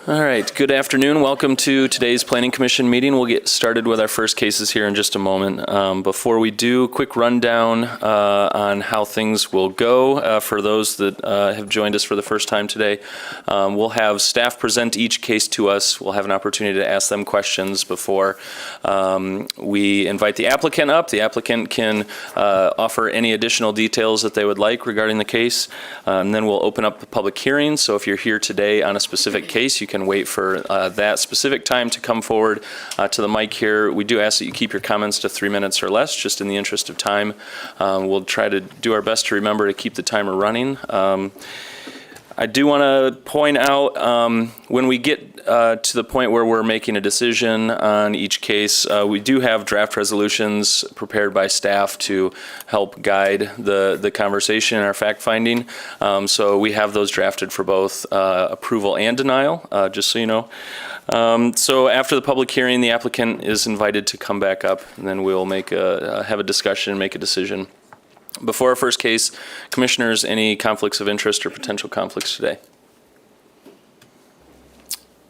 All right, good afternoon. Welcome to today's Planning Commission meeting. We'll get started with our first cases here in just a moment. Before we do, a quick rundown on how things will go for those that have joined us for the first time today. We'll have staff present each case to us. We'll have an opportunity to ask them questions before we invite the applicant up. The applicant can offer any additional details that they would like regarding the case. And then we'll open up the public hearing. So if you're here today on a specific case, you can wait for that specific time to come forward to the mic here. We do ask that you keep your comments to 3 minutes or less, just in the interest of time. We'll try to do our best to remember to keep the timer running. I do want to point out when we get to the point where we're making a decision on each case, we do have draft resolutions prepared by staff to help guide the conversation and our fact finding. So we have those drafted for both approval and denial, just so you know. So after the public hearing, the applicant is invited to come back up, and then we'll have a discussion and make a decision. Before our first case, commissioners, any conflicts of interest or potential conflicts today?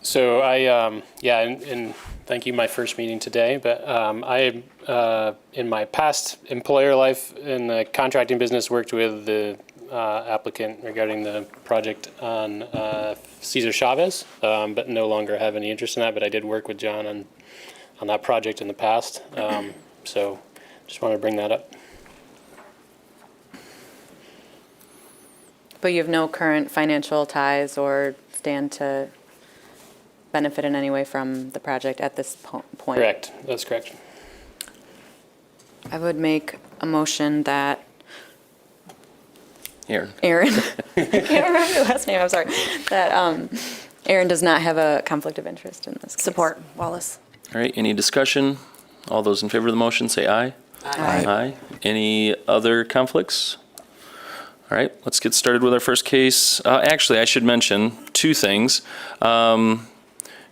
So and thank you, my first meeting today, but I, in my past employer life in the contracting business, worked with the applicant regarding the project on Cesar Chavez, but no longer have any interest in that, but I did work with John on that project in the past. So just want to bring that up. But you have no current financial ties or stand to benefit in any way from the project at this point? Correct. That's correct. I would make a motion that Aaron. I can't remember your last name, I'm sorry. That Aaron does not have a conflict of interest in this case. Support, Wallace. All right, any discussion? All those in favor of the motion say aye. Aye. Aye. Any other conflicts? All right, let's get started with our first case. Actually, I should mention two things. And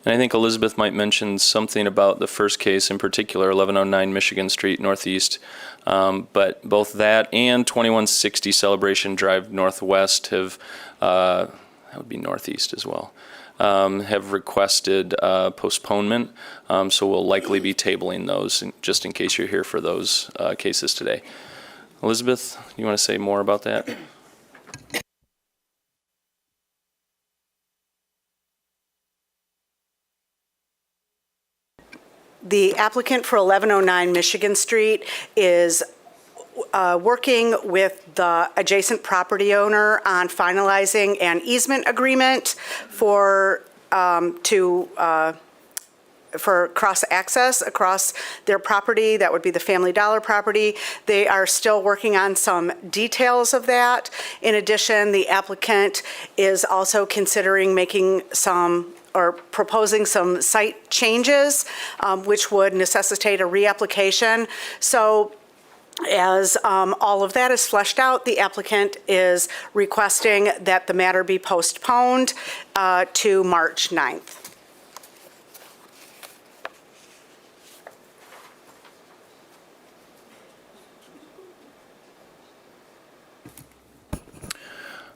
I think Elizabeth might mention something about the first case in particular, 1109 Michigan Street Northeast. But both that and 2160 Celebration Drive Northwest have, that would be Northeast as well, have requested postponement. So we'll likely be tabling those just in case you're here for those cases today. Elizabeth, you want to say more about that? The applicant for 1109 Michigan Street is working with the adjacent property owner on finalizing an easement agreement for cross-access across their property. That would be the Family Dollar property. They are still working on some details of that. In addition, the applicant is also considering making proposing some site changes, which would necessitate a reapplication. So as all of that is fleshed out, the applicant is requesting that the matter be postponed to March 9th.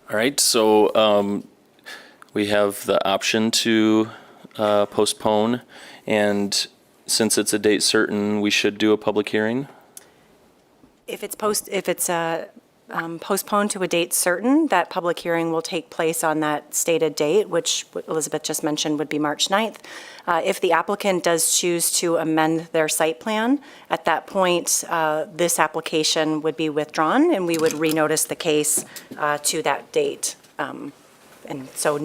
All right, so we have the option to postpone, and since it's a date certain, we should do a public hearing. If it's postponed to a date certain, that public hearing will take place on that stated date, which Elizabeth just mentioned would be March 9th. If the applicant does choose to amend their site plan, at that point, this application would be withdrawn and we would renotice the case to that date. And so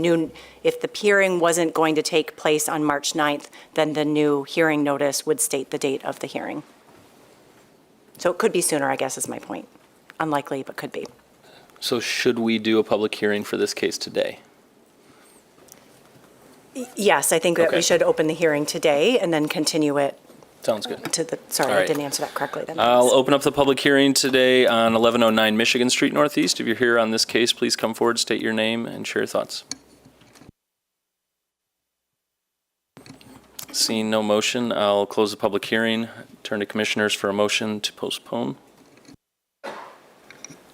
if the hearing wasn't going to take place on March 9th, then the new hearing notice would state the date of the hearing. So it could be sooner, I guess, is my point. Unlikely, but could be. So should we do a public hearing for this case today? Yes, I think that Okay. we should open the hearing today and then continue it Sounds good. to the, sorry, All I right. didn't answer that correctly then. I'll open up the public hearing today on 1109 Michigan Street Northeast. If you're here on this case, please come forward, state your name, and share your thoughts. Seeing no motion, I'll close the public hearing. Turn to commissioners for a motion to postpone.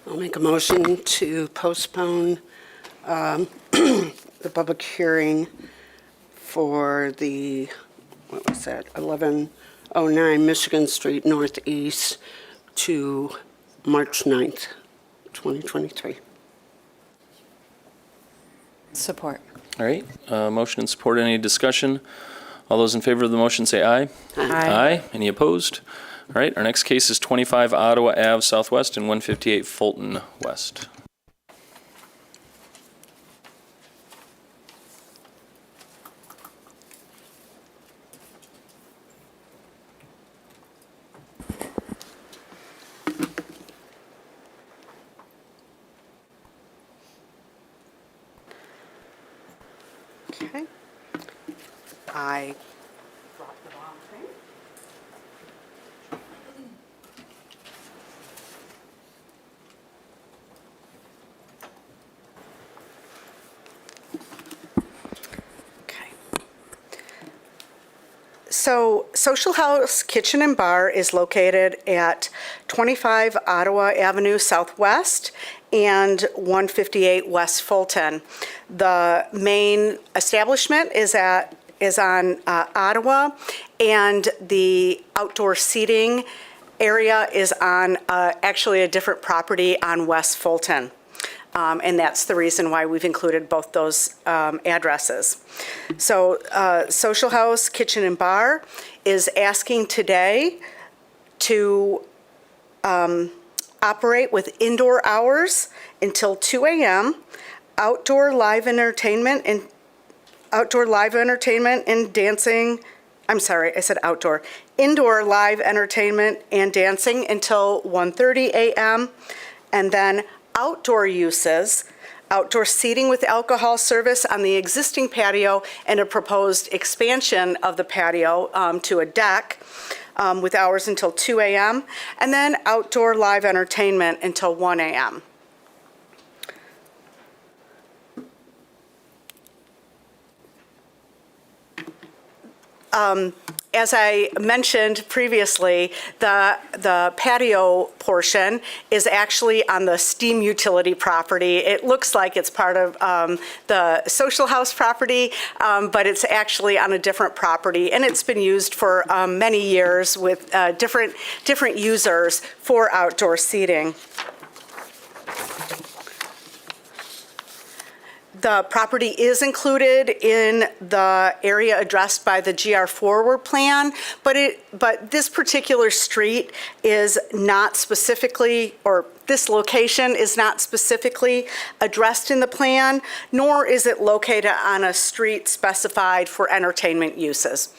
I'll make a motion to postpone the public hearing for the, what was that, 1109 Michigan Street Northeast to March 9th, 2023. Support. All right, motion and support. Any discussion? All those in favor of the motion say aye. Aye. Any opposed? All right, our next case is 25 Ottawa Ave Southwest and 158 Fulton West. Okay. I brought the wrong thing. Okay. So Social House Kitchen and Bar is located at 25 Ottawa Avenue Southwest and 158 West Fulton. The main establishment is on Ottawa, and the outdoor seating area is on actually a different property on West Fulton. And that's the reason why we've included both those addresses. So Social House Kitchen and Bar is asking today to operate with indoor hours until 2 a.m., outdoor live entertainment and dancing. I'm sorry, I said outdoor. Indoor live entertainment and dancing until 1:30 a.m. And then outdoor uses, outdoor seating with alcohol service on the existing patio and a proposed expansion of the patio to a deck with hours until 2 a.m. And then outdoor live entertainment until 1 a.m. As I mentioned previously, the patio portion is actually on the steam utility property. It looks like it's part of the Social House property, but it's actually on a different property, and it's been used for many years with different users for outdoor seating. The property is included in the area addressed by the GR Forward Plan, but this particular street is not specifically, or this location is not specifically addressed in the plan, nor is it located on a street specified for entertainment uses.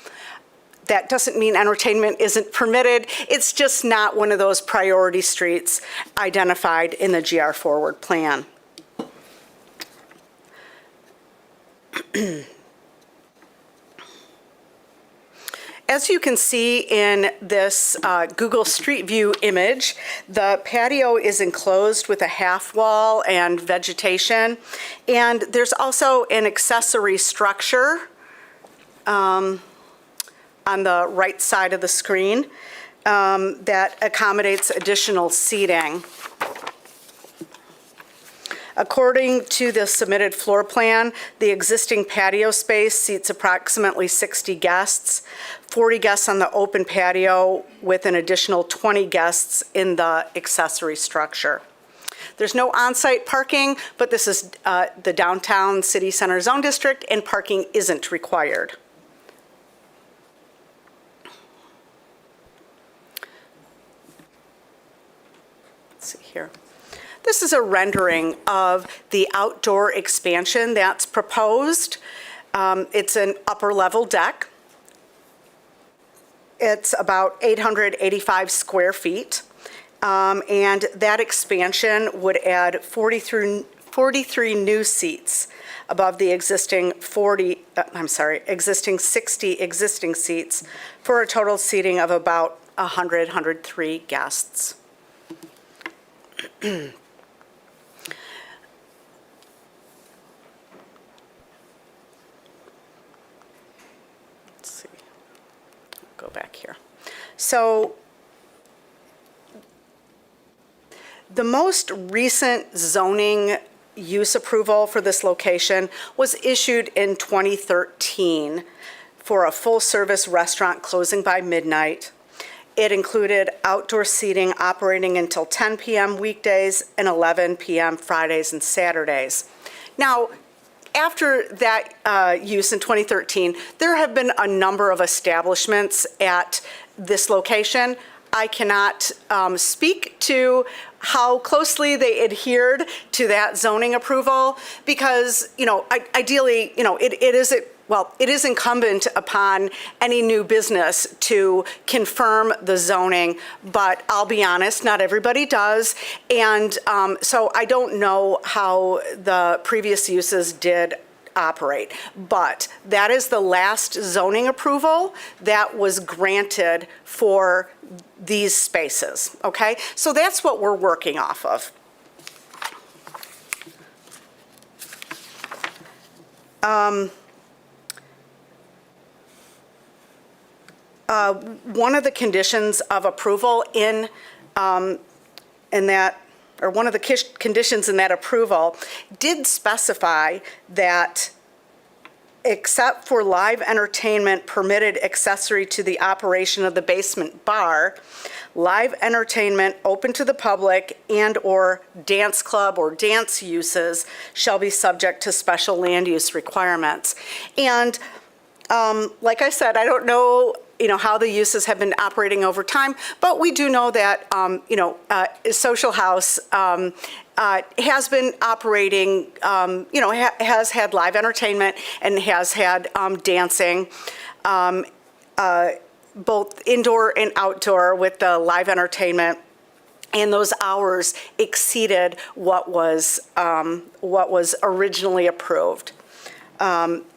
That doesn't mean entertainment isn't permitted. It's just not one of those priority streets identified in the GR Forward Plan. As you can see in this Google Street View image, the patio is enclosed with a half wall and vegetation, and there's also an accessory structure on the right side of the screen that accommodates additional seating. According to the submitted floor plan, the existing patio space seats approximately 60 guests, 40 guests on the open patio with an additional 20 guests in the accessory structure. There's no on-site parking, but this is the downtown city center zone district, and parking isn't required. Let's see here. This is a rendering of the outdoor expansion that's proposed. It's an upper level deck. It's about 885 square feet. And that expansion would add 43 new seats above the existing 60 existing seats for a total seating of about 103 guests. Go back here. So the most recent zoning use approval for this location was issued in 2013 for a full-service restaurant closing by midnight. It included outdoor seating operating until 10 p.m. weekdays and 11 p.m. Fridays and Saturdays. Now, after that use in 2013, there have been a number of establishments at this location. I cannot speak to how closely they adhered to that zoning approval because, ideally, it is incumbent upon any new business to confirm the zoning, but I'll be honest, not everybody does. And so I don't know how the previous uses did operate, but that is the last zoning approval that was granted for these spaces, okay? So that's what we're working off of. One of the conditions of approval in that, or one of the conditions in that approval did specify that except for live entertainment permitted accessory to the operation of the basement bar, live entertainment open to the public and/or dance club or dance uses shall be subject to special land use requirements. And like I said, I don't know how the uses have been operating over time, but we do know that, Social House has been operating, has had live entertainment and has had dancing, both indoor and outdoor with the live entertainment. And those hours exceeded what was originally approved.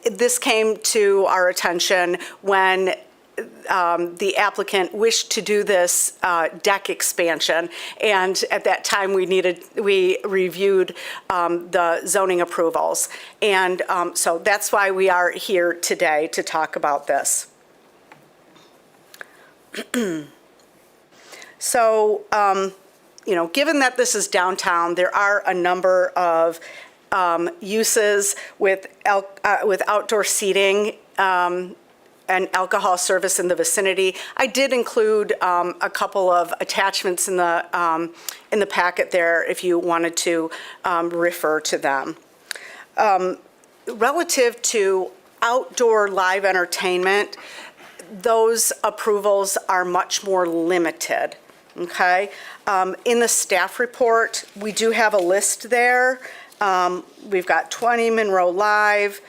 This came to our attention when the applicant wished to do this deck expansion, and at that time we reviewed the zoning approvals, and so that's why we are here today to talk about this. So, given that this is downtown, there are a number of uses with outdoor seating and alcohol service in the vicinity. I did include a couple of attachments in the packet there if you wanted to refer to them. Relative to outdoor live entertainment, those approvals are much more limited, okay? In the staff report, we do have a list there. We've got 20 Monroe Live,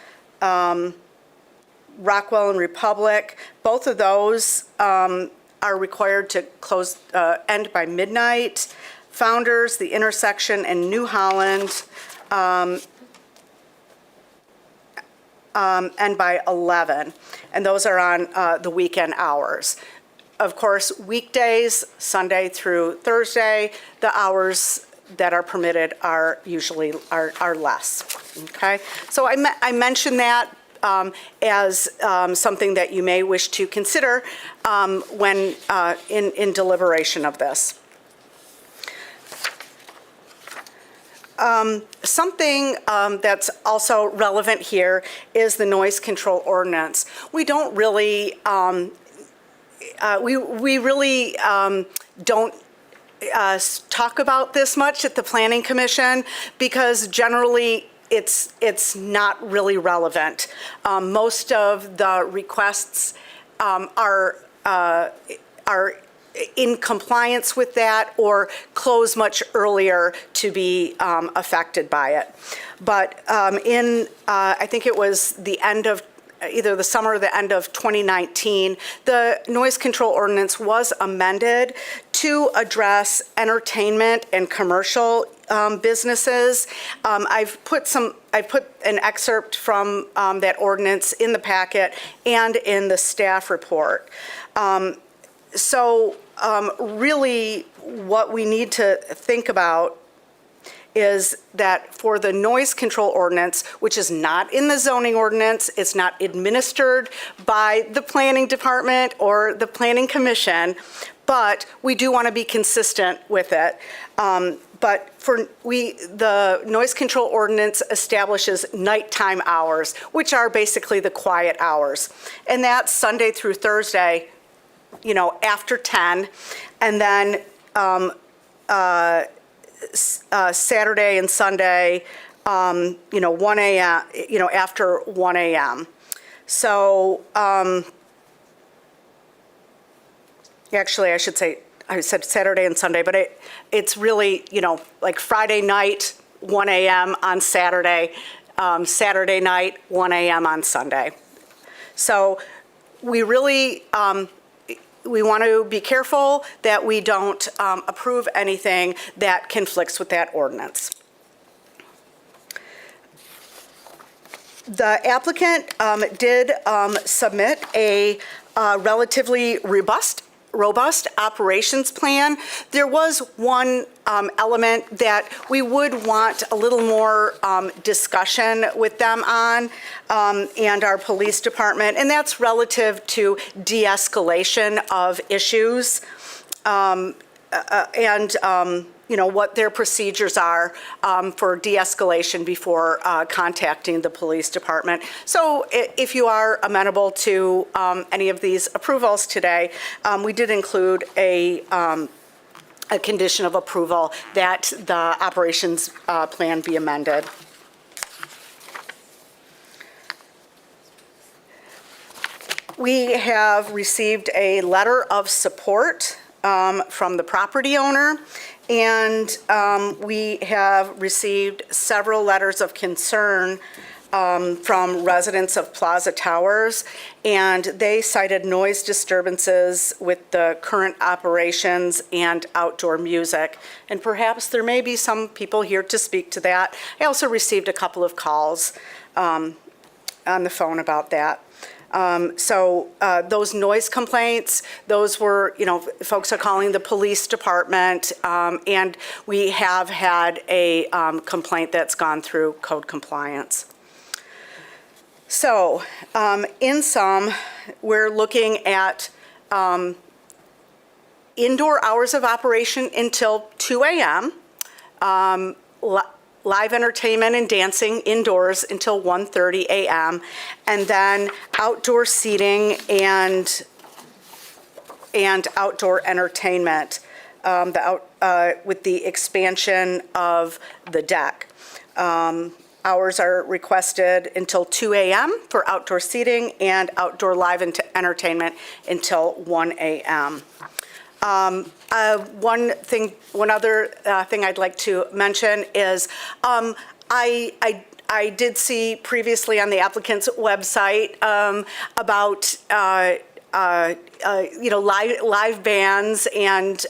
Rockwell and Republic. Both of those are required to end by midnight. Founders, The Intersection, and New Holland end by 11. And those are on the weekend hours. Of course, weekdays, Sunday through Thursday, the hours that are permitted are usually are less, okay? So I mentioned that as something that you may wish to consider when in deliberation of this. Something that's also relevant here is the noise control ordinance. We don't really, we really don't talk about this much at the Planning Commission because generally it's not really relevant. Most of the requests are in compliance with that or close much earlier to be affected by it. But I think it was the end of either the summer or the end of 2019, the noise control ordinance was amended to address entertainment and commercial businesses. I've put an excerpt from that ordinance in the packet and in the staff report. So really what we need to think about is that for the noise control ordinance, which is not in the zoning ordinance, it's not administered by the planning department or the planning commission, but we do want to be consistent with it. But the noise control ordinance establishes nighttime hours, which are basically the quiet hours. And that's Sunday through Thursday, after 10, and then Saturday and Sunday, 1 a.m., after 1 a.m. So, actually, I said Saturday and Sunday, but it's really, like Friday night, 1 a.m. on Saturday, Saturday night, 1 a.m. on Sunday. So we really, we want to be careful that we don't approve anything that conflicts with that ordinance. The applicant did submit a relatively robust operations plan. There was one element that we would want a little more discussion with them on, and our police department, and that's relative to de-escalation of issues, and what their procedures are for de-escalation before contacting the police department. So if you are amenable to any of these approvals today, we did include a condition of approval that the operations plan be amended. We have received a letter of support from the property owner, and we have received several letters of concern from residents of Plaza Towers, and they cited noise disturbances with the current operations and outdoor music. And perhaps there may be some people here to speak to that. I also received a couple of calls on the phone about that. So those noise complaints, those were, folks are calling the police department, and we have had a complaint that's gone through code compliance. So in sum, we're looking at indoor hours of operation until 2 a.m., live entertainment and dancing indoors until 1:30 a.m., and then outdoor seating and outdoor entertainment with the expansion of the deck. Hours are requested until 2 a.m. for outdoor seating and outdoor live entertainment until 1 a.m. One other thing I'd like to mention is I did see previously on the applicant's website about live bands and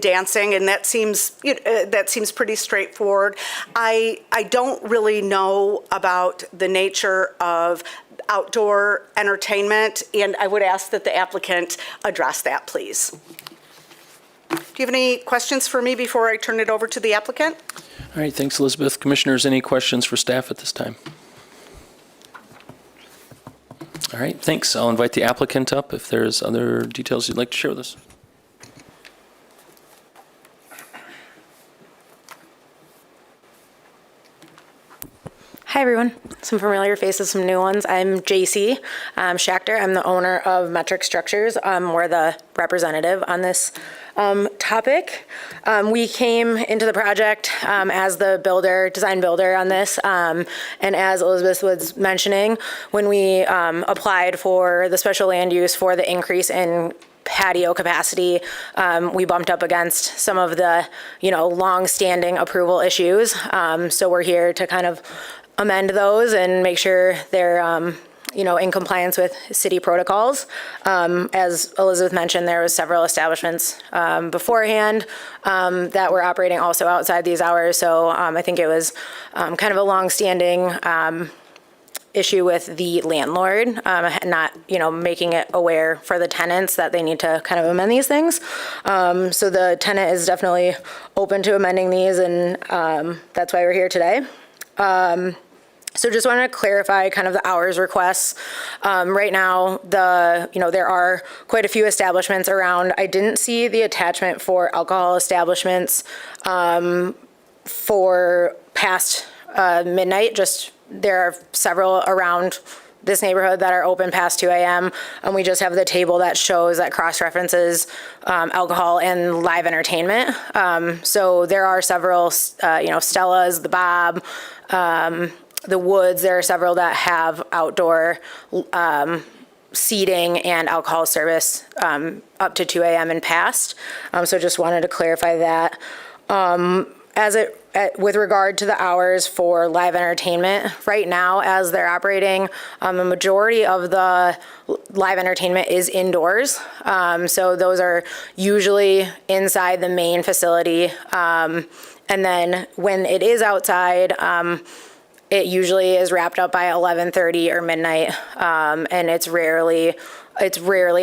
dancing, and that seems pretty straightforward. I don't really know about the nature of outdoor entertainment, and I would ask that the applicant address that, please. Do you have any questions for me before I turn it over to the applicant? All right, thanks, Elizabeth. Commissioners, any questions for staff at this time? All right, thanks. I'll invite the applicant up if there's other details you'd like to share with us. Hi, everyone. Some familiar faces, some new ones. I'm JC Schachter. I'm the owner of Metric Structures. We're the representative on this topic. We came into the project as the design builder on this. And as Elizabeth was mentioning, when we applied for the special land use for the increase in patio capacity, we bumped up against some of the, long-standing approval issues. So we're here to kind of amend those and make sure they're, in compliance with city protocols. As Elizabeth mentioned, there was several establishments beforehand that were operating also outside these hours. So I think it was kind of a long-standing issue with the landlord, not, making it aware for the tenants that they need to kind of amend these things. So the tenant is definitely open to amending these, and that's why we're here today. So just wanted to clarify kind of the hours requests. Right now, there are quite a few establishments around. I didn't see the attachment for alcohol establishments for past midnight. Just there are several around this neighborhood that are open past 2 a.m. And we just have the table that shows that cross-references alcohol and live entertainment. So there are several, Stella's, the Bob, the Woods. There are several that have outdoor seating and alcohol service up to 2 a.m. and past. So just wanted to clarify that. With regard to the hours for live entertainment, right now, as they're operating, the majority of the live entertainment is indoors. So those are usually inside the main facility. And then when it is outside, it usually is wrapped up by 11:30 or midnight, and it's rarely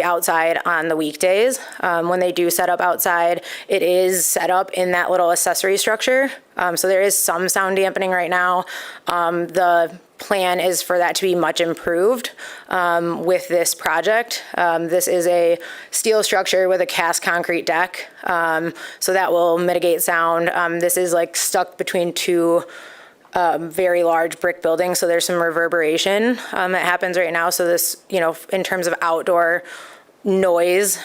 outside on the weekdays. When they do set up outside, it is set up in that little accessory structure. So there is some sound dampening right now. The plan is for that to be much improved with this project. This is a steel structure with a cast concrete deck, so that will mitigate sound. This is like stuck between two very large brick buildings, so there's some reverberation that happens right now. So this, in terms of outdoor noise,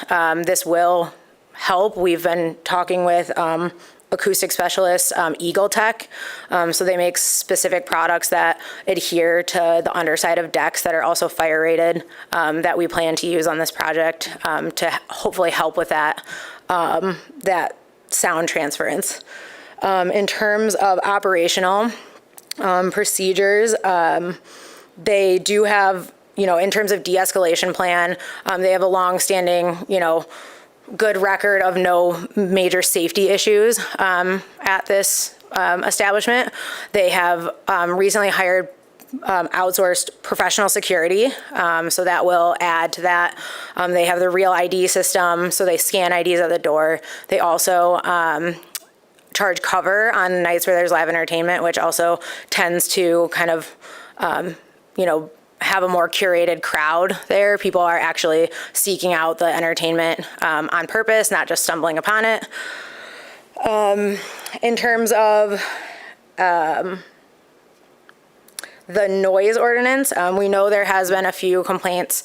this will help. We've been talking with acoustic specialists, Eagle Tech. So they make specific products that adhere to the underside of decks that are also fire rated, that we plan to use on this project to hopefully help with that sound transference. In terms of operational procedures, they do have, in terms of de-escalation plan, they have a long-standing, good record of no major safety issues at this establishment. They have recently hired outsourced professional security, so that will add to that. They have the Real ID system, so they scan IDs at the door. They also charge cover on nights where there's live entertainment, which also tends to kind of, have a more curated crowd there. People are actually seeking out the entertainment on purpose, not just stumbling upon it. In terms of the noise ordinance, we know there has been a few complaints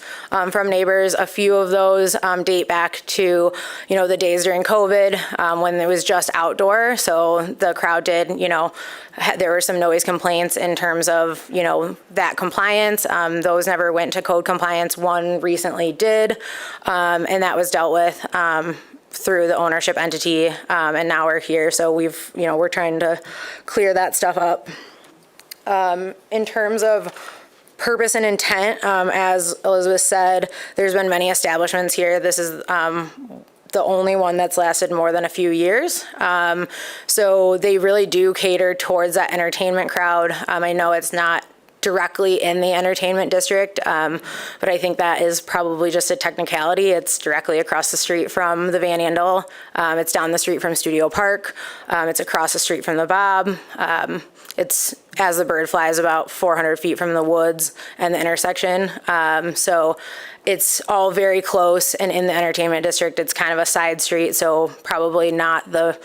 from neighbors. A few of those date back to, the days during COVID when it was just outdoor. So the crowd did, there were some noise complaints in terms of, that compliance. Those never went to code compliance. One recently did, and that was dealt with through the ownership entity, and now we're here. So we're trying to clear that stuff up. In terms of purpose and intent, as Elizabeth said, there's been many establishments here. This is the only one that's lasted more than a few years. So they really do cater towards that entertainment crowd. I know it's not directly in the entertainment district, but I think that is probably just a technicality. It's directly across the street from the Van Andel. It's down the street from Studio Park. It's across the street from the Bob. It's, as the bird flies, about 400 feet from the Woods and the intersection. So it's all very close, and in the entertainment district, it's kind of a side street, so probably not the,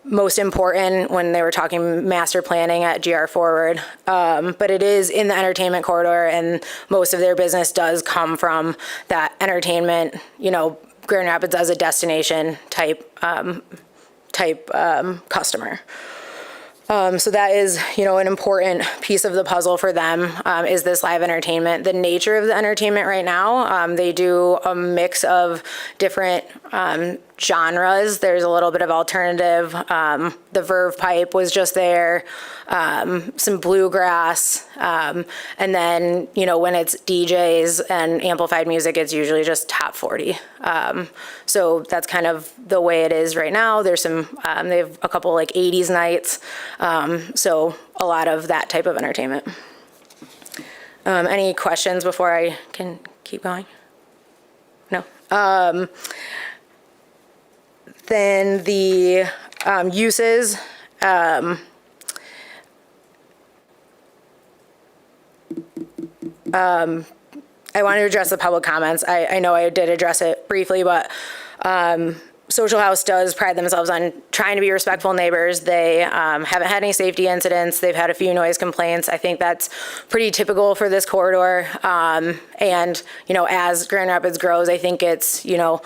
most important when they were talking master planning at GR Forward. But it is in the entertainment corridor, and most of their business does come from that entertainment, Grand Rapids as a destination type customer. So that is, an important piece of the puzzle for them, is this live entertainment. The nature of the entertainment right now, they do a mix of different genres. There's a little bit of alternative. The Verve Pipe was just there, some bluegrass, and then, when it's DJs and amplified music, it's usually just top 40. So that's kind of the way it is right now. There's some, they have a couple like 80s nights, so a lot of that type of entertainment. Any questions before I can keep going? No? Then the uses, I want to address the public comments. I know I did address it briefly, but Social House does pride themselves on trying to be respectful neighbors. They haven't had any safety incidents. They've had a few noise complaints. I think that's pretty typical for this corridor. And, you know, as Grand Rapids grows, I think it's, you know,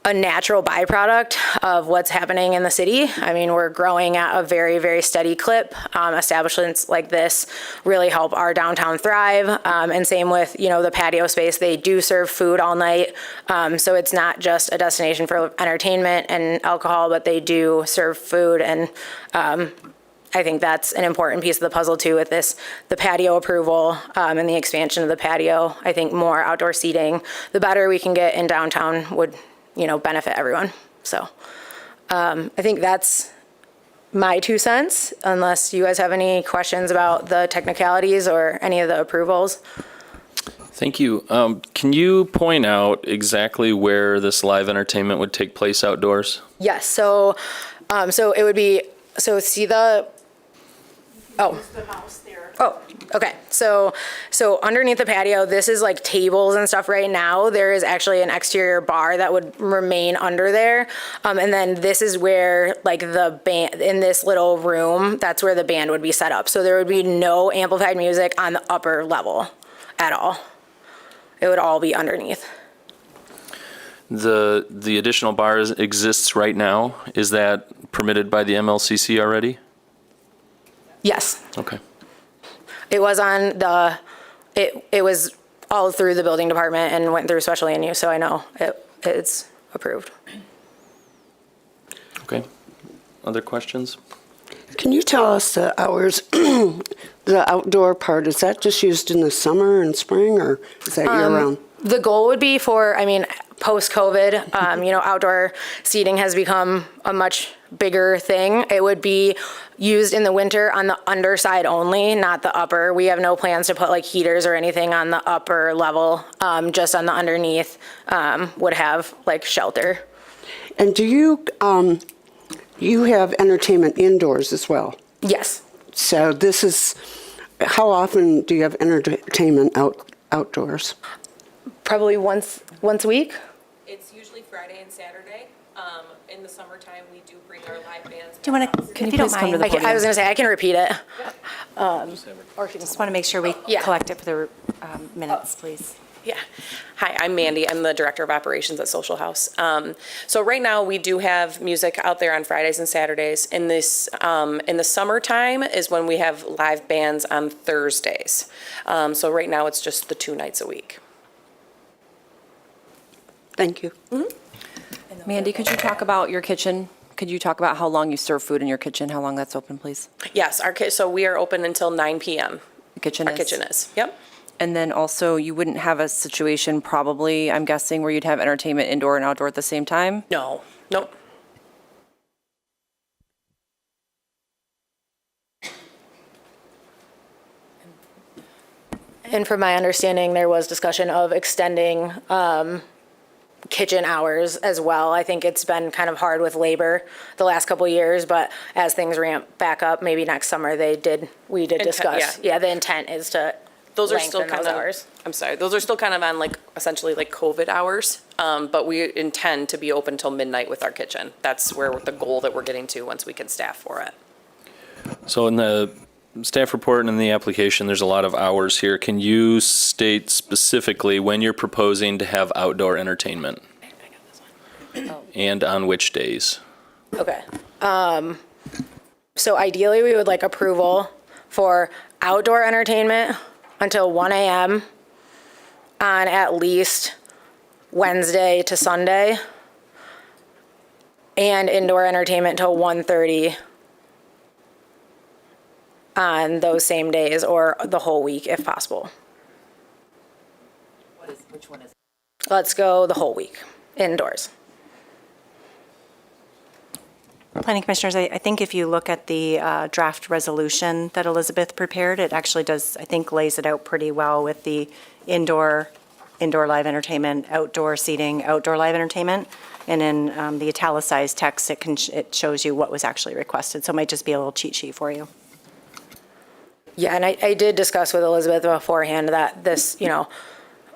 a natural byproduct of what's happening in the city. I mean, we're growing at a very, very steady clip. Establishments like this really help our downtown thrive. And same with, you know, the patio space. They do serve food all night. So it's not just a destination for entertainment and alcohol, but they do serve food. And I think that's an important piece of the puzzle too with this, the patio approval and the expansion of the patio. I think more outdoor seating, the better we can get in downtown would, you know, benefit everyone. So I think that's my 2 cents, unless you guys have any questions about the technicalities or any of the approvals. Thank you. Can you point out exactly where this live entertainment would take place outdoors? Yes, so it would be, so see the, Oh, okay. So underneath the patio, this is like tables and stuff right now. There is actually an exterior bar that would remain under there. And then this is where like the band, in this little room, that's where the band would be set up. So there would be no amplified music on the upper level at all. It would all be underneath. The additional bar exists right now. Is that permitted by the MLCC already? Yes. Okay. It was on the, it was all through the building department and went through special land use, so I know it's approved. Okay. Other questions? Can you tell us the hours, the outdoor part, is that just used in the summer and spring, or is that year-round? The goal would be for, I mean, post-COVID, you know, outdoor seating has become a much bigger thing. It would be used in the winter on the underside only, not the upper. We have no plans to put like heaters or anything on the upper level, just on the underneath would have like shelter. And do you, you have entertainment indoors as well? Yes. So this is, how often do you have entertainment outdoors? Probably once a week. It's usually Friday and Saturday. In the summertime, we do bring our live bands. Do you want to, Can you if you don't please come to mind, the I was going to say, I can repeat it. just want to make sure we Yeah. collect it for the minutes, please. Yeah. Hi, I'm Mandy. I'm the Director of Operations at Social House. So right now, we do have music out there on Fridays and Saturdays. In the summertime is when we have live bands on Thursdays. So right now, it's just the 2 nights a week. Thank you. Mandy, could you talk about your kitchen? Could you talk about how long you serve food in your kitchen, how long that's open, please? Yes, so we are open until 9 p.m. The kitchen Our is? kitchen is, yep. And then also, you wouldn't have a situation probably, I'm guessing, where you'd have entertainment indoor and outdoor at the same time? No, nope. And from my understanding, there was discussion of extending kitchen hours as well. I think it's been kind of hard with labor the last couple of years, but as things ramp back up, maybe next summer we did discuss. yeah. Yeah, the intent is to Those are still lengthen kind those of, hours. I'm sorry, those are still kind of on like, essentially like COVID hours. But we intend to be open till midnight with our kitchen. That's where the goal that we're getting to once we can staff for it. So in the staff report and in the application, there's a lot of hours here. Can you state specifically when you're proposing to have outdoor entertainment? And on which days? Okay. So ideally, we would like approval for outdoor entertainment until 1 a.m. on at least Wednesday to Sunday, and indoor entertainment till 1:30 on those same days or the whole week if possible. Which one is? Let's go the whole week indoors. Planning Commissioners, I think if you look at the draft resolution that Elizabeth prepared, it actually does, I think, lays it out pretty well with the indoor live entertainment, outdoor seating, outdoor live entertainment. And in the italicized text, it shows you what was actually requested. So it might just be a little cheat sheet for you. Yeah, and I did discuss with Elizabeth beforehand that this,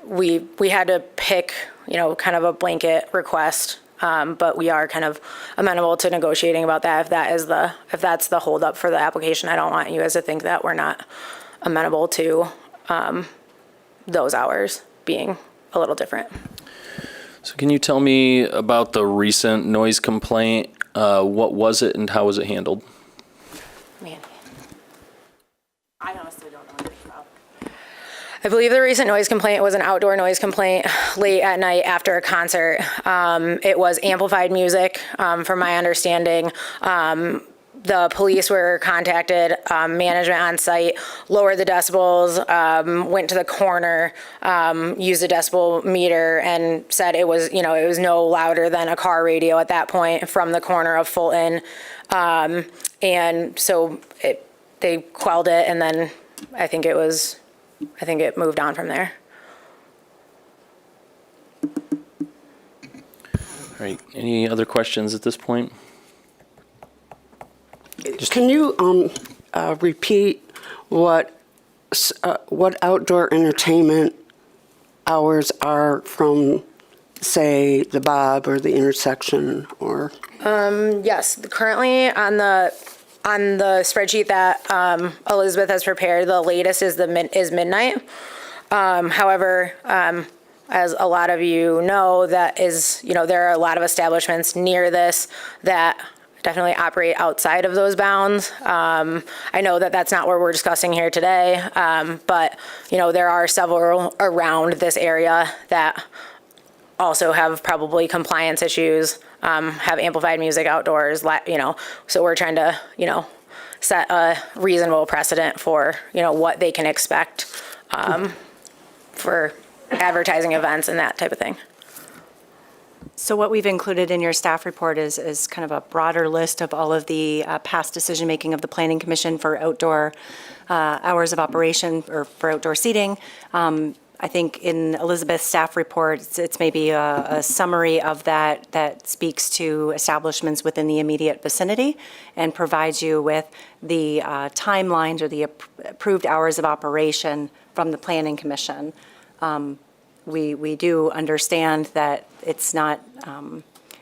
we had to pick, kind of a blanket request, but we are kind of amenable to negotiating about that if that's the holdup for the application. I don't want you guys to think that we're not amenable to those hours being a little different. So can you tell me about the recent noise complaint? What was it and how was it handled? Man, I honestly don't know anything about. I believe the recent noise complaint was an outdoor noise complaint late at night after a concert. It was amplified music, from my understanding. The police were contacted, management on site, lowered the decibels, went to the corner, used a decibel meter and said it was no louder than a car radio at that point from the corner of Fulton. And so they quelled it, and then I think it moved on from there. All right, any other questions at this point? Can you repeat what outdoor entertainment hours are from, say, the Bob or the intersection or? Yes, currently on the spreadsheet that Elizabeth has prepared, the latest is midnight. However, as a lot of you know, there are a lot of establishments near this that definitely operate outside of those bounds. I know that that's not what we're discussing here today, but there are several around this area that also have probably compliance issues, have amplified music outdoors, so we're trying to, set a reasonable precedent for, what they can expect for advertising events and that type of thing. So what we've included in your staff report is kind of a broader list of all of the past decision-making of the Planning Commission for outdoor hours of operation or for outdoor seating. I think in Elizabeth's staff report, it's maybe a summary of that speaks to establishments within the immediate vicinity and provides you with the timelines or the approved hours of operation from the Planning Commission. We do understand that it's not,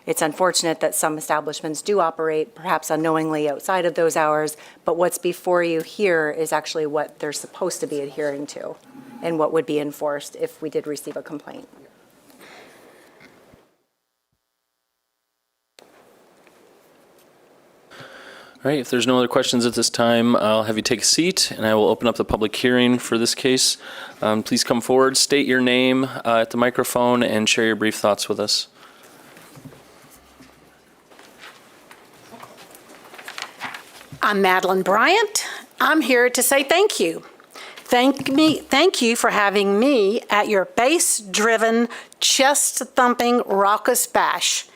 it's unfortunate that some establishments do operate perhaps unknowingly outside of those hours, but what's before you here is actually what they're supposed to be adhering to and what would be enforced if we did receive a complaint. All right, if there's no other questions at this time, I'll have you take a seat, and I will open up the public hearing for this case. Please come forward, state your name at the microphone, and share your brief thoughts with us. I'm Madeline Bryant. I'm here to say thank you. Thank you for having me at your bass-driven, chest-thumping, raucous bash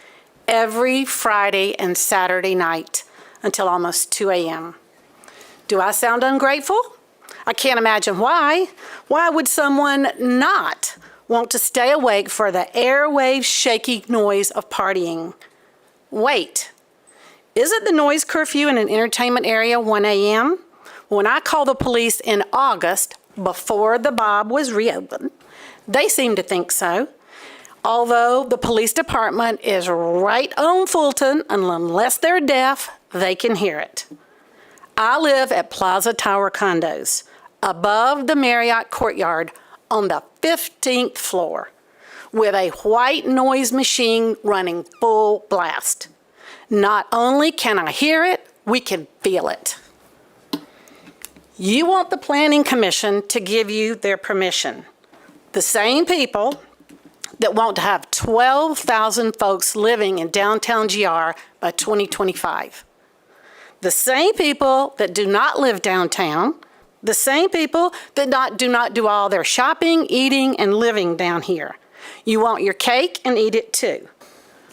every Friday and Saturday night until almost 2 a.m. Do I sound ungrateful? I can't imagine why. Why would someone not want to stay awake for the airwave shaky noise of partying? Wait, isn't the noise curfew in an entertainment area 1 a.m.? When I called the police in August, before the Bob was reopened, they seemed to think so. Although the police department is right on Fulton, and unless they're deaf, they can hear it. I live at Plaza Tower Condos, above the Marriott Courtyard on the 15th floor, with a white noise machine running full blast. Not only can I hear it, we can feel it. You want the Planning Commission to give you their permission. The same people that want to have 12,000 folks living in downtown GR by 2025. The same people that do not live downtown, the same people that do not do all their shopping, eating, and living down here. You want your cake and eat it too.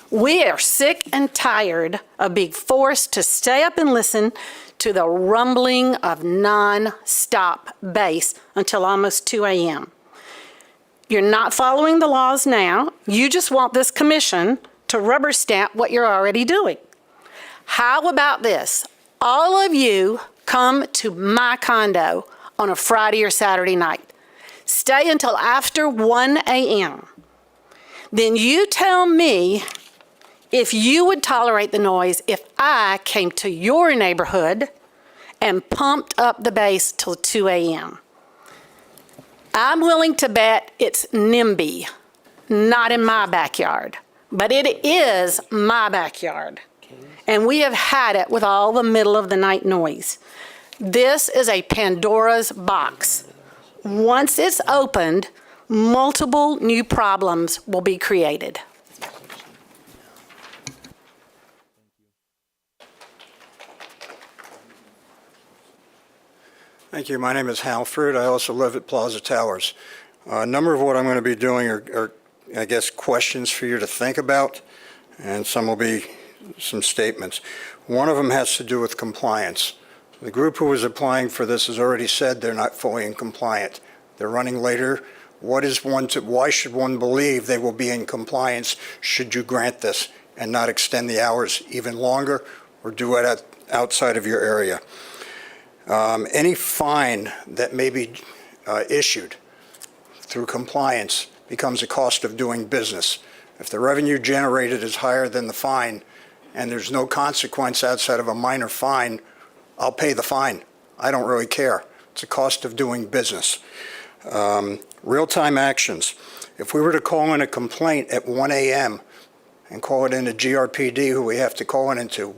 We are sick and tired of being forced to stay up and listen to the rumbling of non-stop bass until almost 2 a.m. You're not following the laws now. You just want this commission to rubber stamp what you're already doing. How about this? All of you come to my condo on a Friday or Saturday night. Stay until after 1 a.m. Then you tell me if you would tolerate the noise if I came to your neighborhood and pumped up the bass till 2 a.m. I'm willing to bet it's NIMBY, not in my backyard, but it is my backyard. And we have had it with all the middle of the night noise. This is a Pandora's box. Once it's opened, multiple new problems will be created. Thank you. My name is Hal Fruit. I also live at Plaza Towers. A number of what I'm going to be doing are, I guess, questions for you to think about, and some will be some statements. One of them has to do with compliance. The group who was applying for this has already said they're not fully in compliant. They're running later. Why should one believe they will be in compliance should you grant this and not extend the hours even longer or do it outside of your area? Any fine that may be issued through compliance becomes a cost of doing business. If the revenue generated is higher than the fine and there's no consequence outside of a minor fine, I'll pay the fine. I don't really care. It's a cost of doing business. Real-time actions. If we were to call in a complaint at 1 a.m. and call it into GRPD, who we have to call it into,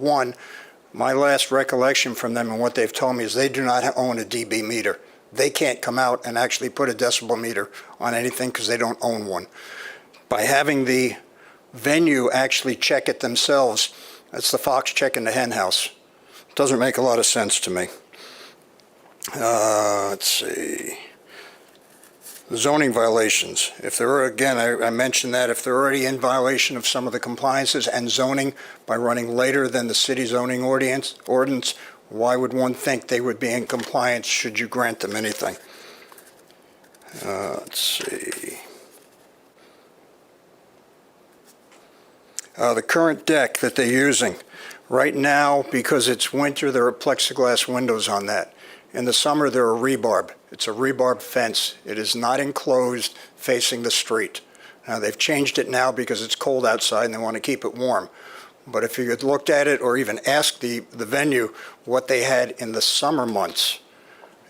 my last recollection from them and what they've told me is they do not own a dB meter. They can't come out and actually put a decibel meter on anything because they don't own one. By having the venue actually check it themselves, that's the fox checking the hen house. Doesn't make a lot of sense to me. Let's see. Zoning violations. If there are, again, I mentioned that if they're already in violation of some of the compliances and zoning by running later than the city zoning ordinance, why would one think they would be in compliance should you grant them anything? Let's see. The current deck that they're using. Right now, because it's winter, there are plexiglass windows on that. In the summer, there are rebarb. It's a rebarb fence. It is not enclosed facing the street. Now, they've changed it now because it's cold outside and they want to keep it warm. But if you had looked at it or even asked the venue what they had in the summer months,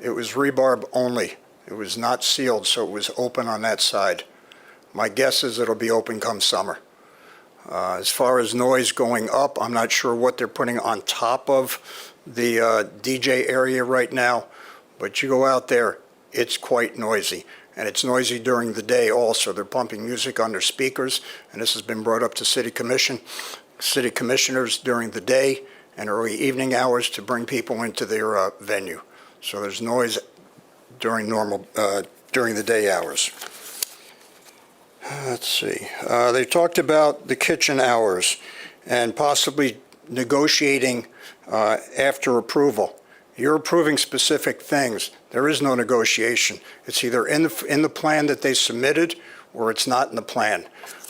it was rebarb only. It was not sealed, so it was open on that side. My guess is it'll be open come summer. As far as noise going up, I'm not sure what they're putting on top of the DJ area right now, but you go out there, it's quite noisy. And it's noisy during the day also. They're pumping music on their speakers, and this has been brought up to city commissioners during the day and early evening hours to bring people into their venue. So there's noise during the day hours. Let's see. They talked about the kitchen hours and possibly negotiating after approval. You're approving specific things. There is no negotiation. It's either in the plan that they submitted or it's not in the plan.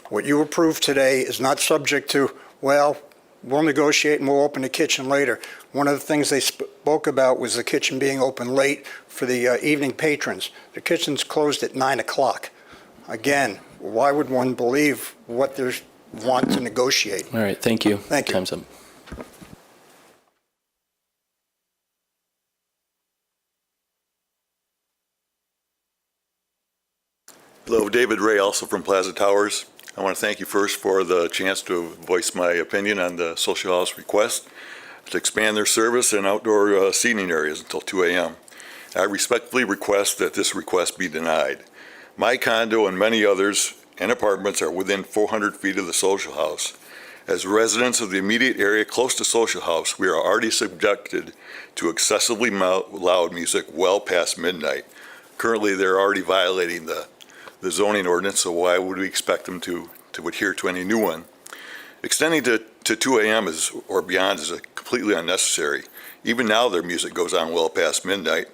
What you approved today is not subject to, well, we'll negotiate and we'll open the kitchen later. One of the things they spoke about was the kitchen being open late for the evening patrons. The kitchen's closed at 9 o'clock. Again, why would one believe what they want to negotiate? All right, thank you. Thank you. Time's up. Hello, David Ray, also from Plaza Towers. I want to thank you first for the chance to voice my opinion on the Social House request to expand their service and outdoor seating areas until 2 a.m. I respectfully request that this request be denied. My condo and many others and apartments are within 400 feet of the Social House. As residents of the immediate area close to Social House, we are already subjected to excessively loud music well past midnight. Currently, they're already violating the zoning ordinance, so why would we expect them to adhere to any new one? Extending to 2 a.m. or beyond is completely unnecessary. Even now, their music goes on well past midnight.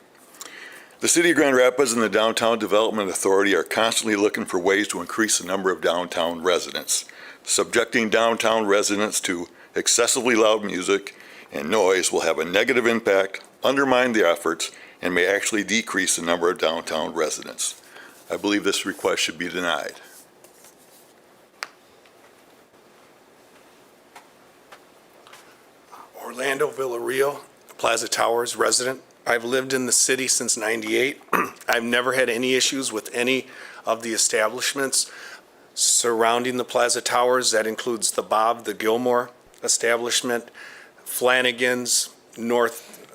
The City of Grand Rapids and the Downtown Development Authority are constantly looking for ways to increase the number of downtown residents. Subjecting downtown residents to excessively loud music and noise will have a negative impact, undermine the efforts, and may actually decrease the number of downtown residents. I believe this request should be denied. Orlando Villarreal, Plaza Towers resident. I've lived in the city since '98. I've never had any issues with any of the establishments surrounding the Plaza Towers. That includes the Bob, the Gilmore establishment, Flanagan's, North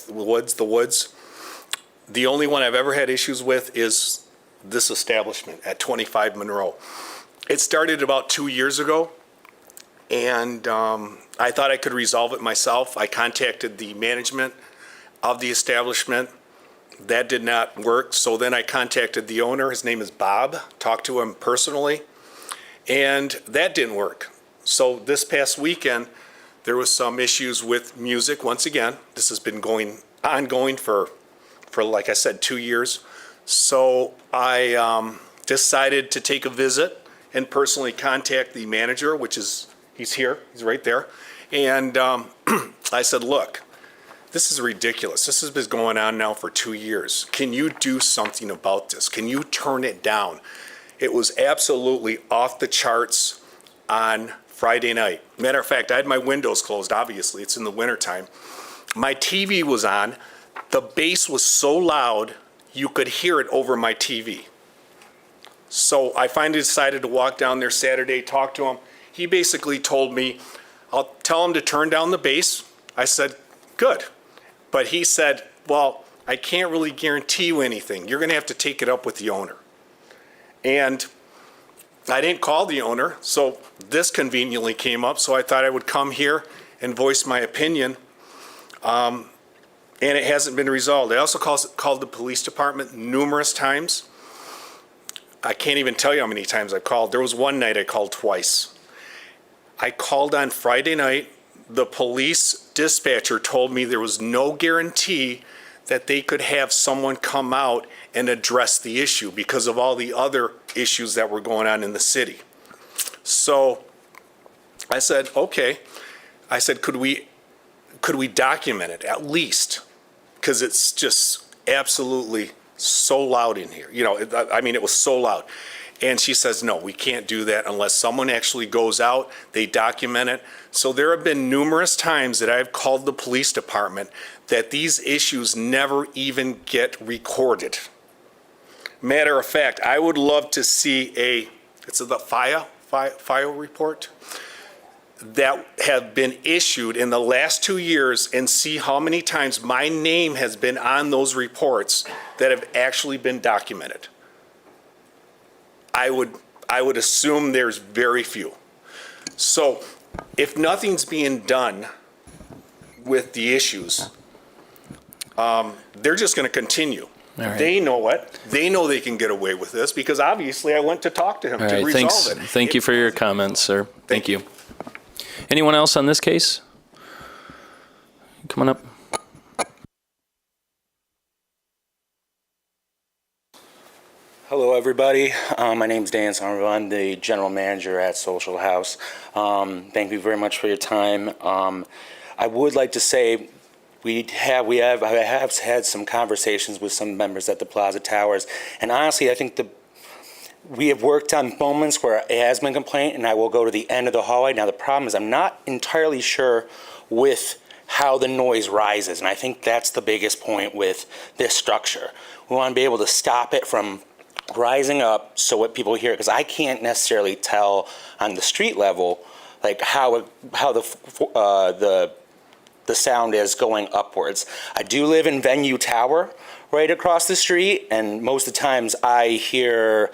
Woods, the Woods. The only one I've ever had issues with is this establishment at 25 Monroe. It started about 2 years ago, and I thought I could resolve it myself. I contacted the management of the establishment. That did not work, so then I contacted the owner. His name is Bob, talked to him personally, and that didn't work. So this past weekend, there was some issues with music once again. This has been ongoing for like I said, 2 years. So I decided to take a visit and personally contact the manager, he's here, he's right there. And I said, look, this is ridiculous. This has been going on now for 2 years. Can you do something about this? Can you turn it down? It was absolutely off the charts on Friday night. Matter of fact, I had my windows closed, obviously, it's in the wintertime. My TV was on. The bass was so loud, you could hear it over my TV. So I finally decided to walk down there Saturday, talk to him. He basically told me, I'll tell him to turn down the bass. I said, good. But he said, well, I can't really guarantee you anything. You're going to have to take it up with the owner. And I didn't call the owner, so this conveniently came up, so I thought I would come here and voice my opinion. And it hasn't been resolved. I also called the police department numerous times. I can't even tell you how many times I called. There was one night I called twice. I called on Friday night. The police dispatcher told me there was no guarantee that they could have someone come out and address the issue because of all the other issues that were going on in the city. So I said, okay. I said, could we document it at least? Because it's just absolutely so loud in here. You know, it was so loud. And she says, no, we can't do that unless someone actually goes out, they document it. So there have been numerous times that I've called the police department that these issues never even get recorded. Matter of fact, I would love to see it's the FIO report that have been issued in the last 2 years and see how many times my name has been on those reports that have actually been documented. I would assume there's very few. So if nothing's being done with the issues, they're just going to continue. right. They know it. They know they can get away with this because obviously I went to talk to him All to right, resolve thanks. it. Thank you for your comments, sir. Thank you. Anyone else on this case? Come on up. Hello, everybody. My name's Dan Somerville. I'm the general manager at Social House. Thank you very much for your time. I would like to say I have had some conversations with some members at the Plaza Towers, and honestly, I think we have worked on moments where it has been a complaint, and I will go to the end of the hallway. Now, the problem is I'm not entirely sure with how the noise rises, and I think that's the biggest point with this structure. We want to be able to stop it from rising up so what people hear, because I can't necessarily tell on the street level like how the sound is going upwards. I do live in Venue Tower right across the street, and most of the times I hear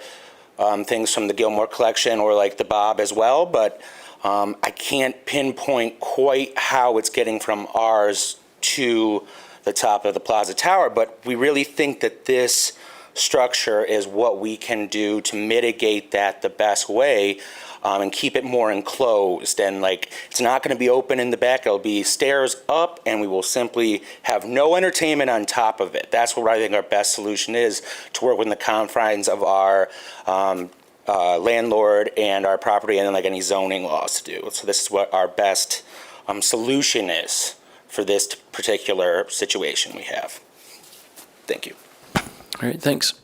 things from the Gilmore Collection or like the Bob as well, but I can't pinpoint quite how it's getting from ours to the top of the Plaza Tower, but we really think that this structure is what we can do to mitigate that the best way and keep it more enclosed. And like, it's not going to be open in the back. It'll be stairs up, and we will simply have no entertainment on top of it. That's what I think our best solution is, to work within the confines of our landlord and our property, and then like any zoning laws to do. So this is what our best solution is for this particular situation we have. Thank you. All right, thanks.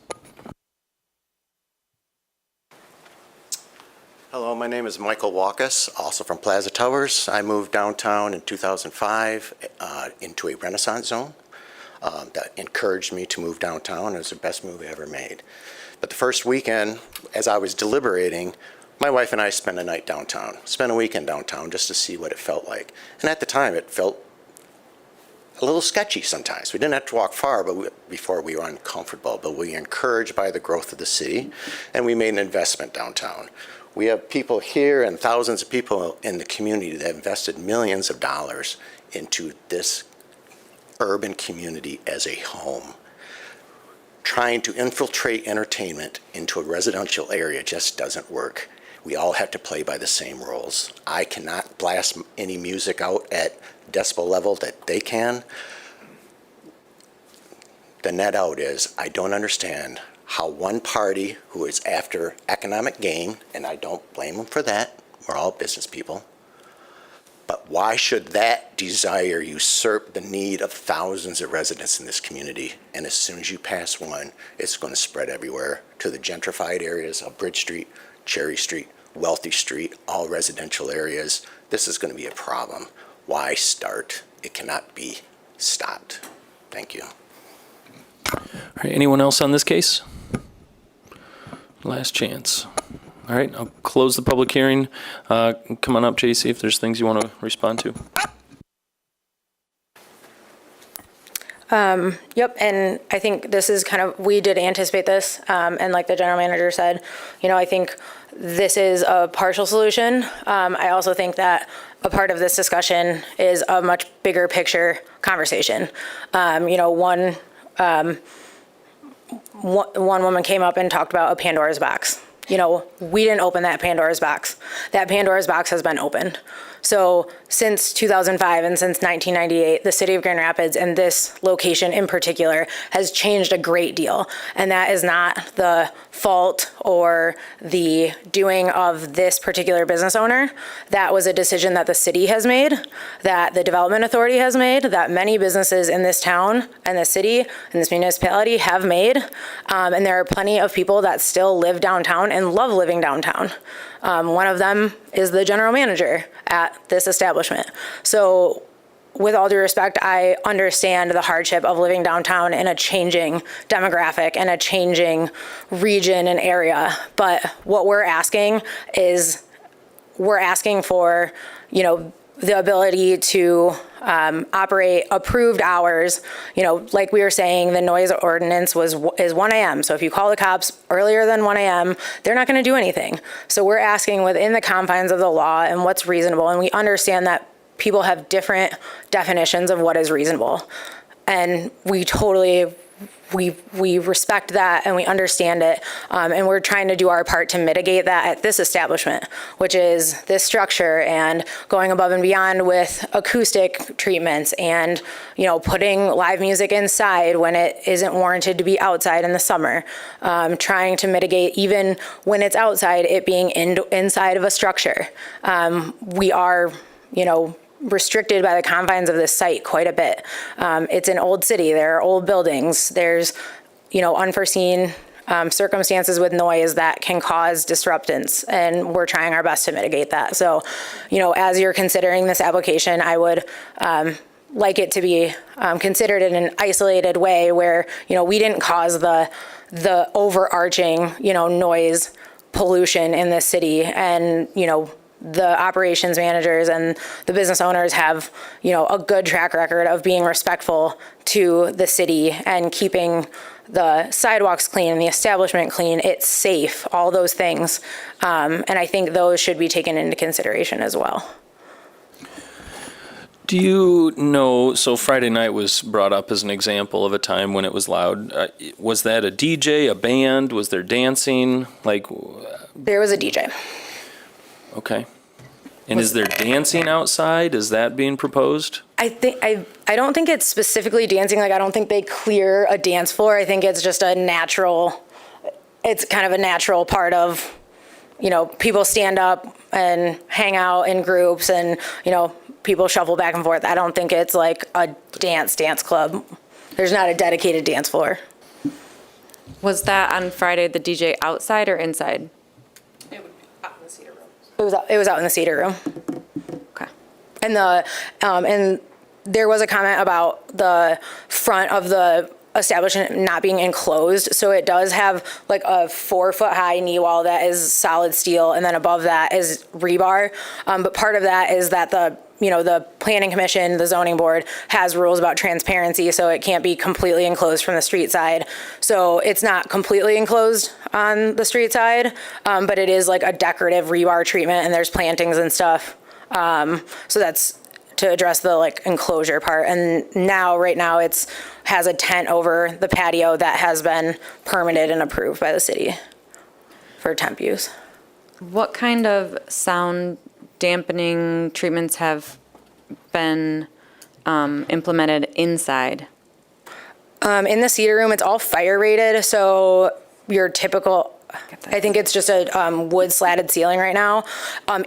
Hello, my name is Michael Walkus, also from Plaza Towers. I moved downtown in 2005 into a Renaissance zone. That encouraged me to move downtown. It was the best move I ever made. But the first weekend, as I was deliberating, my wife and I spent a night downtown, spent a weekend downtown just to see what it felt like. And at the time, it felt a little sketchy sometimes. We didn't have to walk far before we were uncomfortable, but we were encouraged by the growth of the city, and we made an investment downtown. We have people here and thousands of people in the community that have invested millions of dollars into this urban community as a home. Trying to infiltrate entertainment into a residential area just doesn't work. We all have to play by the same rules. I cannot blast any music out at decibel level that they can. The net out is, I don't understand how one party who is after economic gain, and I don't blame them for that, we're all business people, but why should that desire usurp the need of thousands of residents in this community? And as soon as you pass one, it's going to spread everywhere to the gentrified areas of Bridge Street, Cherry Street, Wealthy Street, all residential areas. This is going to be a problem. Why start? It cannot be stopped. Thank you. All right, anyone else on this case? Last chance. All right, I'll close the public hearing. Come on up, JC, if there's things you want to respond to. Yep, and I think this is kind of, we did anticipate this, and like the general manager said, I think this is a partial solution. I also think that a part of this discussion is a much bigger picture conversation. One woman came up and talked about a Pandora's box. We didn't open that Pandora's box. That Pandora's box has been opened. So since 2005 and since 1998, the city of Grand Rapids and this location in particular has changed a great deal. And that is not the fault or the doing of this particular business owner. That was a decision that the city has made, that the development authority has made, that many businesses in this town and the city and this municipality have made. And there are plenty of people that still live downtown and love living downtown. One of them is the general manager at this establishment. So with all due respect, I understand the hardship of living downtown in a changing demographic and a changing region and area. But what we're asking is, we're asking for, the ability to operate approved hours. Like we were saying, the noise ordinance is 1 a.m. So if you call the cops earlier than 1 a.m., they're not going to do anything. So we're asking within the confines of the law and what's reasonable. And we understand that people have different definitions of what is reasonable. And we totally, we respect that and we understand it. And we're trying to do our part to mitigate that at this establishment, which is this structure, and going above and beyond with acoustic treatments and, putting live music inside when it isn't warranted to be outside in the summer. Trying to mitigate, even when it's outside, it being inside of a structure. We are, restricted by the confines of this site quite a bit. It's an old city. There are old buildings. There's, unforeseen circumstances with noise that can cause disruptance, and we're trying our best to mitigate that. So, as you're considering this application, I would like it to be considered in an isolated way where, we didn't cause the overarching, noise pollution in this city, and, the operations managers and the business owners have, a good track record of being respectful to the city and keeping the sidewalks clean and the establishment clean. It's safe, all those things. And I think those should be taken into consideration as well. Do you know, so Friday night was brought up as an example of a time when it was loud. Was that a DJ, a band? Was there dancing? There was a DJ. Okay. And is there dancing outside? Is that being proposed? I don't think it's specifically dancing. I don't think they clear a dance floor. I think it's just it's kind of a natural part of, people stand up, and hang out in groups and, you know, people shuffle back and forth. I don't think it's like a dance club. There's not a dedicated dance floor. Was that on Friday, the DJ outside or inside? It would be out in the Cedar Room. It was out in the Cedar Room. Okay. And and there was a comment about the front of the establishment not being enclosed. So it does have like a 4-foot high knee wall that is solid steel, and then above that is rebar. But part of that is that the planning commission, the zoning board has rules about transparency, so it can't be completely enclosed from the street side. So it's not completely enclosed on the street side, but it is like a decorative rebar treatment, and there's plantings and stuff. So that's to address the like enclosure part. And right now has a tent over the patio that has been permitted and approved by the city for temp use. What kind of sound dampening treatments have been implemented inside? In the Cedar Room, it's all fire rated, so your typical, I think it's just a wood slatted ceiling right now.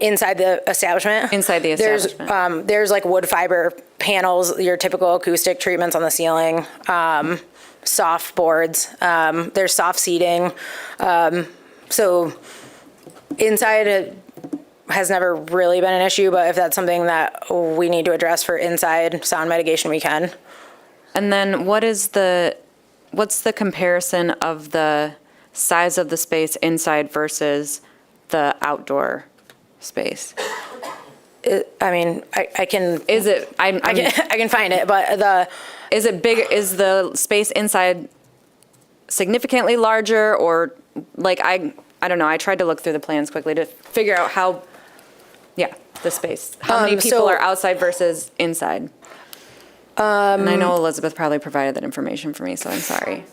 Inside the establishment. Inside the establishment. There's like wood fiber panels, your typical acoustic treatments on the ceiling, soft boards, there's soft seating. So inside it has never really been an issue, but if that's something that we need to address for inside sound mitigation, we can. And then what's the comparison of the size of the space inside versus the outdoor space? I can. Is it? I can find it, but is it big? Is the space inside significantly larger, or like I don't know. I tried to look through the plans quickly to figure out how. Yeah, the space. How many people are outside versus inside? And I know Elizabeth probably provided that information for me, so I'm sorry.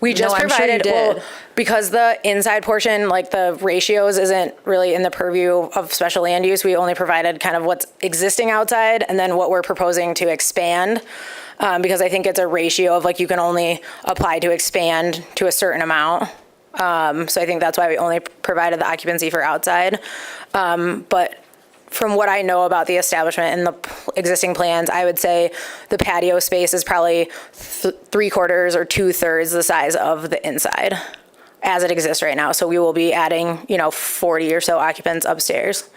We just I'm sure provided, you did. well, because the inside portion, like the ratios isn't really in the purview of special land use, we only provided kind of what's existing outside and then what we're proposing to expand. Because I think it's a ratio of like you can only apply to expand to a certain amount. So I think that's why we only provided the occupancy for outside. But from what I know about the establishment and the existing plans, I would say the patio space is probably 3/4 or 2/3 the size of the inside as it exists right now. So we will be adding, 40 or so occupants upstairs.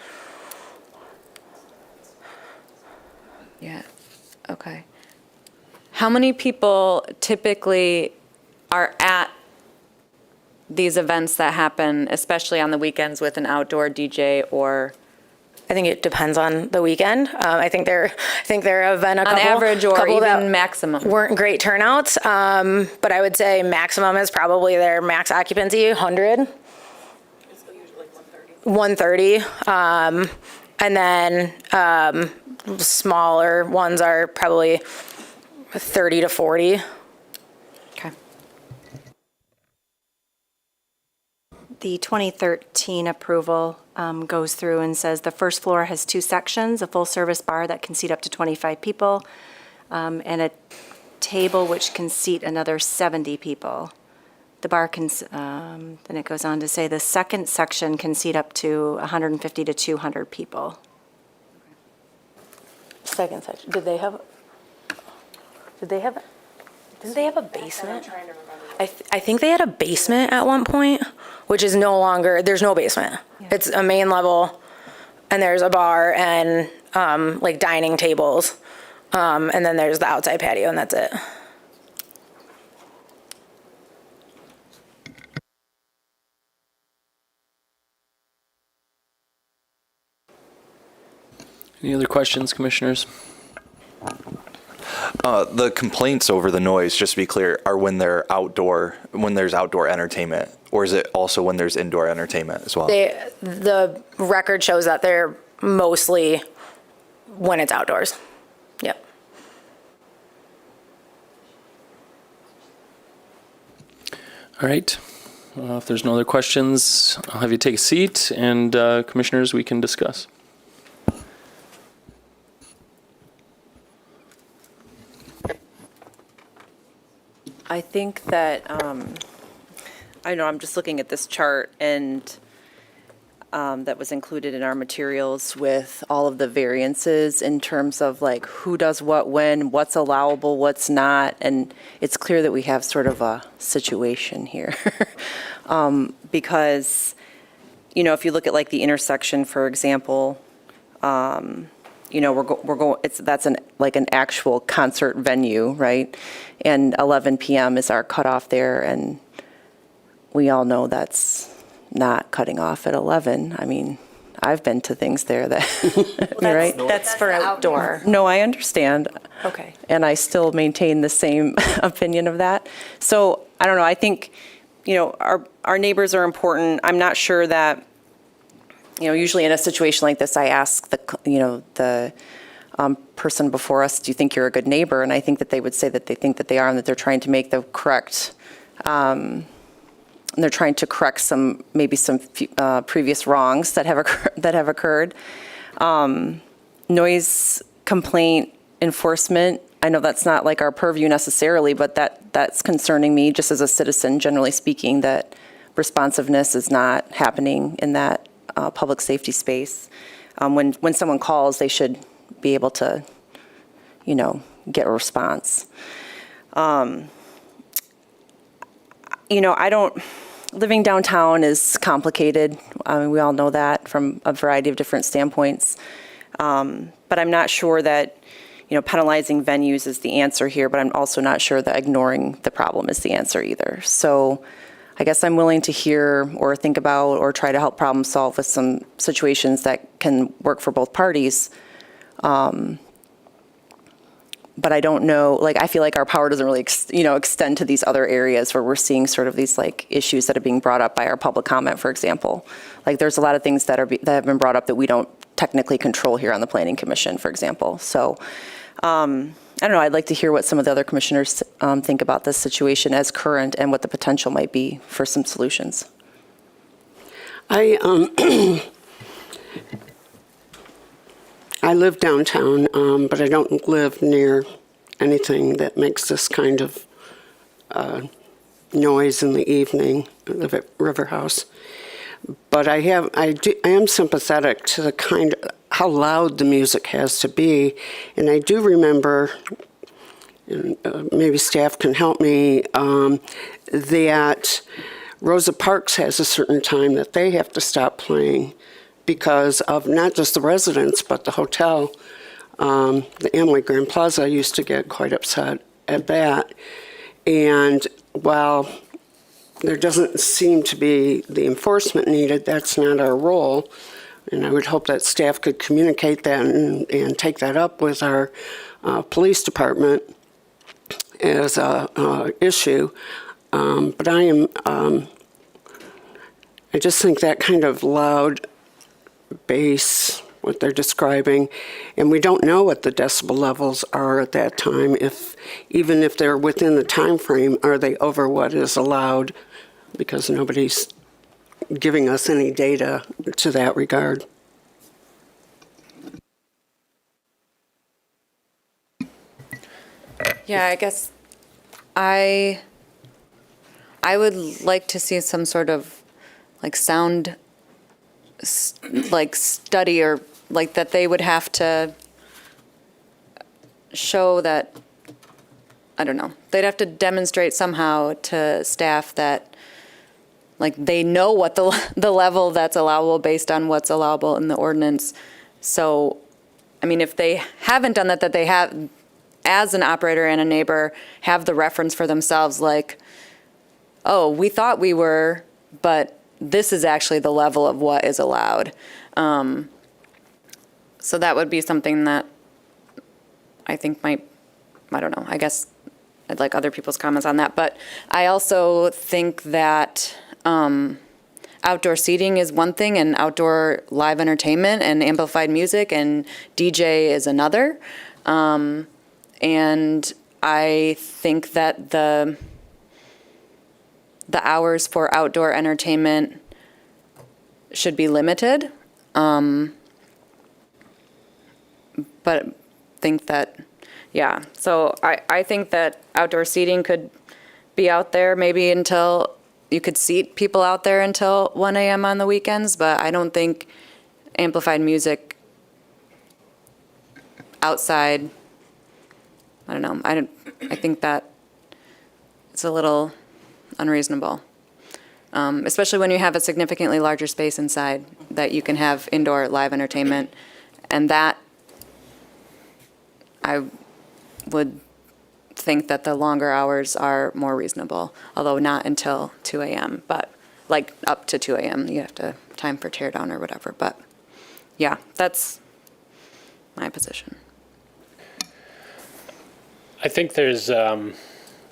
Yeah, okay. How many people typically are at these events that happen, especially on the weekends with an outdoor DJ or? I think it depends on the weekend. I think there have been a couple. On average or couple that even maximum? Weren't great turnouts, but I would say maximum is probably their max occupancy, 100. It's usually like 130. 130. And then smaller ones are probably 30 to 40. Okay. The 2013 approval goes through and says the first floor has 2 sections, a full-service bar that can seat up to 25 people, and a table which can seat another 70 people. The bar can, then it goes on to say the second section can seat up to 150 to 200 people. Second section. Did they have a basement? I think they had a basement at one point, which is no longer, there's no basement. Yeah. It's a main level, and there's a bar and like dining tables, and then there's the outside patio, and that's it. Any other questions, commissioners? The complaints over the noise, just to be clear, are when there's outdoor entertainment, or is it also when there's indoor entertainment as well? The record shows that they're mostly when it's outdoors. Yep. All right. If there's no other questions, I'll have you take a seat, and commissioners, we can discuss. I think that, I know I'm just looking at this chart, and that was included in our materials with all of the variances in terms of like who does what when, what's allowable, what's not. And it's clear that we have sort of a situation here. Because, you know, if you look at like the intersection, for example, you know, we're going, that's like an actual concert venue, right? And 11 p.m. is our cutoff there, and we all know that's not cutting off at 11. I mean, I've been to things there that, right? That's for outdoor. No, I understand. Okay. And I still maintain the same opinion of that. So, I don't know, I think, you know, our neighbors are important. I'm not sure that, you know, usually in a situation like this, I ask the person before us, do you think you're a good neighbor? And I think that they would say that they think that they are, and that they're trying to make the correct, and they're trying to correct some previous wrongs that have occurred. Noise complaint enforcement, I know that's not like our purview necessarily, but that's concerning me just as a citizen, generally speaking, that responsiveness is not happening in that public safety space. When someone calls, they should be able to, you know, get a response. You know, living downtown is complicated. I mean, we all know that from a variety of different standpoints. But I'm not sure that, you know, penalizing venues is the answer here, but I'm also not sure that ignoring the problem is the answer either. So I guess I'm willing to hear or think about or try to help problem solve with some situations that can work for both parties. But I don't know, like, I feel like our power doesn't really, extend to these other areas where we're seeing sort of these, like, issues that are being brought up by our public comment, for example. Like, there's a lot of things that have been brought up that we don't technically control here on the Planning Commission, for example. So, I don't know, I'd like to hear what some of the other commissioners think about this situation as current and what the potential might be for some solutions. I live downtown, but I don't live near anything that makes this kind of noise in the evening. I live at River House. But I am sympathetic to the kind of how loud the music has to be. And I do remember, and maybe staff can help me, that Rosa Parks has a certain time that they have to stop playing because of not just the residents, but the hotel. The Amway Grand Plaza used to get quite upset at that. And while there doesn't seem to be the enforcement needed, that's not our role. And I would hope that staff could communicate that and take that up with our police department as a issue. But I just think that kind of loud bass, what they're describing, and we don't know what the decibel levels are at that time. Even if they're within the time frame, are they over what is allowed? Because nobody's giving us any data to that regard. Yeah, I guess I would like to see some sort of like sound like study, or like that they would have to show that, I don't know, they'd have to demonstrate somehow to staff that like they know what the level that's allowable based on what's allowable in the ordinance. So, I mean, if they haven't done that they have, as an operator and a neighbor, have the reference for themselves, like, oh, we thought we were, but this is actually the level of what is allowed. So that would be something that I think might, I don't know, I guess I'd like other people's comments on that. But I also think that outdoor seating is one thing, and outdoor live entertainment and amplified music and DJ is another. And I think that the hours for outdoor entertainment should be limited. But think that, yeah, so I think that outdoor seating could be out there maybe until you could seat people out there until 1 a.m. on the weekends, but I don't think amplified music outside, I don't know, I think that it's a little unreasonable. Especially when you have a significantly larger space inside that you can have indoor live entertainment. And that, I would think that the longer hours are more reasonable, although not until 2 a.m., but like up to 2 a.m. You have to time for tear down or whatever. But yeah, that's my position. I think there's, I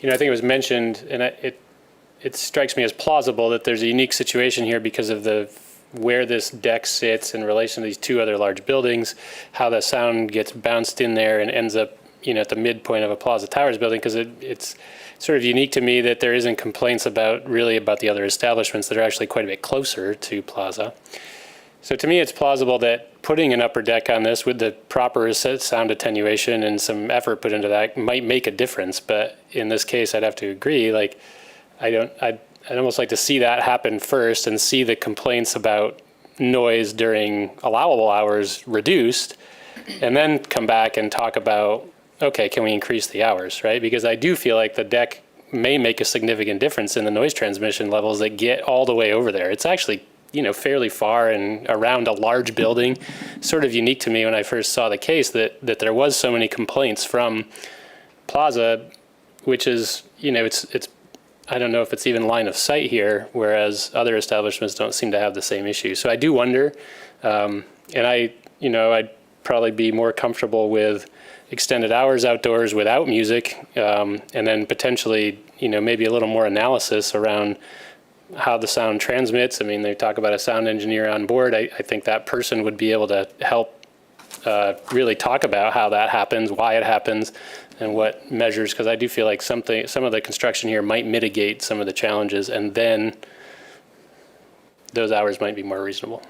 think it was mentioned, and it strikes me as plausible that there's a unique situation here because of where this deck sits in relation to these two other large buildings, how the sound gets bounced in there and ends up, at the midpoint of a Plaza Towers building, because it's sort of unique to me that there isn't complaints about the other establishments that are actually quite a bit closer to Plaza. So to me, it's plausible that putting an upper deck on this with the proper sound attenuation and some effort put into that might make a difference. But in this case, I'd have to agree. I'd almost like to see that happen first and see the complaints about noise during allowable hours reduced, and then come back and talk about, okay, can we increase the hours, right? Because I do feel like the deck may make a significant difference in the noise transmission levels that get all the way over there. It's actually, fairly far and around a large building. Sort of unique to me when I first saw the case that there was so many complaints from Plaza, which is, it's I don't know if it's even line of sight here, whereas other establishments don't seem to have the same issue. So I do wonder, and I'd probably be more comfortable with extended hours outdoors without music, and then potentially, maybe a little more analysis around how the sound transmits. I mean, they talk about a sound engineer on board. I think that person would be able to help really talk about how that happens, why it happens, and what measures, because I do feel like some of the construction here might mitigate some of the challenges, and then those hours might be more reasonable.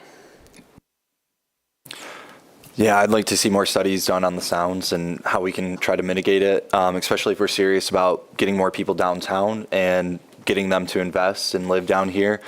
Yeah, I'd like to see more studies done on the sounds and how we can try to mitigate it, especially if we're serious about getting more people downtown and getting them to invest and live down here.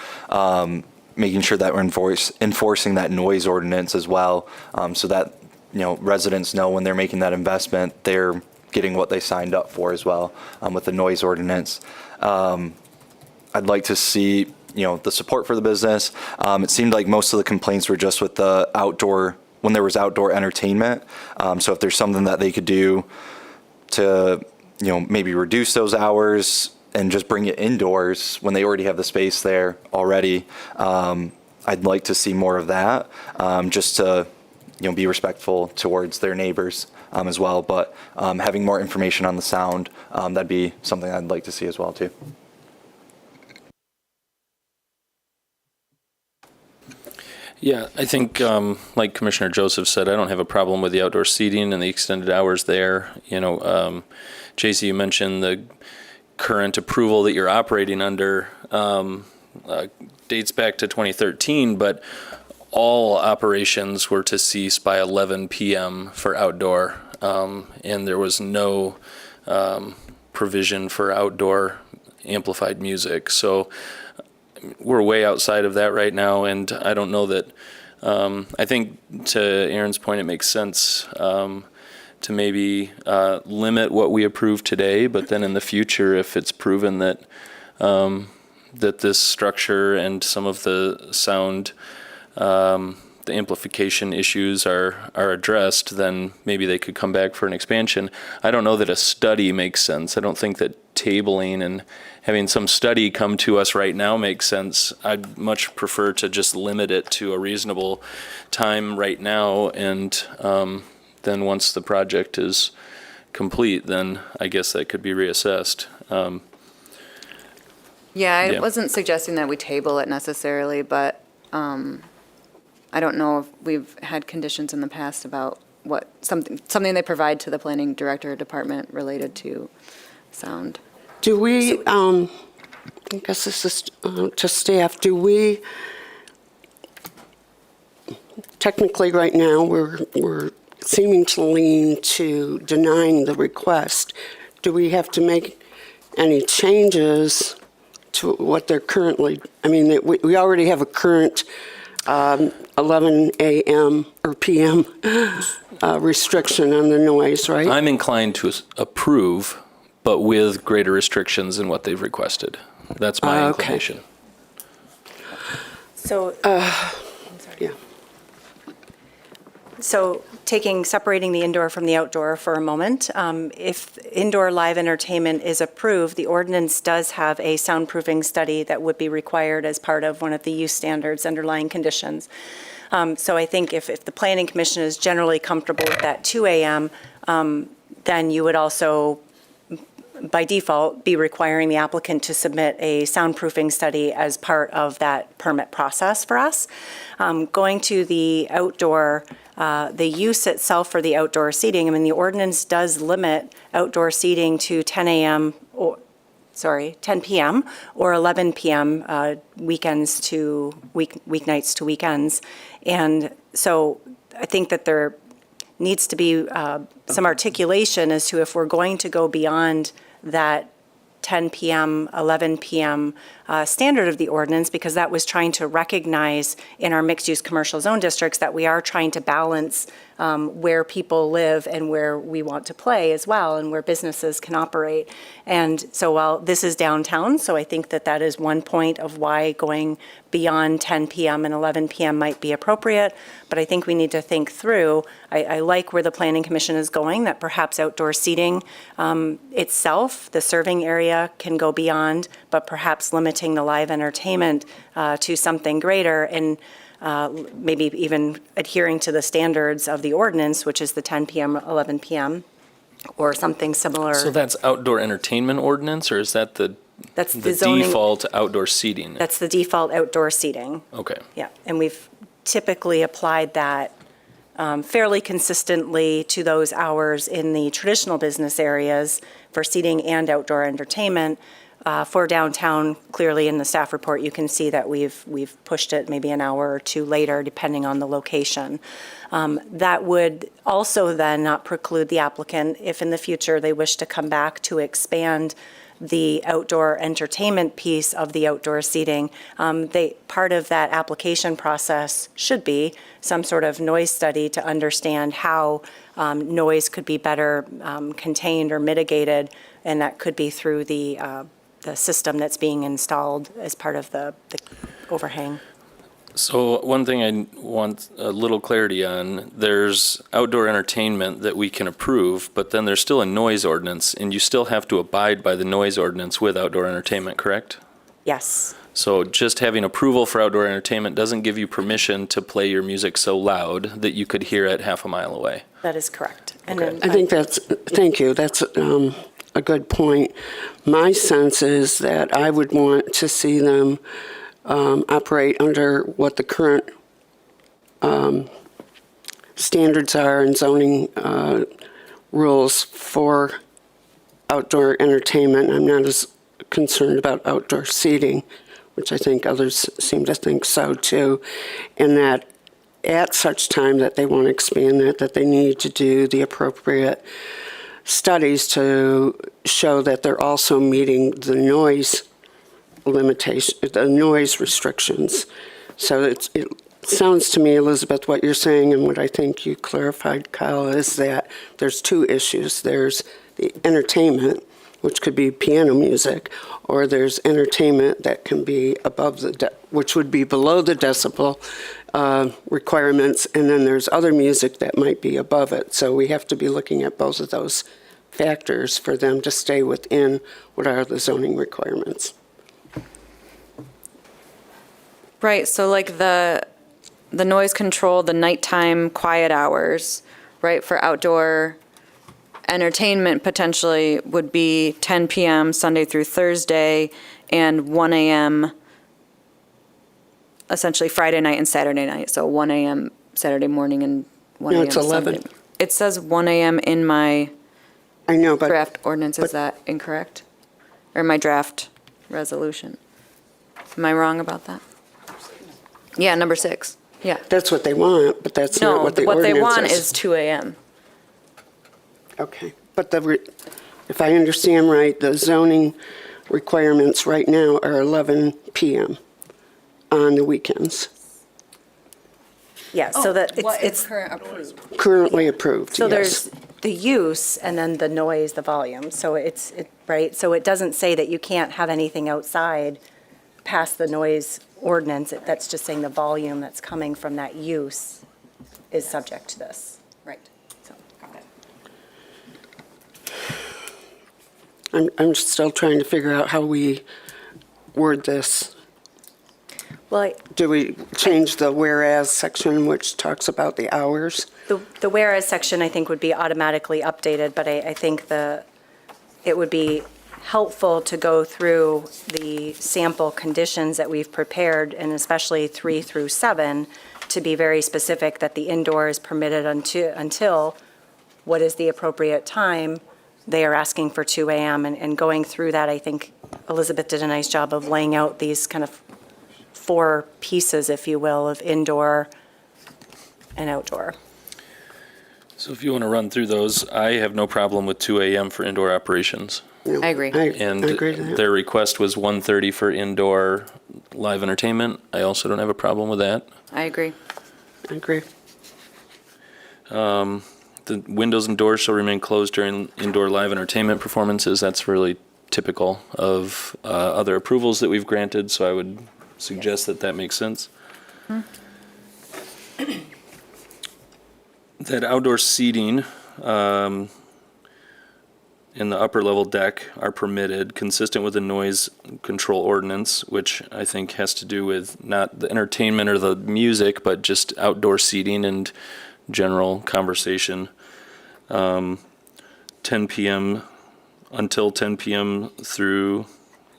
Making sure that we're enforcing that noise ordinance as well, so that residents know when they're making that investment, they're getting what they signed up for as well with the noise ordinance. I'd like to see the support for the business. It seemed like most of the complaints were just with the outdoor, when there was outdoor entertainment. So if there's something that they could do to maybe reduce those hours and just bring it indoors when they already have the space there already, I'd like to see more of that, just to be respectful towards their neighbors as well. But having more information on the sound, that'd be something I'd like to see as well too. Yeah, I think, like Commissioner Joseph said, I don't have a problem with the outdoor seating and the extended hours there. JC, you mentioned the current approval that you're operating under dates back to 2013, but all operations were to cease by 11 p.m. for outdoor, and there was no provision for outdoor amplified music. So we're way outside of that right now, and I don't know that, I think to Aaron's point, it makes sense to maybe limit what we approve today, but then in the future, if it's proven that that this structure and some of the sound, the amplification issues are addressed, then maybe they could come back for an expansion. I don't know that a study makes sense. I don't think that tabling and having some study come to us right now makes sense. I'd much prefer to just limit it to a reasonable time right now, and then once the project is complete, then I guess that could be reassessed. I wasn't suggesting that we table it necessarily, but I don't know if we've had conditions in the past about what something they provide to the planning director or department related to sound. Do we, I guess this is to staff, do we, technically right now, we're seeming to lean to denying the request. Do we have to make any changes to what they're currently, I mean, we already have a current 11 a.m. or p.m. Restriction on the noise, right? I'm inclined to approve, but with greater restrictions than what they've requested. That's my inclination. So, Yeah. so separating the indoor from the outdoor for a moment, if indoor live entertainment is approved, the ordinance does have a soundproofing study that would be required as part of one of the use standards underlying conditions. So I think if the Planning Commission is generally comfortable with that 2 a.m., then you would also, by default, be requiring the applicant to submit a soundproofing study as part of that permit process for us. Going to the outdoor, the use itself for the outdoor seating, I mean, the ordinance does limit outdoor seating to 10 a.m. or 10 p.m. or 11 p.m. Weeknights to weekends. And so I think that there needs to be some articulation as to if we're going to go beyond that 10 p.m., 11 p.m. Standard of the ordinance, because that was trying to recognize in our mixed-use commercial zone districts that we are trying to balance where people live and where we want to play as well, and where businesses can operate. And so while this is downtown, so I think that that is one point of why going beyond 10 p.m. and 11 p.m. might be appropriate, but I think we need to think through. I like where the Planning Commission is going, that perhaps outdoor seating itself, the serving area can go beyond, but perhaps limiting the live entertainment to something greater, and maybe even adhering to the standards of the ordinance, which is the 10 p.m., 11 p.m., or something similar. So that's outdoor entertainment ordinance, or is that the zoning- default outdoor seating? That's the default outdoor seating. Okay. Yeah, and we've typically applied that fairly consistently to those hours in the traditional business areas for seating and outdoor entertainment. For downtown, clearly in the staff report, you can see that we've pushed it maybe an hour or two later, depending on the location. That would also then not preclude the applicant, if in the future they wish to come back to expand the outdoor entertainment piece of the outdoor seating, part of that application process should be some sort of noise study to understand how noise could be better contained or mitigated, and that could be through the system that's being installed as part of the overhang. So one thing I want a little clarity on, there's outdoor entertainment that we can approve, but then there's still a noise ordinance, and you still have to abide by the noise ordinance with outdoor entertainment, correct? Yes. So just having approval for outdoor entertainment doesn't give you permission to play your music so loud that you could hear it half a mile away. That is correct. Okay. I think thank you, that's a good point. My sense is that I would want to see them operate under what the current standards are and zoning rules for outdoor entertainment. I'm not as concerned about outdoor seating, which I think others seem to think so too, and that at such time that they want to expand that they need to do the appropriate studies to show that they're also meeting the noise limitation, the noise restrictions. So it sounds to me, Elizabeth, what you're saying and what I think you clarified, Kyle, is that there's two issues. There's the entertainment, which could be piano music, or there's entertainment that can be above which would be below the decibel requirements, and then there's other music that might be above it. So we have to be looking at both of those factors for them to stay within what are the zoning requirements. Right, so like the noise control, the nighttime quiet hours, right, for outdoor entertainment potentially would be 10 p.m. Sunday through Thursday and 1 a.m. essentially Friday night and Saturday night. So 1 a.m. Saturday morning and 1 a.m. No, it's 11. Sunday. It says 1 a.m. in my I know, but draft ordinance. Is that incorrect? Or my draft resolution? Am I wrong about that? Yeah, number 6. Yeah. that's what they want, but that's not No, what the what they ordinance want is. is 2 a.m. Okay, but if I understand right, the zoning requirements right now are 11 p.m. on the weekends, Yeah, so that it's current approved? currently approved, So yes. there's the use and then the noise, the volume. So right? So it doesn't say that you can't have anything outside past the noise ordinance. That's just saying the volume that's coming from that use is subject to this. Right. So, got it. I'm still trying to figure out how we word this. Well, Do we change the whereas section, which talks about the hours? the whereas section, I think, would be automatically updated, but I think it would be helpful to go through the sample conditions that we've prepared, and especially 3 through 7, to be very specific that the indoor is permitted until what is the appropriate time. They are asking for 2 a.m. And going through that, I think Elizabeth did a nice job of laying out these kind of 4 pieces, if you will, of indoor and outdoor. So if you want to run through those, I have no problem with 2 a.m. for indoor operations. I agree. And I agree with that. their request was 1:30 for indoor live entertainment. I also don't have a problem with that. I agree. I agree. The windows and doors shall remain closed during indoor live entertainment performances. That's really typical of other approvals that we've granted, so I would suggest that that makes sense. That outdoor seating in the upper level deck are permitted, consistent with the noise control ordinance, which I think has to do with not the entertainment or the music, but just outdoor seating and general conversation. 10 p.m. until 10 p.m. through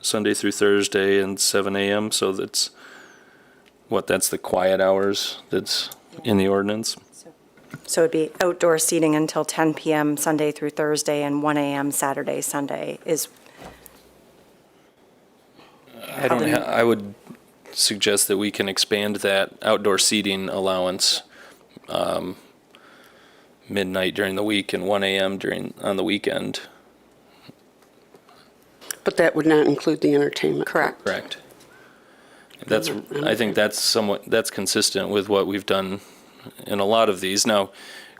Sunday through Thursday, and 7 a.m. So that's the quiet hours that's in the ordinance. So it'd be outdoor seating until 10 p.m. Sunday through Thursday and 1 a.m. Saturday, Sunday is. I would suggest that we can expand that outdoor seating allowance midnight during the week and 1 a.m. on the weekend. But that would not include the entertainment. Correct. Correct. I think that's consistent with what we've done in a lot of these. Now,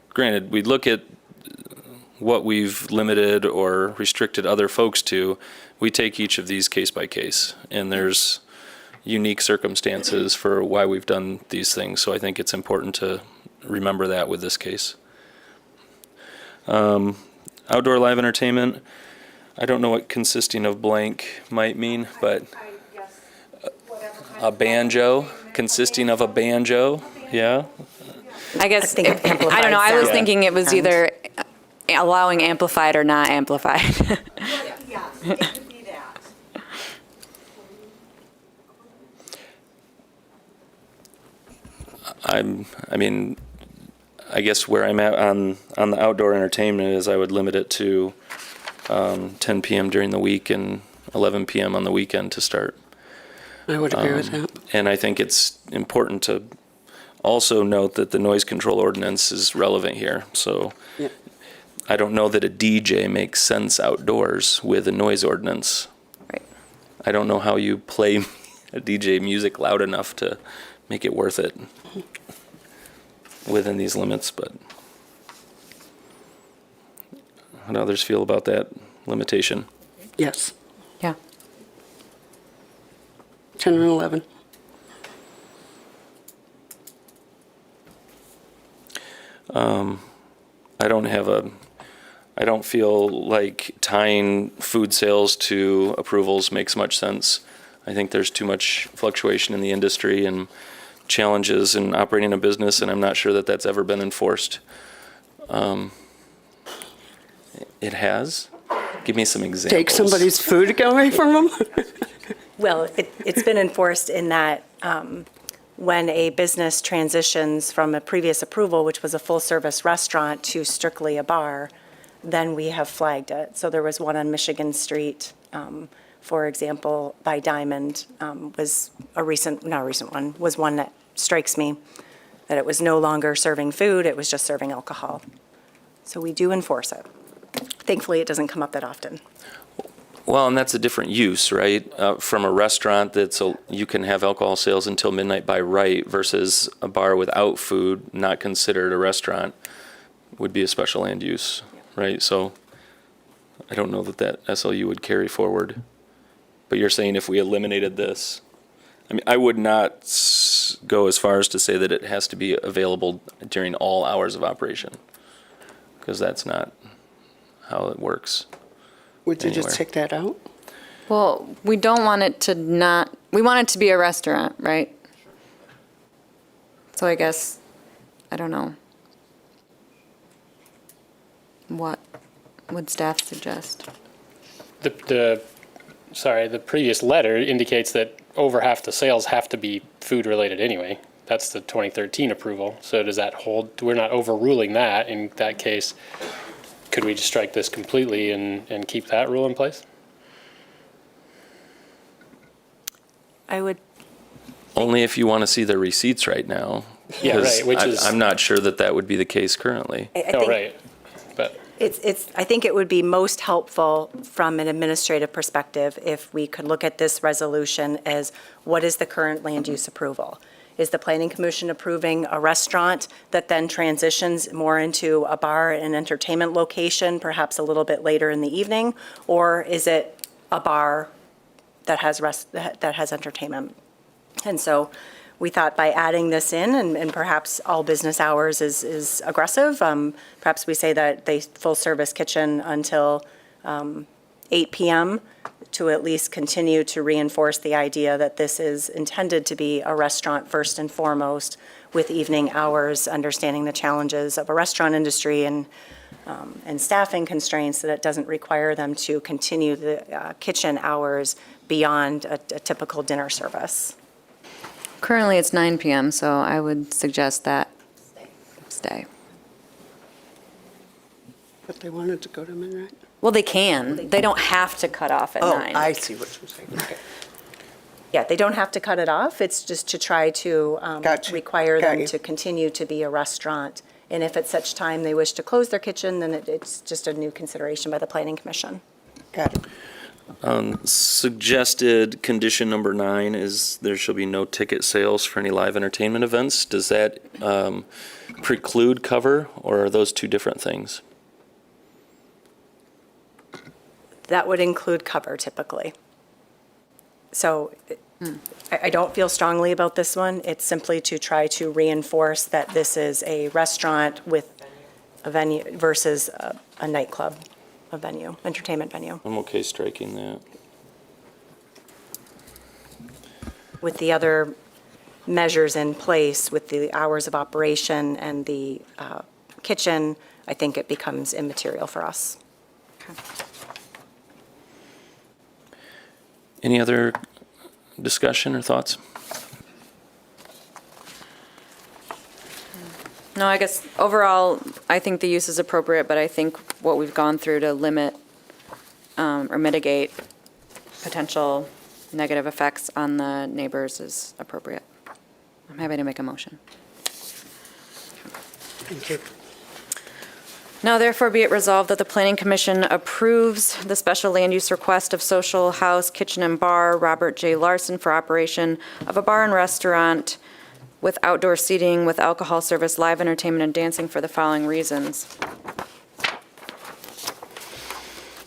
granted, we look at what we've limited or restricted other folks to. We take each of these case by case, and there's unique circumstances for why we've done these things. So I think it's important to remember that with this case. Outdoor live entertainment, I don't know what consisting of blank might mean, but a banjo, consisting of a banjo, yeah? I guess, think of amplified I don't know, I was sound. thinking it was either allowing amplified or not amplified. Yeah, it could be that. I guess where I'm at on the outdoor entertainment is I would limit it to 10 p.m. during the week and 11 p.m. on the weekend to start. I would agree with that. And I think it's important to also note that the noise control ordinance is relevant here. So Yeah. I don't know that a DJ makes sense outdoors with a noise ordinance. Right. I don't know how you play a DJ music loud enough to make it worth it within these limits, but how do others feel about that limitation? Yes, Yeah. 10 and 11. I don't feel like tying food sales to approvals makes much sense. I think there's too much fluctuation in the industry and challenges in operating a business, and I'm not sure that that's ever been enforced. It has? Give me some examples. Take somebody's food away from them? Well, it's been enforced in that when a business transitions from a previous approval, which was a full-service restaurant, to strictly a bar, then we have flagged it. So there was one on Michigan Street, for example, by Diamond, was not a recent one, was one that strikes me, that it was no longer serving food, it was just serving alcohol. So we do enforce it. Thankfully, it doesn't come up that often. Well, and that's a different use, right? From a restaurant you can have alcohol sales until midnight by right versus a bar without food, not considered a restaurant, would be a special land use, right? So I don't know that SLU would carry forward. But you're saying if we eliminated this, I mean, I would not go as far as to say that it has to be available during all hours of operation, because that's not how it works. Would you just Anywhere. take that out? Well, we don't want it to not, we want it to be a restaurant, right? So I guess, I don't know. What would staff suggest? The previous letter indicates that over half the sales have to be food-related anyway. That's the 2013 approval. So does that hold? We're not overruling that. In that case, could we just strike this completely and keep that rule in place? I would, Only if you want to see the receipts right now. Yeah, because right, which is- I'm not sure that would be the case currently. I Oh, think right. But I think it would be most helpful from an administrative perspective if we could look at this resolution as what is the current land use approval? Is the Planning Commission approving a restaurant that then transitions more into a bar and entertainment location, perhaps a little bit later in the evening? Or is it a bar that has entertainment? And so we thought by adding this in, and perhaps all business hours is aggressive, perhaps we say that they full-service kitchen until 8 p.m. to at least continue to reinforce the idea that this is intended to be a restaurant first and foremost, with evening hours, understanding the challenges of a restaurant industry and staffing constraints, that it doesn't require them to continue the kitchen hours beyond a typical dinner service. Currently, it's 9 PM, so I would suggest that stay. But they wanted to go to midnight? Well, they can. They don't have to cut off at 9. Oh, I see what you're saying. Okay. Yeah, they don't have to cut it off. It's just to try to Gotcha. require Got them you. to continue to be a restaurant. And if at such time they wish to close their kitchen, then it's just a new consideration by the Planning Commission. Got it. Suggested condition number 9 is there shall be no ticket sales for any live entertainment events. Does that preclude cover, or are those two different things? That would include cover typically. So I don't feel strongly about this one. It's simply to try to reinforce that this is a restaurant with a venue versus a nightclub, a venue, entertainment venue. I'm okay striking that. With the other measures in place, with the hours of operation and the kitchen, I think it becomes immaterial for us. Any other discussion or thoughts? No, I guess overall, I think the use is appropriate, but I think what we've gone through to limit or mitigate potential negative effects on the neighbors is appropriate. I'm happy to make a motion. Thank you. Now therefore be it resolved that the Planning Commission approves the special land use request of Social House Kitchen and Bar Robert J. Larson for operation of a bar and restaurant with outdoor seating with alcohol service, live entertainment, and dancing for the following reasons.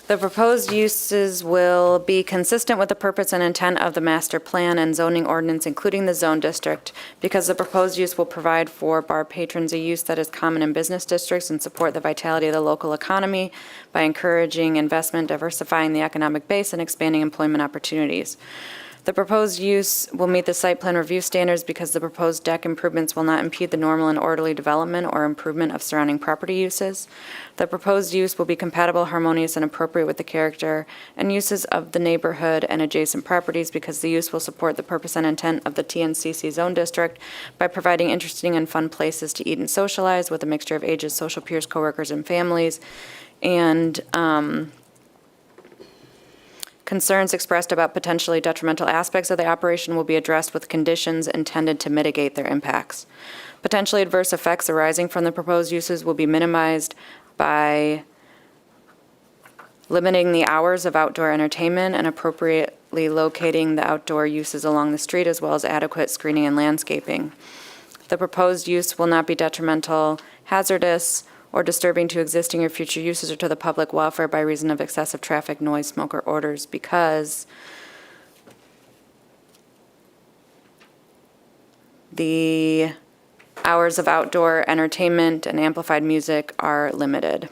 The proposed uses will be consistent with the purpose and intent of the master plan and zoning ordinance, including the zone district, because the proposed use will provide for bar patrons a use that is common in business districts and support the vitality of the local economy by encouraging investment, diversifying the economic base, and expanding employment opportunities. The proposed use will meet the site plan review standards because the proposed deck improvements will not impede the normal and orderly development or improvement of surrounding property uses. The proposed use will be compatible, harmonious, and appropriate with the character and uses of the neighborhood and adjacent properties because the use will support the purpose and intent of the TNCC zone district by providing interesting and fun places to eat and socialize with a mixture of ages, social peers, coworkers, and families. And concerns expressed about potentially detrimental aspects of the operation will be addressed with conditions intended to mitigate their impacts. Potentially adverse effects arising from the proposed uses will be minimized by limiting the hours of outdoor entertainment and appropriately locating the outdoor uses along the street as well as adequate screening and landscaping. The proposed use will not be detrimental, hazardous, or disturbing to existing or future uses or to the public welfare by reason of excessive traffic, noise, smoke, or odors because the hours of outdoor entertainment and amplified music are limited.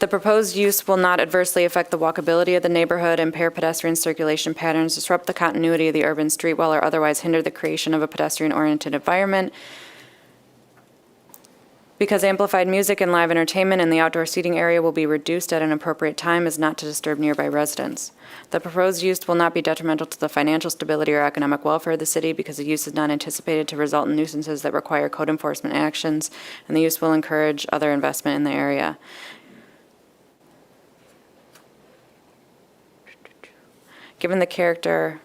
The proposed use will not adversely affect the walkability of the neighborhood, impair pedestrian circulation patterns, disrupt the continuity of the urban street wall, or otherwise hinder the creation of a pedestrian-oriented environment. Because amplified music and live entertainment in the outdoor seating area will be reduced at an appropriate time as not to disturb nearby residents. The proposed use will not be detrimental to the financial stability or economic welfare of the city because the use is not anticipated to result in nuisances that require code enforcement actions, and the use will encourage other investment in the area. Given the character,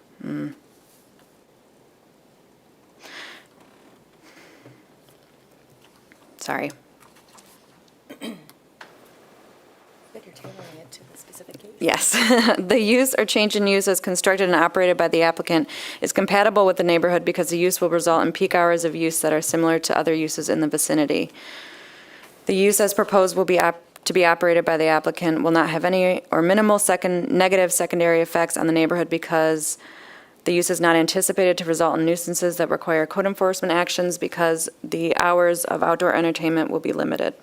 sorry. Yes. The use or change in use as constructed and operated by the applicant is compatible with the neighborhood because the use will result in peak hours of use that are similar to other uses in the vicinity. The use as proposed will be to be operated by the applicant will not have any or minimal negative secondary effects on the neighborhood because the use is not anticipated to result in nuisances that require code enforcement actions because the hours of outdoor entertainment will be limited.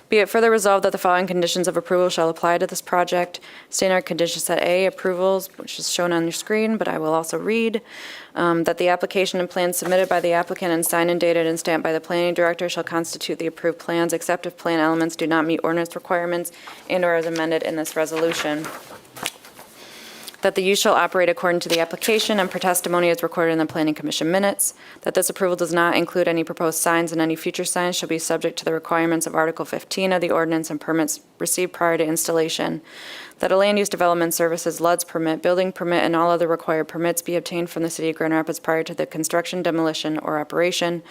Be it further resolved that the following conditions of approval shall apply to this project. Standard condition set A, approvals, which is shown on your screen, but I will also read, that the application and plans submitted by the applicant and signed and dated and stamped by the planning director shall constitute the approved plans, except if plan elements do not meet ordinance requirements and/or as amended in this resolution. That the use shall operate according to the application and per testimony as recorded in the Planning Commission minutes. That this approval does not include any proposed signs and any future signs shall be subject to the requirements of Article 15 of the ordinance and permits received prior to installation. That a land use development services LUDS permit, building permit, and all other required permits be obtained from the City of Grand Rapids prior to the construction, demolition, or operation.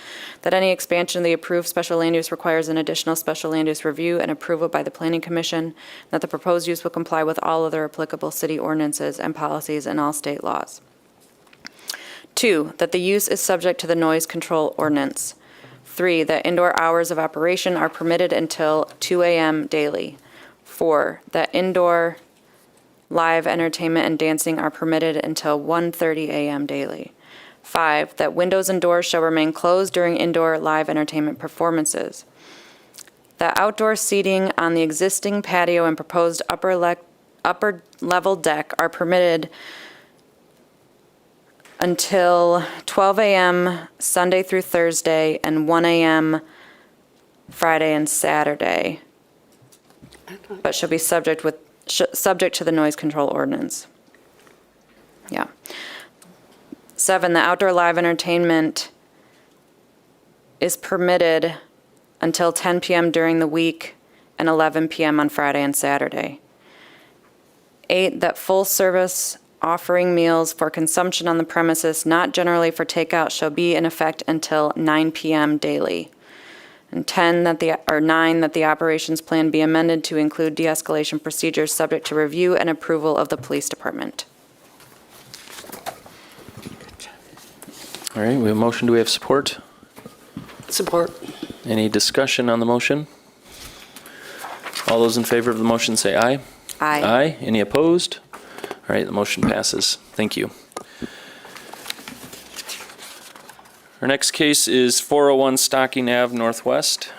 That any expansion of the approved special land use requires an additional special land use review and approval by the Planning Commission. That the proposed use will comply with all other applicable city ordinances and policies and all state laws. 2, that the use is subject to the noise control ordinance. 3, that indoor hours of operation are permitted until 2 a.m. daily. 4, that indoor live entertainment and dancing are permitted until 1:30 a.m. daily. 5, that windows and doors shall remain closed during indoor live entertainment performances. That outdoor seating on the existing patio and proposed upper level deck are permitted until 12 a.m. Sunday through Thursday and 1 a.m. Friday and Saturday, but shall be subject to the noise control ordinance. Yeah. 7, the outdoor live entertainment is permitted until 10 p.m. during the week and 11 p.m. on Friday and Saturday. 8, that full service offering meals for consumption on the premises, not generally for takeout, shall be in effect until 9 p.m. daily. And 9, that the operations plan be amended to include de-escalation procedures subject to review and approval of the police department. All right, we have a motion. Do we have support? Support. Any discussion on the motion? All those in favor of the motion say aye. Aye. Aye. Any opposed? All right, the motion passes. Thank you. Our next case is 401 Stocking Ave Northwest.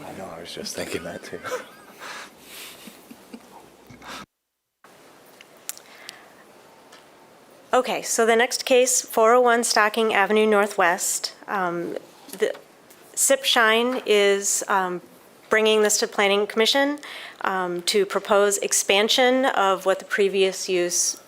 I know, I was just thinking that too. Okay, so the next case, 401 Stocking Avenue Northwest. The Sip Shine is bringing this to Planning Commission to propose expansion of what the previous use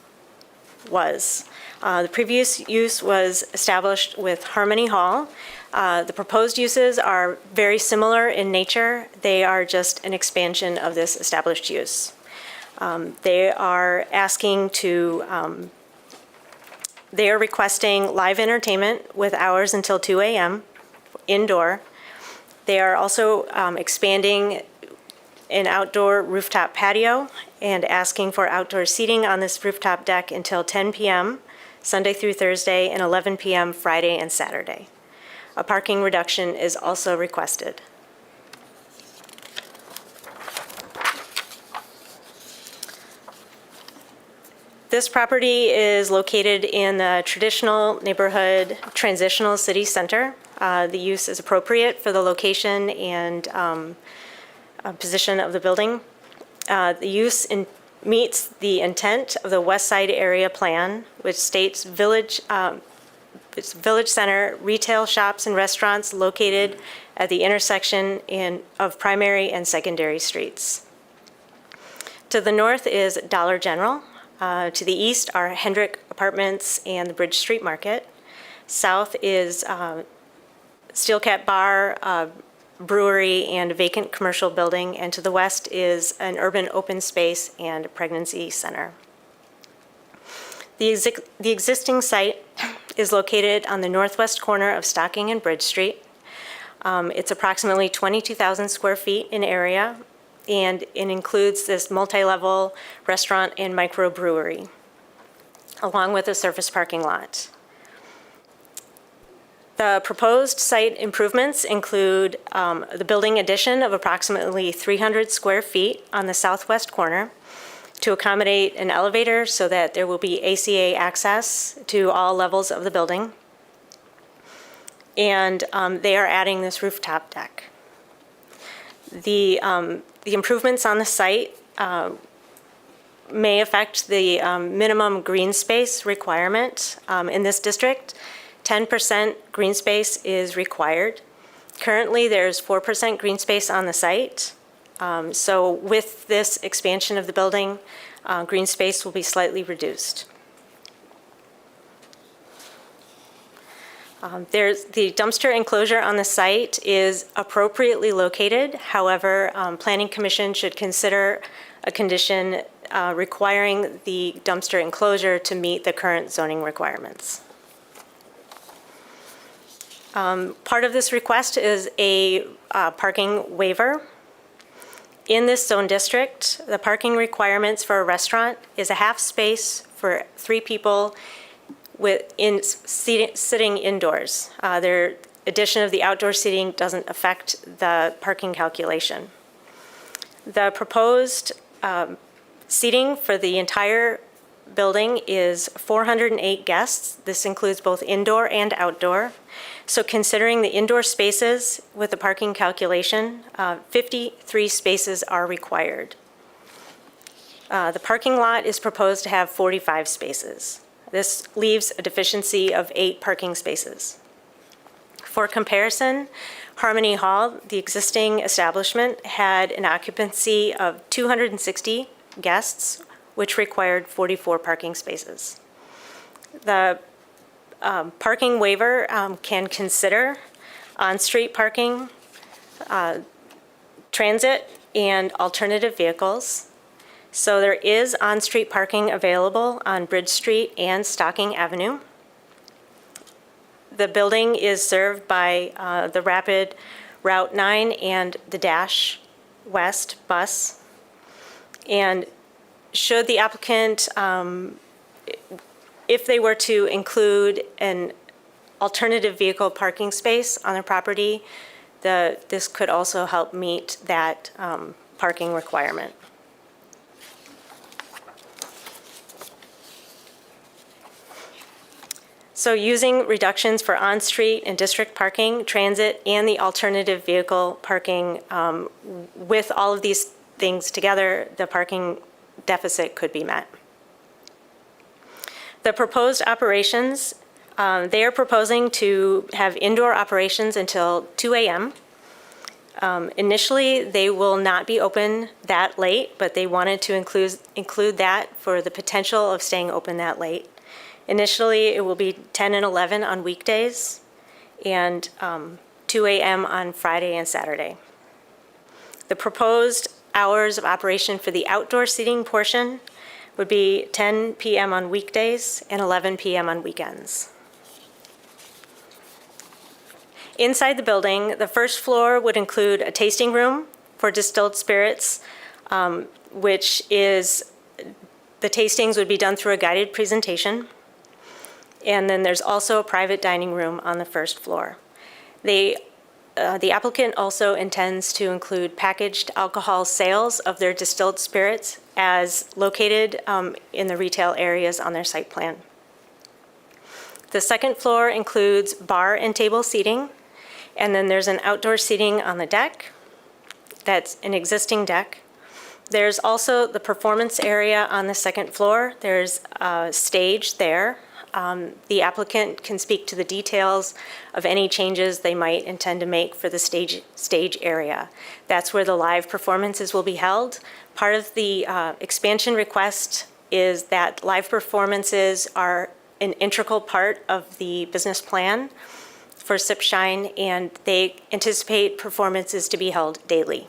was. The previous use was established with Harmony Hall. The proposed uses are very similar in nature. They are just an expansion of this established use. They are requesting live entertainment with hours until 2 a.m. indoor. They are also expanding an outdoor rooftop patio and asking for outdoor seating on this rooftop deck until 10 p.m. Sunday through Thursday and 11 p.m. Friday and Saturday. A parking reduction is also requested. This property is located in the traditional neighborhood transitional city center. The use is appropriate for the location and position of the building. The use meets the intent of the West Side Area Plan, which states village center, retail shops and restaurants located at the intersection of primary and secondary streets. To the north is Dollar General. To the east are Hendrick Apartments and the Bridge Street Market. South is Steel Cat Bar, brewery, and a vacant commercial building. And to the west is an urban open space and a pregnancy center. The existing site is located on the northwest corner of Stocking and Bridge Street. It's approximately 22,000 square feet in area, and it includes this multi-level restaurant and microbrewery, along with a surface parking lot. The proposed site improvements include the building addition of approximately 300 square feet on the southwest corner to accommodate an elevator so that there will be ACA access to all levels of the building. And they are adding this rooftop deck. The improvements on the site may affect the minimum green space requirement in this district. 10% green space is required. Currently, there's 4% green space on the site. So with this expansion of the building, green space will be slightly reduced. The dumpster enclosure on the site is appropriately located. However, Planning Commission should consider a condition requiring the dumpster enclosure to meet the current zoning requirements. Part of this request is a parking waiver. In this zone district, the parking requirements for a restaurant is a half space for 3 people sitting indoors. Their addition of the outdoor seating doesn't affect the parking calculation. The proposed seating for the entire building is 408 guests. This includes both indoor and outdoor. So considering the indoor spaces with the parking calculation, 53 spaces are required. The parking lot is proposed to have 45 spaces. This leaves a deficiency of 8 parking spaces. For comparison, Harmony Hall, the existing establishment, had an occupancy of 260 guests, which required 44 parking spaces. The parking waiver can consider on-street parking, transit, and alternative vehicles. So there is on-street parking available on Bridge Street and Stocking Avenue. The building is served by the Rapid Route 9 and the Dash West bus. And should the applicant, if they were to include an alternative vehicle parking space on their property, this could also help meet that parking requirement. So using reductions for on-street and district parking, transit, and the alternative vehicle parking, with all of these things together, the parking deficit could be met. The proposed operations, they are proposing to have indoor operations until 2 a.m. Initially, they will not be open that late, but they wanted to include that for the potential of staying open that late. Initially, it will be 10 and 11 on weekdays, and 2 a.m. on Friday and Saturday. The proposed hours of operation for the outdoor seating portion would be 10 p.m. on weekdays and 11 p.m. on weekends. Inside the building, the first floor would include a tasting room for distilled spirits, which is, the tastings would be done through a guided presentation. And then there's also a private dining room on the first floor. The applicant also intends to include packaged alcohol sales of their distilled spirits as located in the retail areas on their site plan. The second floor includes bar and table seating, and then there's an outdoor seating on the deck. That's an existing deck. There's also the performance area on the second floor. There's a stage there. The applicant can speak to the details of any changes they might intend to make for the stage area. That's where the live performances will be held. Part of the expansion request is that live performances are an integral part of the business plan for Sip Shine, and they anticipate performances to be held daily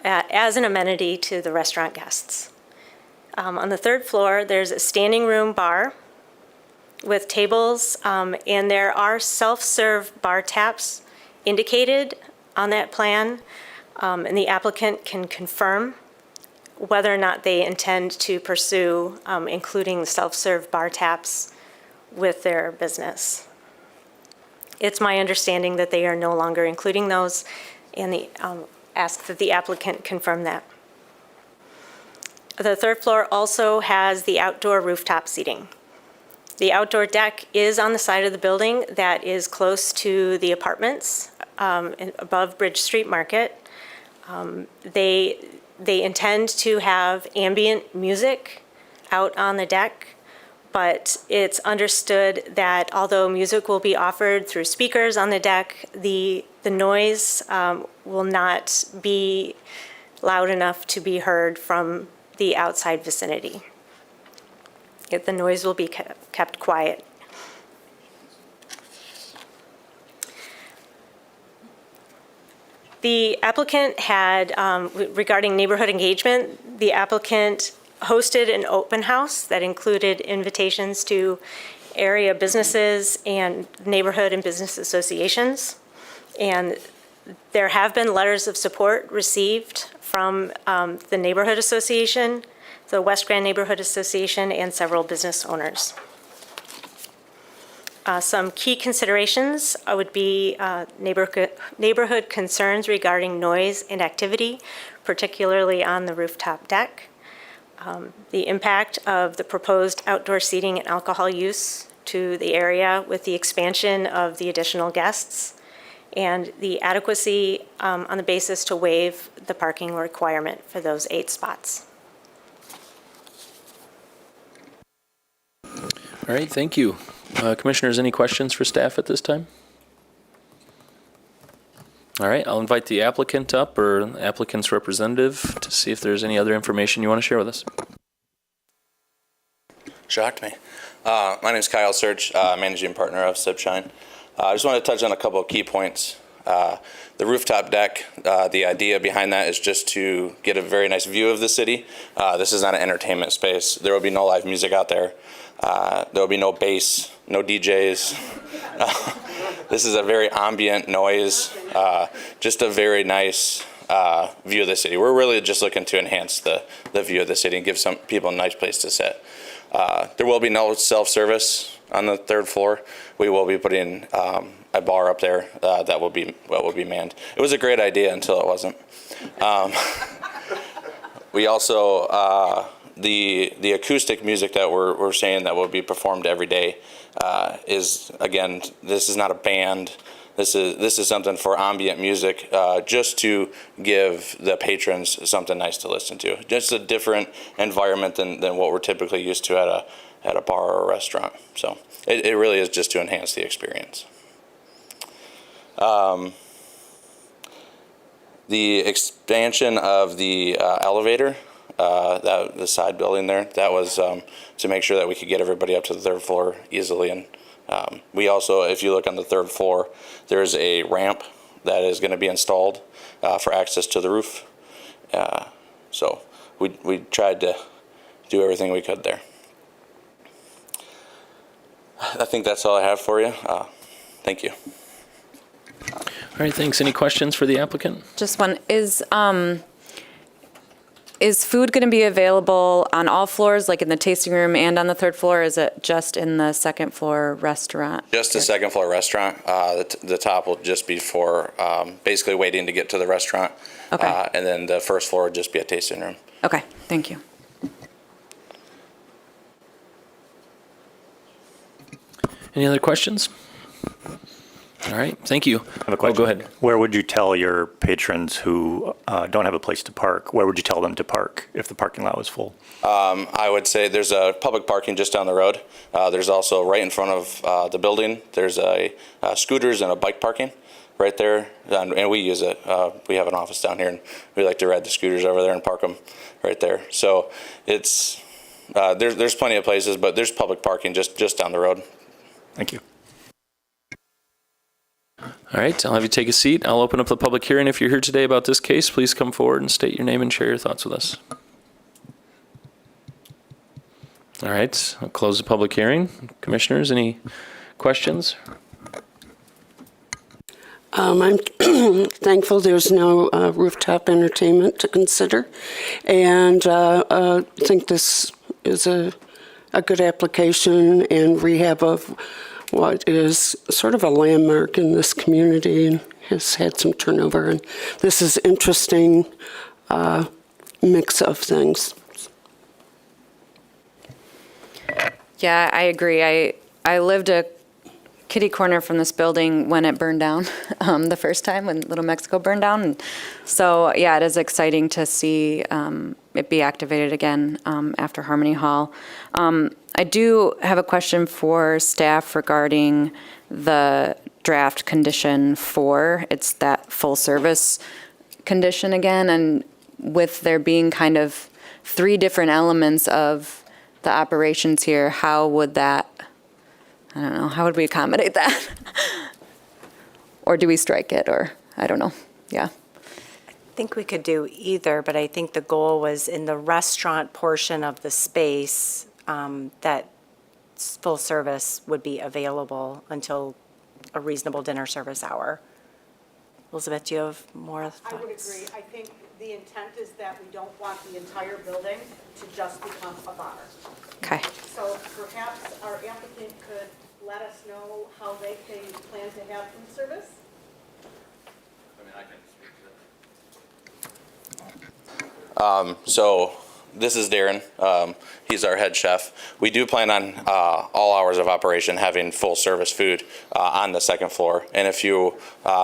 as an amenity to the restaurant guests. On the third floor, there's a standing room bar with tables, and there are self-serve bar taps indicated on that plan, and the applicant can confirm whether or not they intend to pursue including self-serve bar taps with their business. It's my understanding that they are no longer including those, and ask that the applicant confirm that. The third floor also has the outdoor rooftop seating. The outdoor deck is on the side of the building that is close to the apartments above Bridge Street Market. They intend to have ambient music out on the deck, but it's understood that although music will be offered through speakers on the deck, the noise will not be loud enough to be heard from the outside vicinity. The noise will be kept quiet. The applicant had, regarding neighborhood engagement, the applicant hosted an open house that included invitations to area businesses and neighborhood and business associations. And there have been letters of support received from the Neighborhood Association, the West Grand Neighborhood Association, and several business owners. Some key considerations would be neighborhood concerns regarding noise and activity, particularly on the rooftop deck, the impact of the proposed outdoor seating and alcohol use to the area with the expansion of the additional guests, and the adequacy on the basis to waive the parking requirement for those 8 spots. All right, thank you. Commissioners, any questions for staff at this time? All right, I'll invite the applicant up or applicant's representative to see if there's any other information you want to share with us. Shocked me. My name is Kyle Search, managing partner of Sip Shine. I just want to touch on a couple of key points. The rooftop deck, the idea behind that is just to get a very nice view of the city. This is not an entertainment space. There will be no live music out there. There will be no bass, no DJs. This is a very ambient noise, just a very nice view of the city. We're really just looking to enhance the view of the city and give some people a nice place to sit. There will be no self-service on the third floor. We will be putting a bar up there that will be manned. It was a great idea until it wasn't. We also the acoustic music that we're saying that will be performed every day is, again, this is not a band. This is something for ambient music, just to give the patrons something nice to listen to. Just a different environment than what we're typically used to at a bar or a restaurant. So it really is just to enhance the experience. The expansion of the elevator, the side building there, that was to make sure that we could get everybody up to the third floor easily and We also, if you look on the third floor, there's a ramp that is going to be installed for access to the roof. So we tried to do everything we could there. I think that's all I have for you. Thank you. All right, thanks. Any questions for the applicant? Just one, is food going to be available on all floors, like in the tasting room and on the third floor? Or is it just in the second floor restaurant? Just the second floor restaurant. The top will just be for basically waiting to get to the restaurant. Okay. And then the first floor would just be a tasting room. Okay, thank you. Any other questions? All right, thank you. I have a question. Go ahead. Where would you tell your patrons who don't have a place to park, where would you tell them to park if the parking lot was full? I would say there's a public parking just down the road. There's also right in front of the building, there's a scooters and a bike parking right there, and we use it. We have an office down here, and we like to ride the scooters over there and park them right there. So it's there's plenty of places, but there's public parking just down the road. Thank you. All right, I'll have you take a seat. I'll open up the public hearing. If you're here today about this case, please come forward and state your name and share your thoughts with us. All right, I'll close the public hearing. Commissioners, any questions? I'm thankful there's no rooftop entertainment to consider, and I think this is a good application and rehab of what is sort of a landmark in this community and has had some turnover. And this is interesting mix of things. Yeah, I agree. I lived a kitty corner from this building when it burned down the first time, when Little Mexico burned down. And so, yeah, it is exciting to see it be activated again after Harmony Hall. I do have a question for staff regarding the draft condition 4. It's that full service condition again, and with there being kind of 3 different elements of the operations here, how would that, I don't know, how would we accommodate that? Or do we strike it, or, I don't know, yeah. I think we could do either, but I think the goal was in the restaurant portion of the space, that full service would be available until a reasonable dinner service hour. Elizabeth, do you have more thoughts? I would agree. I think the intent is that we don't want the entire building to just become a bar. Okay. So perhaps our applicant could let us know how they plan to have food service? So this is Darren. He's our head chef. We do plan on all hours of operation having full service food on the second floor. And if you,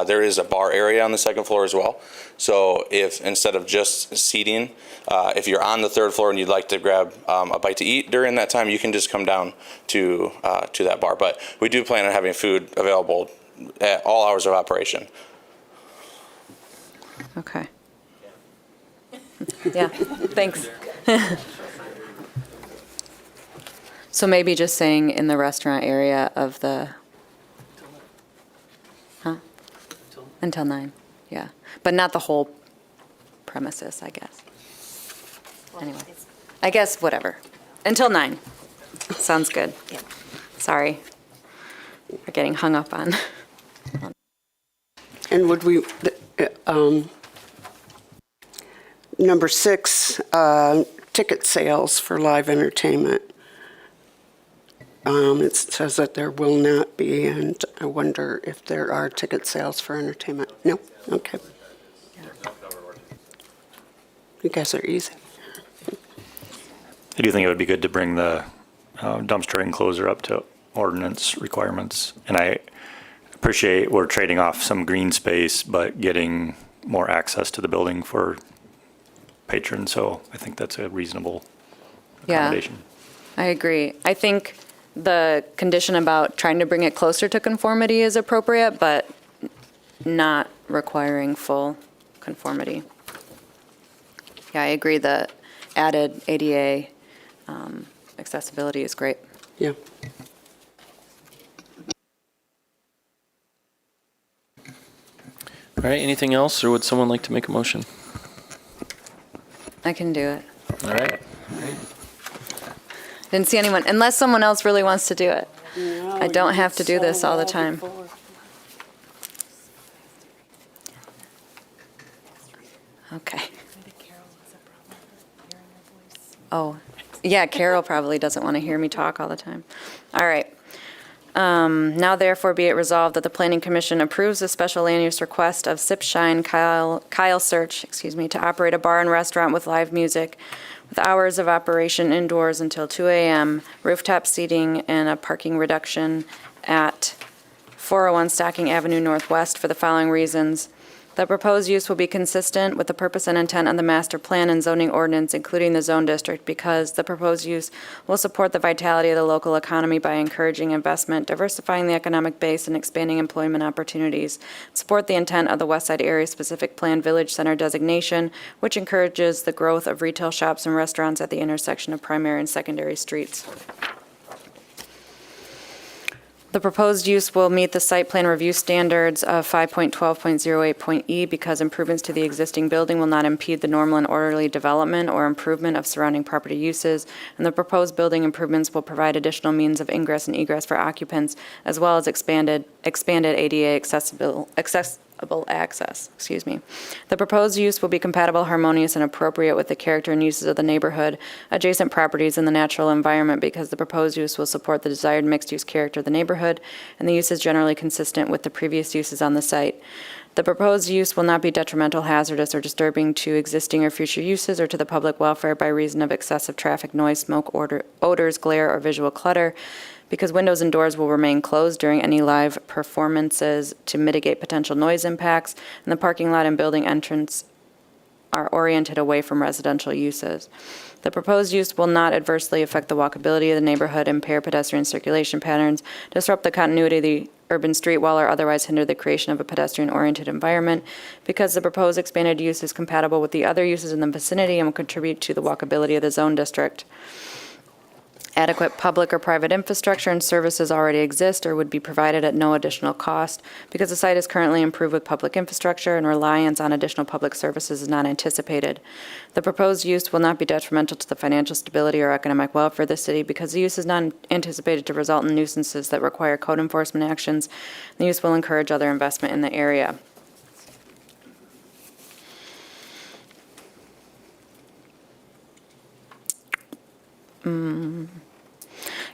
there is a bar area on the second floor as well. So if instead of just seating, if you're on the third floor and you'd like to grab a bite to eat during that time, you can just come down to that bar. But we do plan on having food available at all hours of operation. Okay. Yeah, thanks. So maybe just saying in the restaurant area of the, Until 9, yeah. But not the whole premises, I guess. Anyway, I guess whatever. Until 9. Sounds good. Yeah. Sorry for getting hung up on. And would we, number 6, ticket sales for live entertainment. It says that there will not be, and I wonder if there are ticket sales for entertainment. No? Okay. You guys are easy. I do think it would be good to bring the dumpster enclosure up to ordinance requirements. And I appreciate we're trading off some green space, but getting more access to the building for patrons. So I think that's a reasonable accommodation. I agree. I think the condition about trying to bring it closer to conformity is appropriate, but not requiring full conformity. Yeah, I agree the added ADA accessibility is great. Yeah. All right, anything else, or would someone like to make a motion? I can do it. All right. Didn't see anyone, unless someone else really wants to do it. I don't have to do this all the time. Okay. Oh, yeah, Carol probably doesn't want to hear me talk all the time. All right. Now therefore be it resolved that the Planning Commission approves the special land use request of Sip Shine Kyle Search, to operate a bar and restaurant with live music with hours of operation indoors until 2 a.m., rooftop seating, and a parking reduction at 401 Stocking Avenue Northwest for the following reasons. The proposed use will be consistent with the purpose and intent of the master plan and zoning ordinance, including the zone district, because the proposed use will support the vitality of the local economy by encouraging investment, diversifying the economic base, and expanding employment opportunities. Support the intent of the West Side Area Specific Plan Village Center designation, which encourages the growth of retail shops and restaurants at the intersection of primary and secondary streets. The proposed use will meet the site plan review standards of 5.12.08.e because improvements to the existing building will not impede the normal and orderly development or improvement of surrounding property uses, and the proposed building improvements will provide additional means of ingress and egress for occupants, as well as expanded ADA accessible access. The proposed use will be compatible, harmonious, and appropriate with the character and uses of the neighborhood, adjacent properties, and the natural environment because the proposed use will support the desired mixed-use character of the neighborhood, and the use is generally consistent with the previous uses on the site. The proposed use will not be detrimental, hazardous, or disturbing to existing or future uses or to the public welfare by reason of excessive traffic, noise, smoke, odors, glare, or visual clutter, because windows and doors will remain closed during any live performances to mitigate potential noise impacts, and the parking lot and building entrance are oriented away from residential uses. The proposed use will not adversely affect the walkability of the neighborhood, impair pedestrian circulation patterns, disrupt the continuity of the urban street wall, or otherwise hinder the creation of a pedestrian-oriented environment, because the proposed expanded use is compatible with the other uses in the vicinity and will contribute to the walkability of the zone district. Adequate public or private infrastructure and services already exist or would be provided at no additional cost because the site is currently improved with public infrastructure and reliance on additional public services is not anticipated. The proposed use will not be detrimental to the financial stability or economic welfare of the city because the use is not anticipated to result in nuisances that require code enforcement actions. The use will encourage other investment in the area.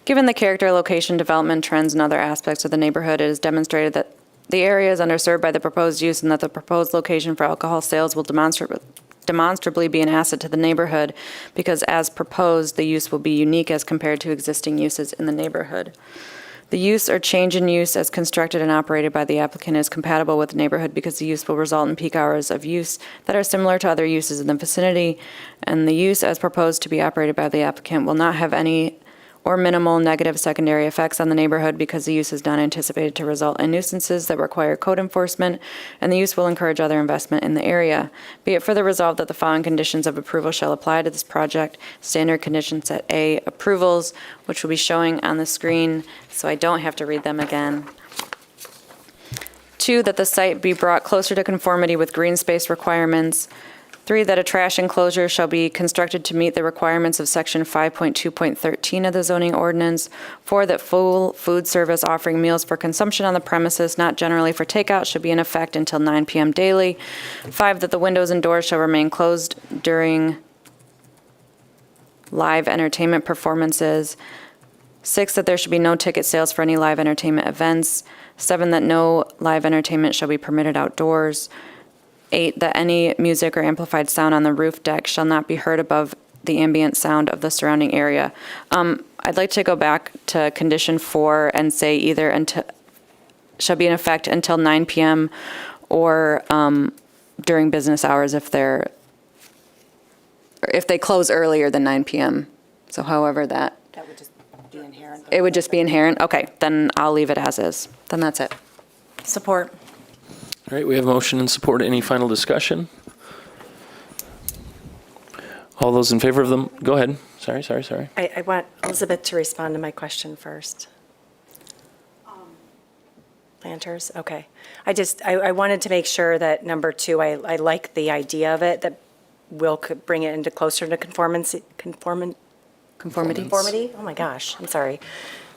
Given the character, location, development trends, and other aspects of the neighborhood, it is demonstrated that the area is underserved by the proposed use and that the proposed location for alcohol sales will demonstrably be an asset to the neighborhood because as proposed, the use will be unique as compared to existing uses in the neighborhood. The use or change in use as constructed and operated by the applicant is compatible with the neighborhood because the use will result in peak hours of use that are similar to other uses in the vicinity, and the use as proposed to be operated by the applicant will not have any or minimal negative secondary effects on the neighborhood because the use is not anticipated to result in nuisances that require code enforcement, and the use will encourage other investment in the area. Be it further resolved that the following conditions of approval shall apply to this project. Standard conditions at A, approvals, which will be showing on the screen, so I don't have to read them again. 2, that the site be brought closer to conformity with green space requirements. 3, that a trash enclosure shall be constructed to meet the requirements of Section 5.2.13 of the zoning ordinance. 4, that full food service offering meals for consumption on the premises, not generally for takeout, should be in effect until 9 p.m. daily. 5, that the windows and doors shall remain closed during live entertainment performances. 6, that there should be no ticket sales for any live entertainment events. 7, that no live entertainment shall be permitted outdoors. 8, that any music or amplified sound on the roof deck shall not be heard above the ambient sound of the surrounding area. I'd like to go back to condition 4 and say either until shall be in effect until 9 p.m. or during business hours if they close earlier than 9 p.m. So however that would just be inherent. it would just be inherent. Okay, then I'll leave it as is. Then that's it. Support. All right, we have motion and support. Any final discussion? All those in favor of them, go ahead. Sorry. I want Elizabeth to respond to my question first. Planters, okay. I wanted to make sure that number 2, I like the idea of it, that we'll bring it into closer to conformity? Oh my gosh, I'm sorry.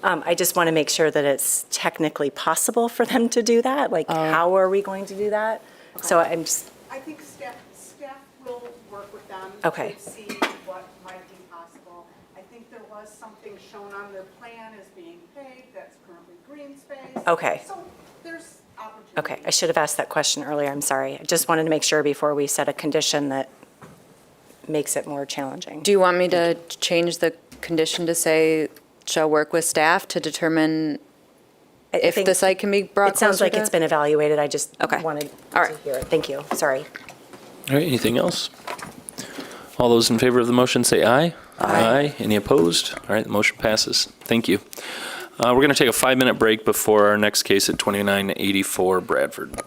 I just want to make sure that it's technically possible for them to do that. Like, how are we going to do that? So I'm just, I think staff will work with them Okay. to see what might be possible. I think there was something shown on their plan as being paved, that's currently green space. Okay. So there's opportunity. okay, I should have asked that question earlier, I'm sorry. I just wanted to make sure before we set a condition that makes it more challenging. Do you want me to change the condition to say, shall work with staff to determine I if think the site can be brought It sounds closer like to- it's been evaluated, I just Okay. wanted All to right. hear it. Thank you, sorry. All right, anything else? All those in favor of the motion say aye. Aye. Any opposed? All right, the motion passes. Thank you. We're going to take a 5-minute break before our next case at 2984 Bradford.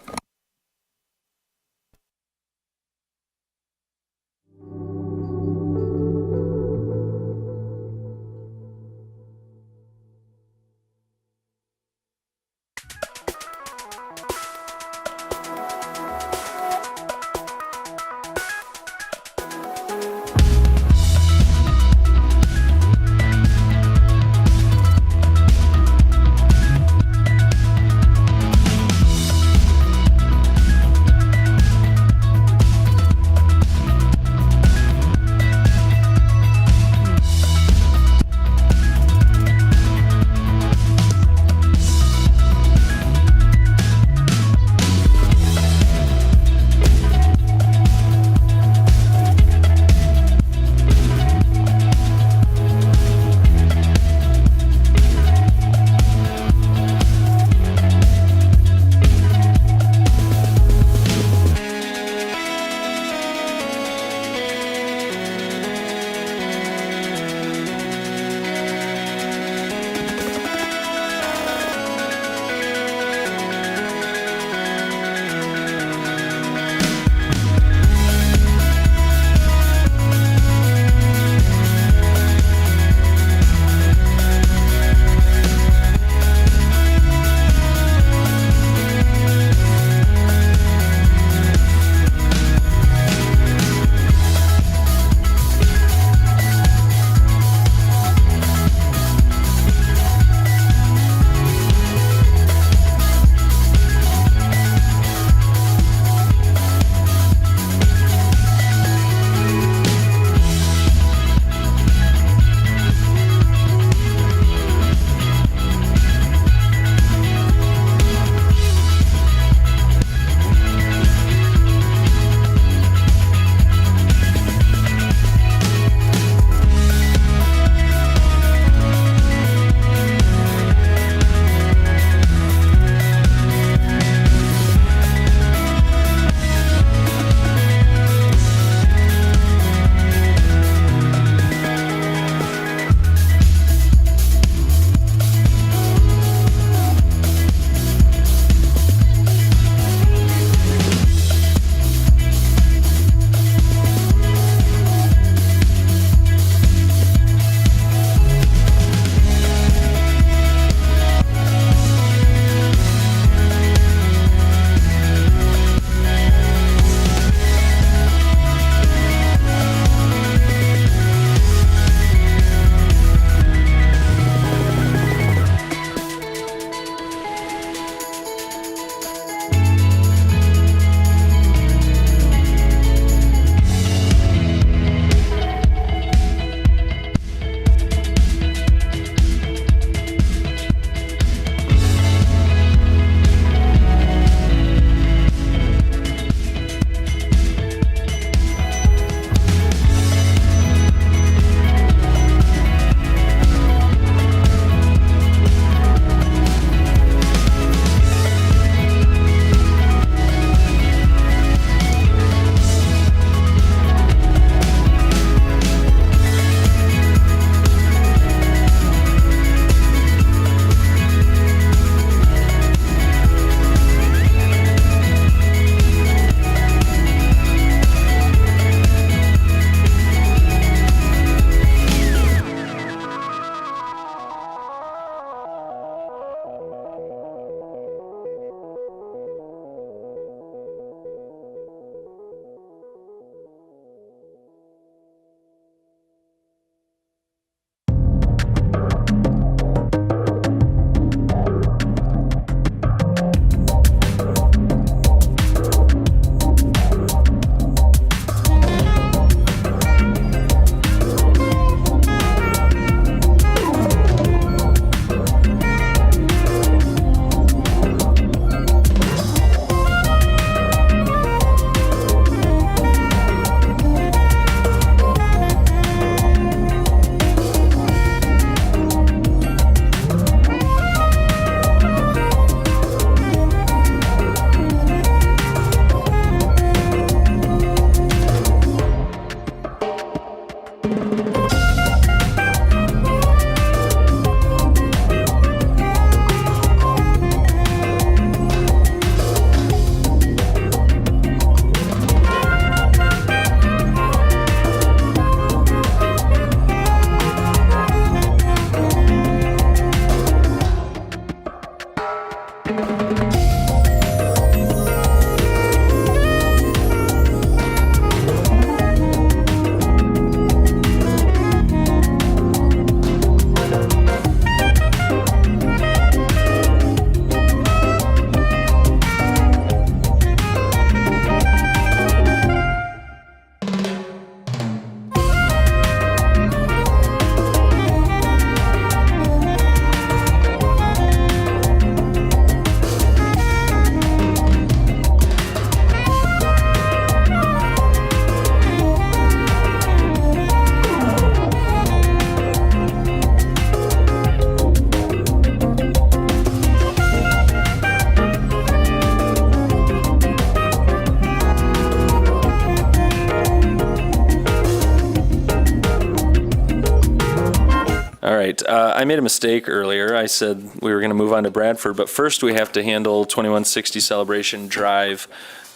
All right, I made a mistake earlier. I said we were going to move on to Bradford, but first we have to handle 2160 Celebration Drive.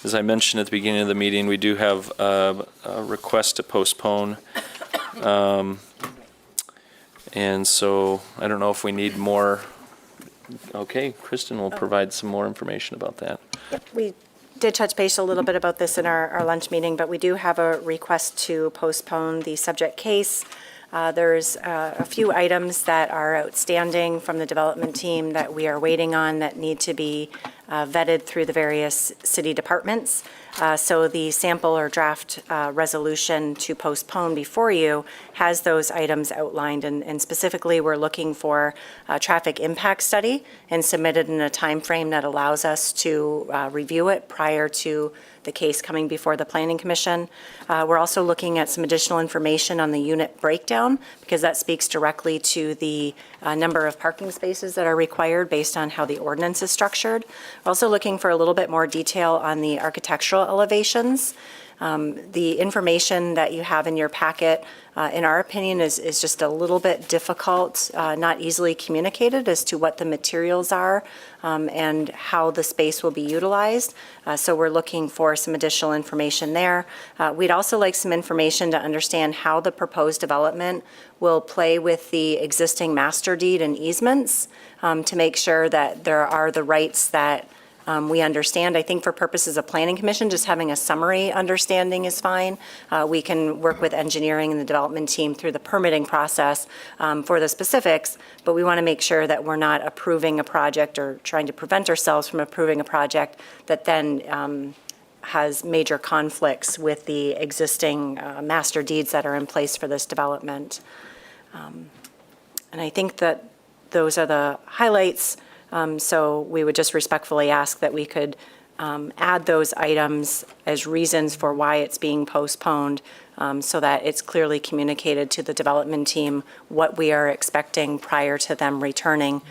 As I mentioned at the beginning of the meeting, we do have a request to postpone. And so I don't know if we need more. Okay, Kristen will provide some more information about that. Yep, we did touch base a little bit about this in our lunch meeting, but we do have a request to postpone the subject case. There's a few items that are outstanding from the development team that we are waiting on that need to be vetted through the various city departments. So the sample or draft resolution to postpone before you has those items outlined. And specifically, we're looking for a traffic impact study and submitted in a time frame that allows us to review it prior to the case coming before the Planning Commission. We're also looking at some additional information on the unit breakdown because that speaks directly to the number of parking spaces that are required based on how the ordinance is structured. We're also looking for a little bit more detail on the architectural elevations. The information that you have in your packet, in our opinion, is just a little bit difficult, not easily communicated as to what the materials are and how the space will be utilized. So we're looking for some additional information there. We'd also like some information to understand how the proposed development will play with the existing master deed and easements to make sure that there are the rights that we understand. I think for purposes of Planning Commission, just having a summary understanding is fine. We can work with engineering and the development team through the permitting process for the specifics, but we want to make sure that we're not approving a project or trying to prevent ourselves from approving a project that then has major conflicts with the existing master deeds that are in place for this development. And I think that those are the highlights. So we would just respectfully ask that we could add those items as reasons for why it's being postponed so that it's clearly communicated to the development team what we are expecting prior to them returning.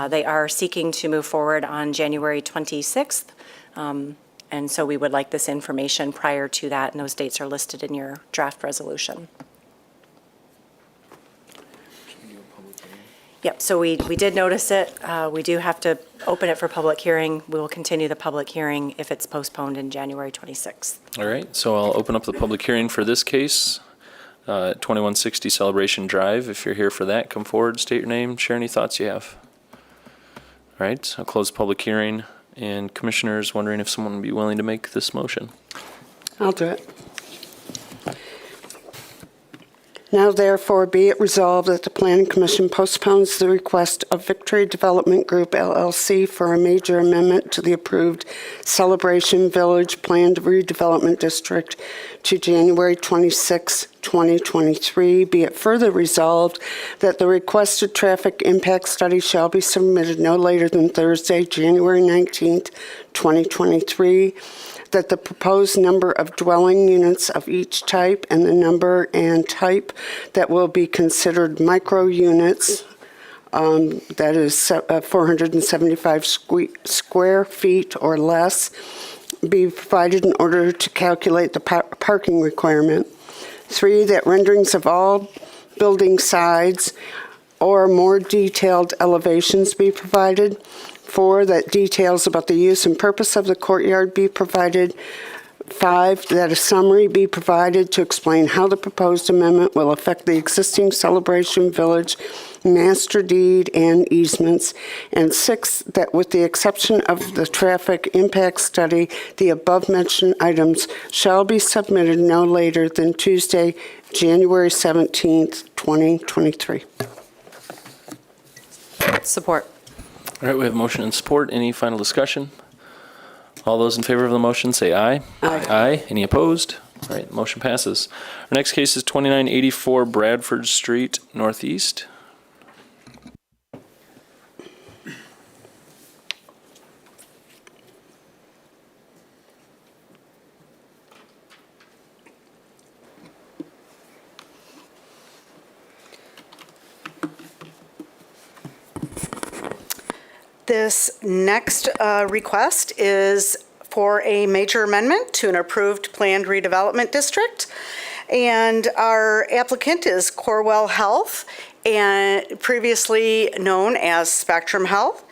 They are seeking to move forward on January 26th. And so we would like this information prior to that, and those dates are listed in your draft resolution. Yep, so we did notice it. We do have to open it for public hearing. We will continue the public hearing if it's postponed in January 26th. All right, so I'll open up the public hearing for this case, 2160 Celebration Drive. If you're here for that, come forward, state your name, share any thoughts you have. All right, I'll close the public hearing, and commissioners wondering if someone would be willing to make this motion. I'll do it. Now therefore be it resolved that the Planning Commission postpones the request of Victory Development Group LLC for a major amendment to the approved Celebration Village Planned Redevelopment District to January 26, 2023. Be it further resolved that the requested traffic impact study shall be submitted no later than Thursday, January 19th, 2023. That the proposed number of dwelling units of each type and the number and type that will be considered micro units, that is 475 square feet or less, be provided in order to calculate the parking requirement. 3, that renderings of all building sides or more detailed elevations be provided. 4, that details about the use and purpose of the courtyard be provided. 5, that a summary be provided to explain how the proposed amendment will affect the existing Celebration Village master deed and easements. And 6, that with the exception of the traffic impact study, the above-mentioned items shall be submitted no later than Tuesday, January 17th, 2023. Support. All right, we have motion and support. Any final discussion? All those in favor of the motion say aye. Aye. Aye. Any opposed? All right, motion passes. Our next case is 2984 Bradford Street Northeast. This next request is for a major amendment to an approved planned redevelopment district. And our applicant is Corewell Health, and previously known as Spectrum Health.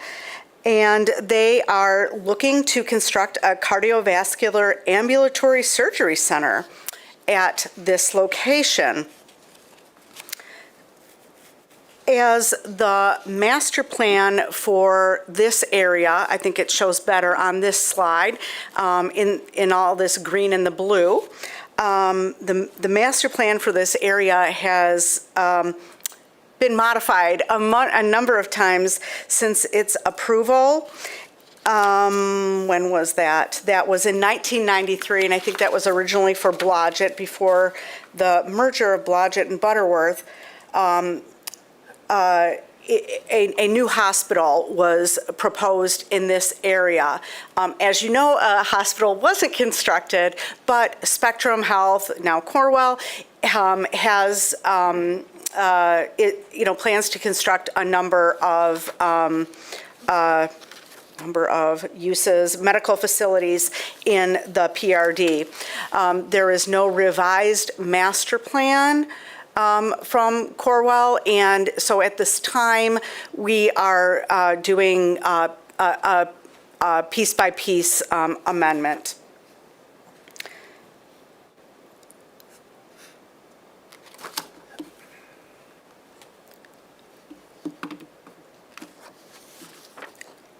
And they are looking to construct a cardiovascular ambulatory surgery center at this location. As the master plan for this area, I think it shows better on this slide, in all this green and the blue. The master plan for this area has been modified a number of times since its approval. When was that? That was in 1993, and I think that was originally for Blodgett before the merger of Blodgett and Butterworth. A new hospital was proposed in this area. As you know, a hospital wasn't constructed, but Spectrum Health, now Corewell, has plans to construct a number of uses, medical facilities in the PRD. There is no revised master plan from Corewell, and so at this time we are doing a piece-by-piece amendment.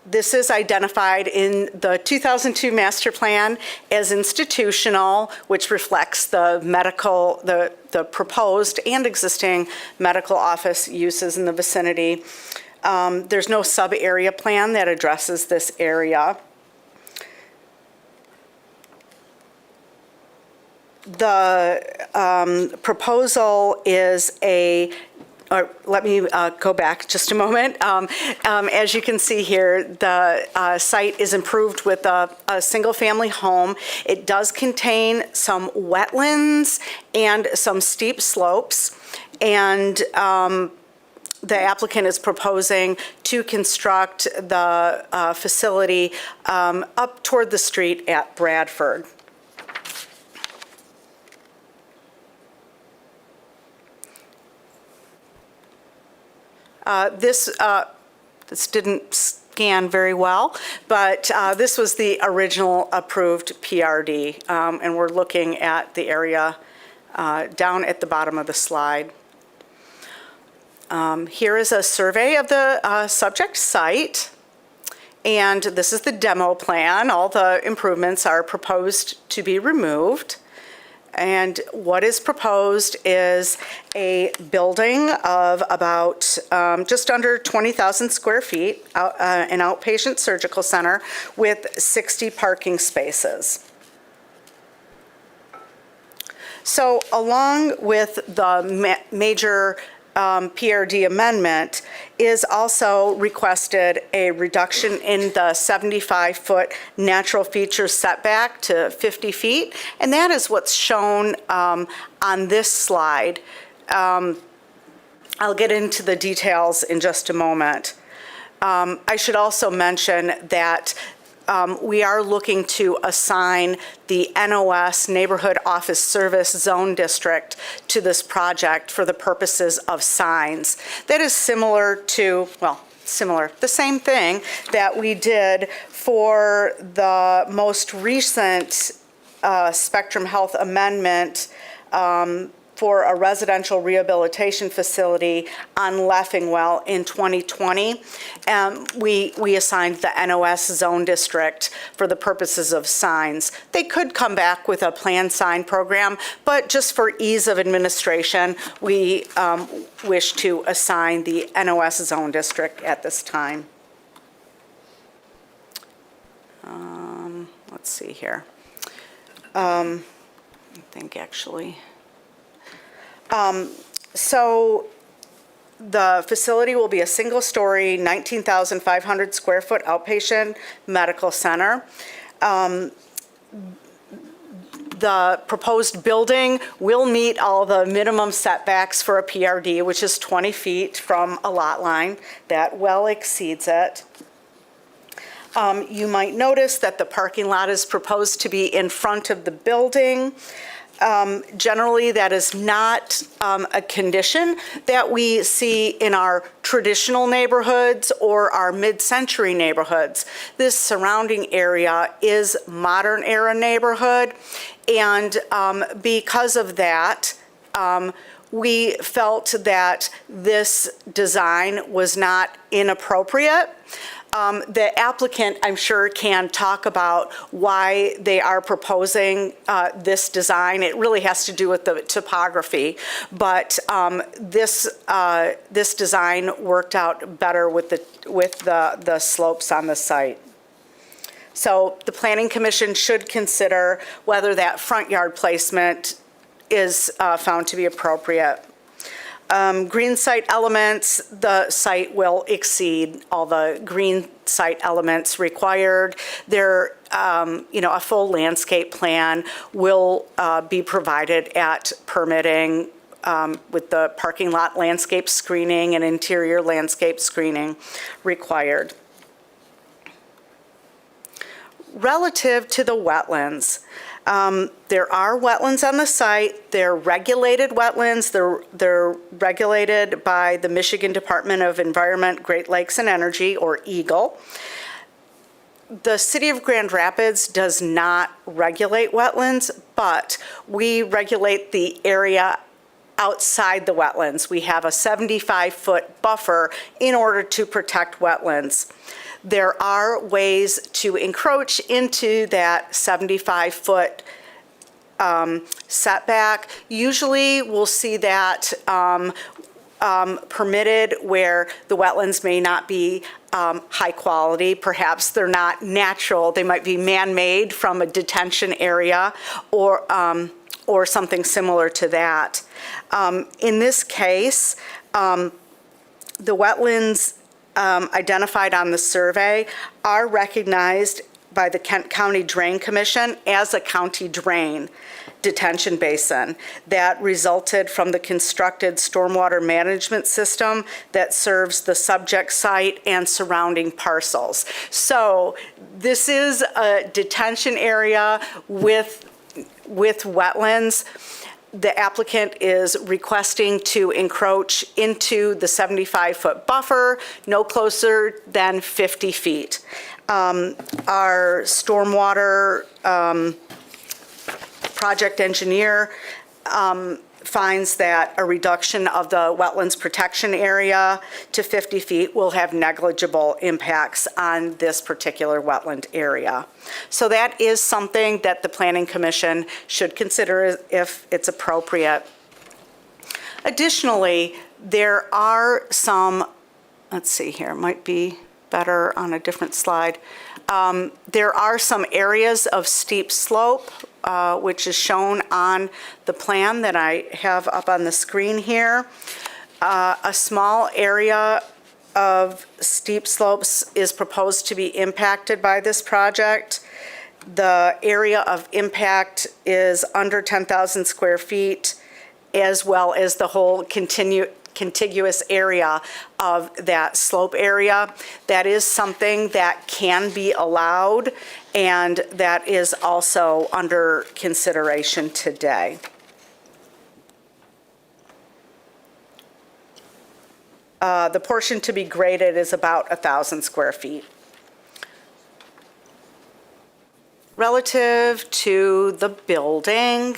This is identified in the 2002 master plan as institutional, which reflects the medical, the proposed and existing medical office uses in the vicinity. There's no sub-area plan that addresses this area. The proposal is let me go back just a moment. As you can see here, the site is improved with a single-family home. It does contain some wetlands and some steep slopes, and the applicant is proposing to construct the facility up toward the street at Bradford. This didn't scan very well, but this was the original approved PRD, and we're looking at the area down at the bottom of the slide. Here is a survey of the subject site, and this is the demo plan. All the improvements are proposed to be removed. And what is proposed is a building of about just under 20,000 square feet, an outpatient surgical center with 60 parking spaces. So along with the major PRD amendment is also requested a reduction in the 75-foot natural feature setback to 50 feet, and that is what's shown on this slide. I'll get into the details in just a moment. I should also mention that we are looking to assign the NOS, Neighborhood Office Service Zone District, to this project for the purposes of signs. That is similar to, the same thing that we did for the most recent Spectrum Health amendment for a residential rehabilitation facility on Leffingwell in 2020. We assigned the NOS zone district for the purposes of signs. They could come back with a planned sign program, but just for ease of administration, we wish to assign the NOS zone district at this time. Let's see here. I think actually. So the facility will be a single-story, 19,500 square foot outpatient medical center. The proposed building will meet all the minimum setbacks for a PRD, which is 20 feet from a lot line. That well exceeds it. You might notice that the parking lot is proposed to be in front of the building. Generally, that is not a condition that we see in our traditional neighborhoods or our mid-century neighborhoods. This surrounding area is modern era neighborhood, and because of that, we felt that this design was not inappropriate. The applicant, I'm sure, can talk about why they are proposing this design. It really has to do with the topography, but this design worked out better with the slopes on the site. So the Planning Commission should consider whether that front yard placement is found to be appropriate. Green site elements, the site will exceed all the green site elements required. There, a full landscape plan will be provided at permitting with the parking lot landscape screening and interior landscape screening required. Relative to the wetlands, there are wetlands on the site. They're regulated wetlands. They're regulated by the Michigan Department of Environment, Great Lakes and Energy, or EGLE. The City of Grand Rapids does not regulate wetlands, but we regulate the area outside the wetlands. We have a 75-foot buffer in order to protect wetlands. There are ways to encroach into that 75-foot setback. Usually we'll see that permitted where the wetlands may not be high quality. Perhaps they're not natural. They might be man-made from a detention area or something similar to that. In this case, the wetlands identified on the survey are recognized by the Kent County Drain Commission as a county drain detention basin that resulted from the constructed stormwater management system that serves the subject site and surrounding parcels. So this is a detention area with wetlands. The applicant is requesting to encroach into the 75-foot buffer, no closer than 50 feet. Our stormwater project engineer finds that a reduction of the wetlands protection area to 50 feet will have negligible impacts on this particular wetland area. So that is something that the Planning Commission should consider if it's appropriate. Additionally, there are some, let's see here, it might be better on a different slide. There are some areas of steep slope, which is shown on the plan that I have up on the screen here. A small area of steep slopes is proposed to be impacted by this project. The area of impact is under 10,000 square feet, as well as the whole contiguous area of that slope area. That is something that can be allowed, and that is also under consideration today. The portion to be graded is about 1,000 square feet. Relative to the building,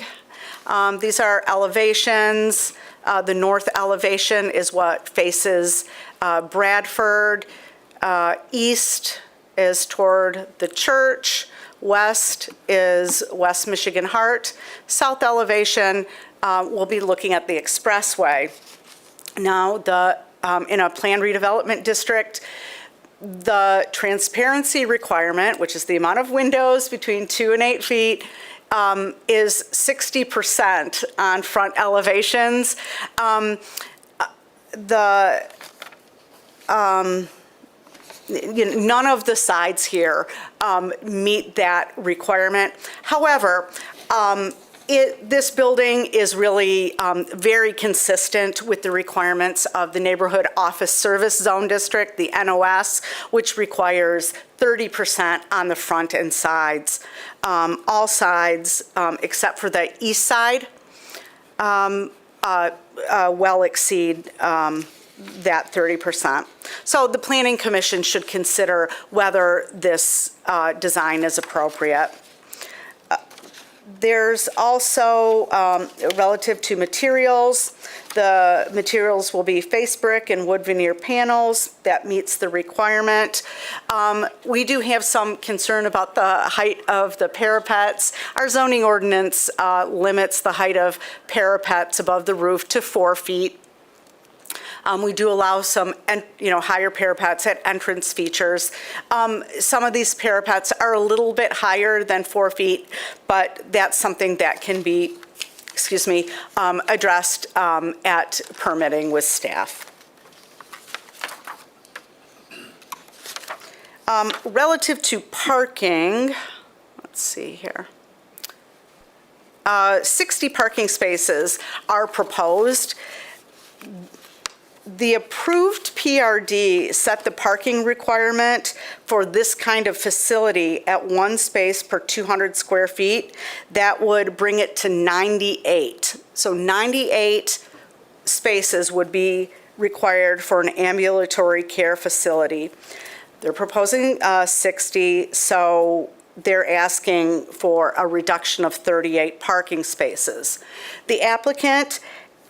these are elevations. The north elevation is what faces Bradford. East is toward the church. West is West Michigan Heart. South elevation, we'll be looking at the expressway. Now, in a planned redevelopment district, the transparency requirement, which is the amount of windows between 2 and 8 feet, is 60% on front elevations. None of the sides here meet that requirement. However, This building is really very consistent with the requirements of the Neighborhood Office Service Zone District, the NOS, which requires 30% on the front and sides. All sides, except for the east side, well exceed that 30%. So the Planning Commission should consider whether this design is appropriate. There's also, relative to materials, the materials will be face brick and wood veneer panels. That meets the requirement. We do have some concern about the height of the parapets. Our zoning ordinance limits the height of parapets above the roof to 4 feet. We do allow some, higher parapets at entrance features. Some of these parapets are a little bit higher than 4 feet, but that's something that can be, addressed at permitting with staff. Relative to parking, let's see here. 60 parking spaces are proposed. The approved PRD set the parking requirement for this kind of facility at 1 space per 200 square feet. That would bring it to 98. So 98 spaces would be required for an ambulatory care facility. They're proposing 60, so they're asking for a reduction of 38 parking spaces. The applicant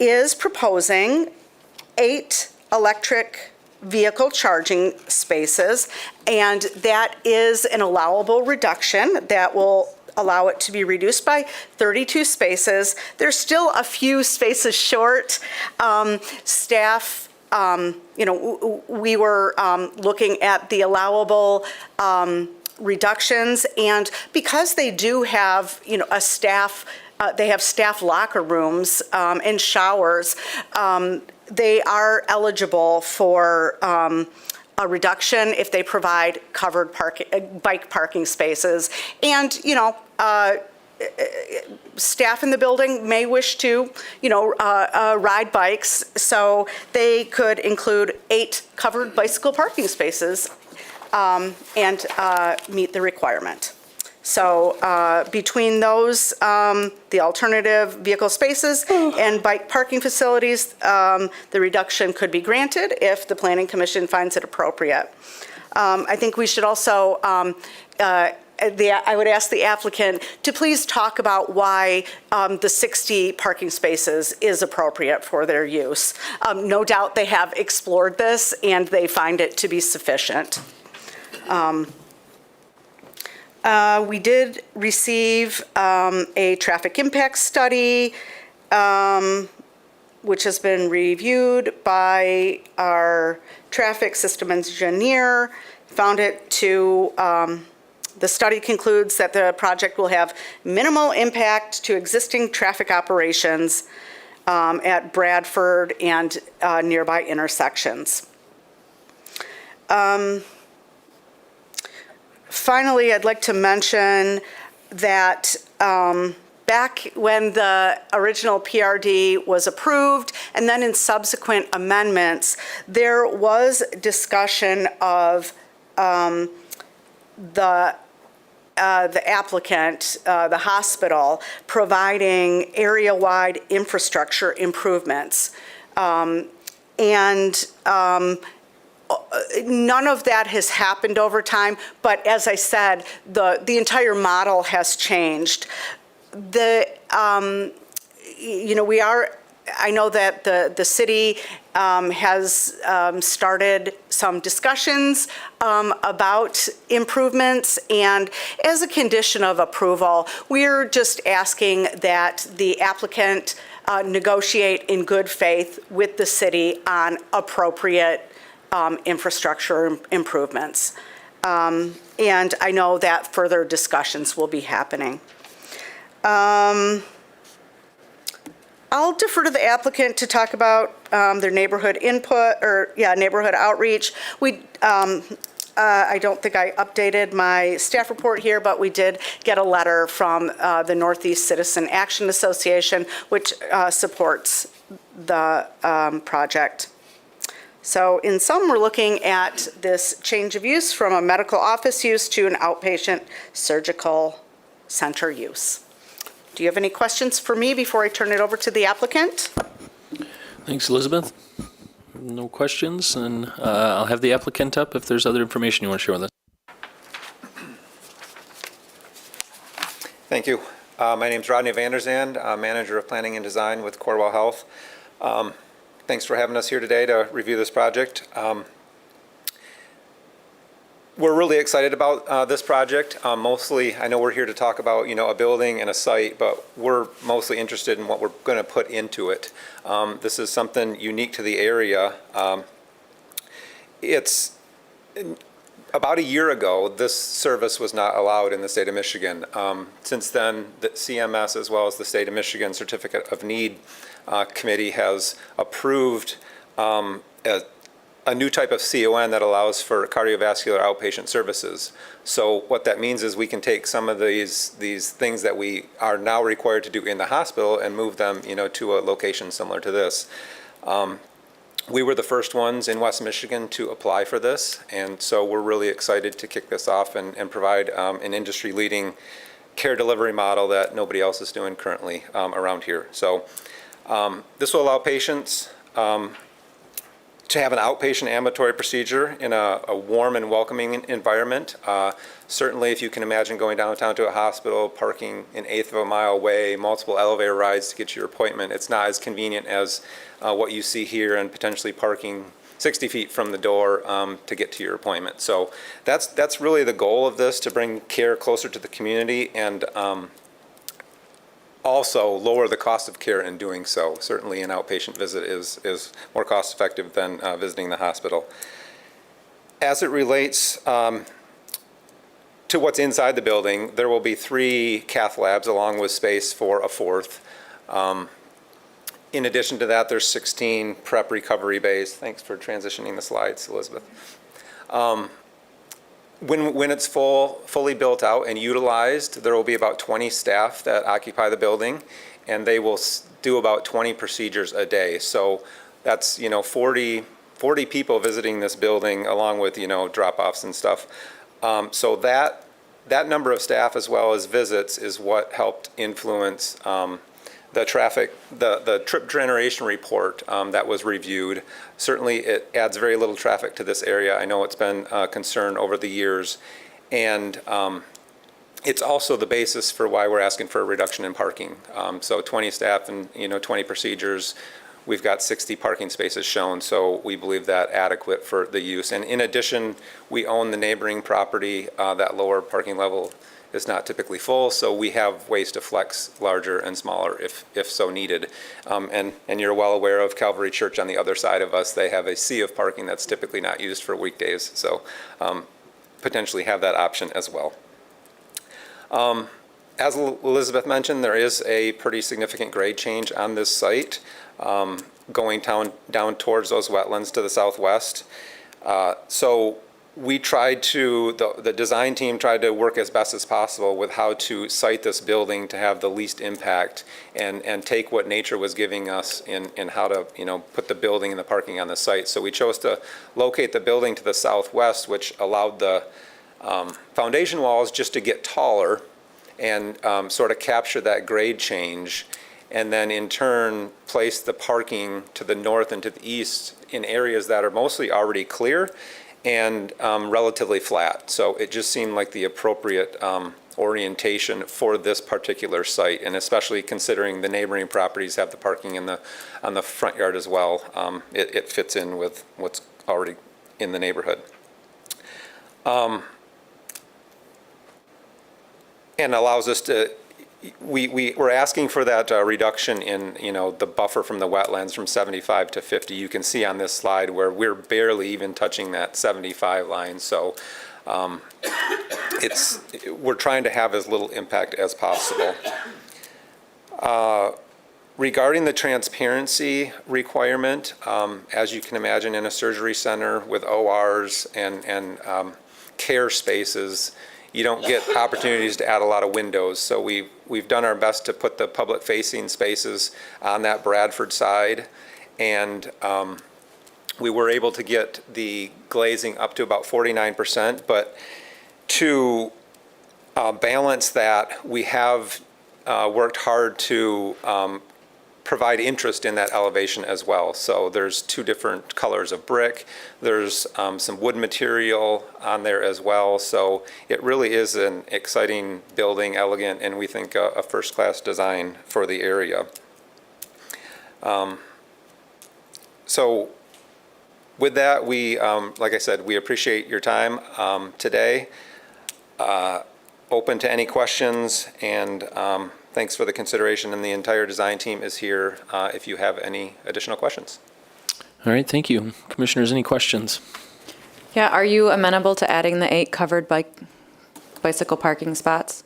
is proposing 8 electric vehicle charging spaces, and that is an allowable reduction that will allow it to be reduced by 32 spaces. There's still a few spaces short. Staff, we were looking at the allowable reductions, and because they do have, a staff, they have staff locker rooms and showers, they are eligible for a reduction if they provide covered bike parking spaces. And, staff in the building may wish to, ride bikes, so they could include 8 covered bicycle parking spaces and meet the requirement. So between those, the alternative vehicle spaces and bike parking facilities, the reduction could be granted if the Planning Commission finds it appropriate. I think we should also, I would ask the applicant to please talk about why the 60 parking spaces is appropriate for their use. No doubt they have explored this and they find it to be sufficient. We did receive a traffic impact study, which has been reviewed by our traffic system engineer. Found it to, the study concludes that the project will have minimal impact to existing traffic operations at Bradford and nearby intersections. Finally, I'd like to mention that back when the original PRD was approved, and then in subsequent amendments, there was discussion of the applicant, the hospital, providing area-wide infrastructure improvements. None of that has happened over time, but as I said, the entire model has changed. I know that the city has started some discussions about improvements, and as a condition of approval, we're just asking that the applicant negotiate in good faith with the city on appropriate infrastructure improvements. And I know that further discussions will be happening. I'll defer to the applicant to talk about their neighborhood input, neighborhood outreach. I don't think I updated my staff report here, but we did get a letter from the Northeast Citizen Action Association, which supports the project. So in sum, we're looking at this change of use from a medical office use to an outpatient surgical center use. Do you have any questions for me before I turn it over to the applicant? Thanks, Elizabeth. No questions, and I'll have the applicant up if there's other information you want to share with us. Thank you. My name's Rodney Vanderzand, Manager of Planning and Design with Corewell Health. Thanks for having us here today to review this project. We're really excited about this project. Mostly, I know we're here to talk about, a building and a site, but we're mostly interested in what we're going to put into it. This is something unique to the area. It's about a year ago, this service was not allowed in the state of Michigan. Since then, the CMS, as well as the State of Michigan Certificate of Need Committee, has approved a new type of CON that allows for cardiovascular outpatient services. So what that means is we can take some of these things that we are now required to do in the hospital and move them, to a location similar to this. We were the first ones in West Michigan to apply for this, and so we're really excited to kick this off and provide an industry-leading care delivery model that nobody else is doing currently around here. So this will allow patients to have an outpatient ambulatory procedure in a warm and welcoming environment. Certainly, if you can imagine going downtown to a hospital, parking an eighth of a mile away, multiple elevator rides to get to your appointment, it's not as convenient as what you see here, and potentially parking 60 feet from the door to get to your appointment. So that's really the goal of this, to bring care closer to the community and also lower the cost of care in doing so. Certainly an outpatient visit is more cost effective than visiting the hospital. As it relates to what's inside the building, there will be 3 cath labs along with space for a 4th. In addition to that, there's 16 prep recovery bays. Thanks for transitioning the slides, Elizabeth. When it's fully built out and utilized, there will be about 20 staff that occupy the building, and they will do about 20 procedures a day. So that's 40 people visiting this building, along with drop-offs and stuff. So that number of staff as well as visits is what helped influence the trip generation report that was reviewed. Certainly it adds very little traffic to this area. I know it's been a concern over the years, and it's also the basis for why we're asking for a reduction in parking. So 20 staff and 20 procedures, we've got 60 parking spaces shown, so we believe that adequate for the use. And in addition, we own the neighboring property. That lower parking level is not typically full, so we have ways to flex larger and smaller if so needed. And you're well aware of Calvary Church on the other side of us. They have a sea of parking that's typically not used for weekdays, so potentially have that option as well. As Elizabeth mentioned, there is a pretty significant grade change on this site, going down towards those wetlands to the southwest. So we tried to, the design team tried to work as best as possible with how to site this building to have the least impact, and take what nature was giving us in how to, put the building and the parking on the site. So we chose to locate the building to the southwest, which allowed the foundation walls just to get taller and sort of capture that grade change, and then in turn place the parking to the north and to the east in areas that are mostly already clear and relatively flat. So it just seemed like the appropriate orientation for this particular site, and especially considering the neighboring properties have the parking on the front yard as well. It fits in with what's already in the neighborhood. And allows us to, we're asking for that reduction in, the buffer from the wetlands from 75 to 50. You can see on this slide where we're barely even touching that 75 line. So we're trying to have as little impact as possible. Regarding the transparency requirement, as you can imagine in a surgery center with ORs and care spaces, you don't get opportunities to add a lot of windows. So we've done our best to put the public-facing spaces on that Bradford side, and we were able to get the glazing up to about 49%, but to balance that, we have worked hard to provide interest in that elevation as well. So there's 2 different colors of brick. There's some wood material on there as well. So it really is an exciting building, elegant, and we think a first-class design for the area. So with that, we, like I said, we appreciate your time today. Open to any questions, and thanks for the consideration, and the entire design team is here if you have any additional questions. All right, thank you. Commissioners, any questions? Yeah, are you amenable to adding the 8 covered bicycle parking spots?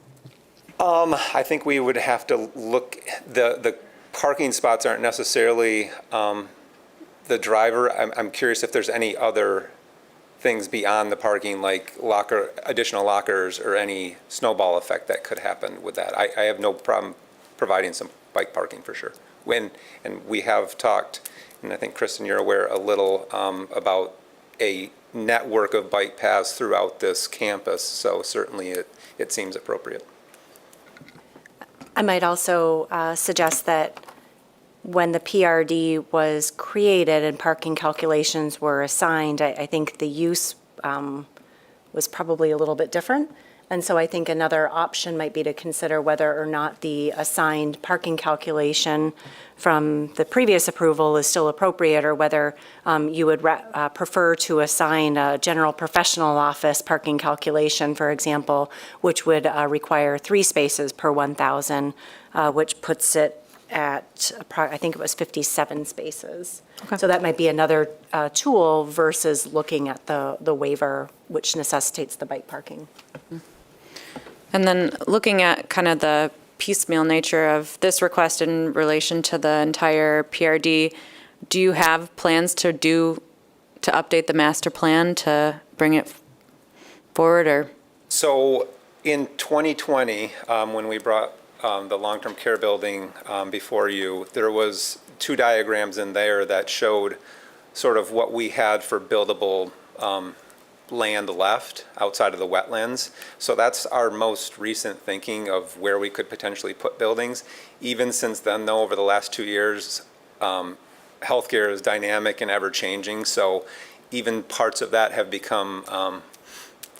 I think we would have to look, the parking spots aren't necessarily the driver. I'm curious if there's any other things beyond the parking, like additional lockers or any snowball effect that could happen with that. I have no problem providing some bike parking for sure. And we have talked, and I think, Kristen, you're aware a little about a network of bike paths throughout this campus, so certainly it seems appropriate. I might also suggest that when the PRD was created and parking calculations were assigned, I think the use was probably a little bit different. And so I think another option might be to consider whether or not the assigned parking calculation from the previous approval is still appropriate, or whether you would prefer to assign a general professional office parking calculation, for example, which would require 3 spaces per 1,000, which puts it at, I think it was 57 spaces. Okay. So that might be another tool versus looking at the waiver, which necessitates the bike parking. And then looking at kind of the piecemeal nature of this request in relation to the entire PRD, do you have plans to update the master plan to bring it forward, or? So in 2020, when we brought the long-term care building before you, there was 2 diagrams in there that showed sort of what we had for buildable land left outside of the wetlands. So that's our most recent thinking of where we could potentially put buildings. Even since then, though, over the last 2 years, healthcare is dynamic and ever-changing, so even parts of that have become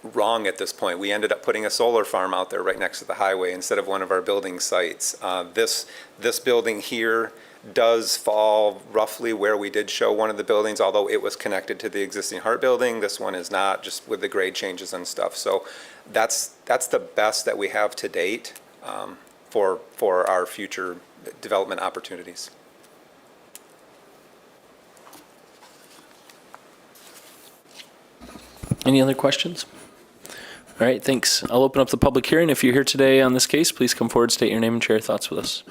wrong at this point. We ended up putting a solar farm out there right next to the highway instead of one of our building sites. This building here does fall roughly where we did show one of the buildings, although it was connected to the existing Hart building. This one is not, just with the grade changes and stuff. So that's the best that we have to date for our future development opportunities. Any other questions? All right, thanks. I'll open up the public hearing. If you're here today on this case, please come forward, state your name, and share your thoughts with us.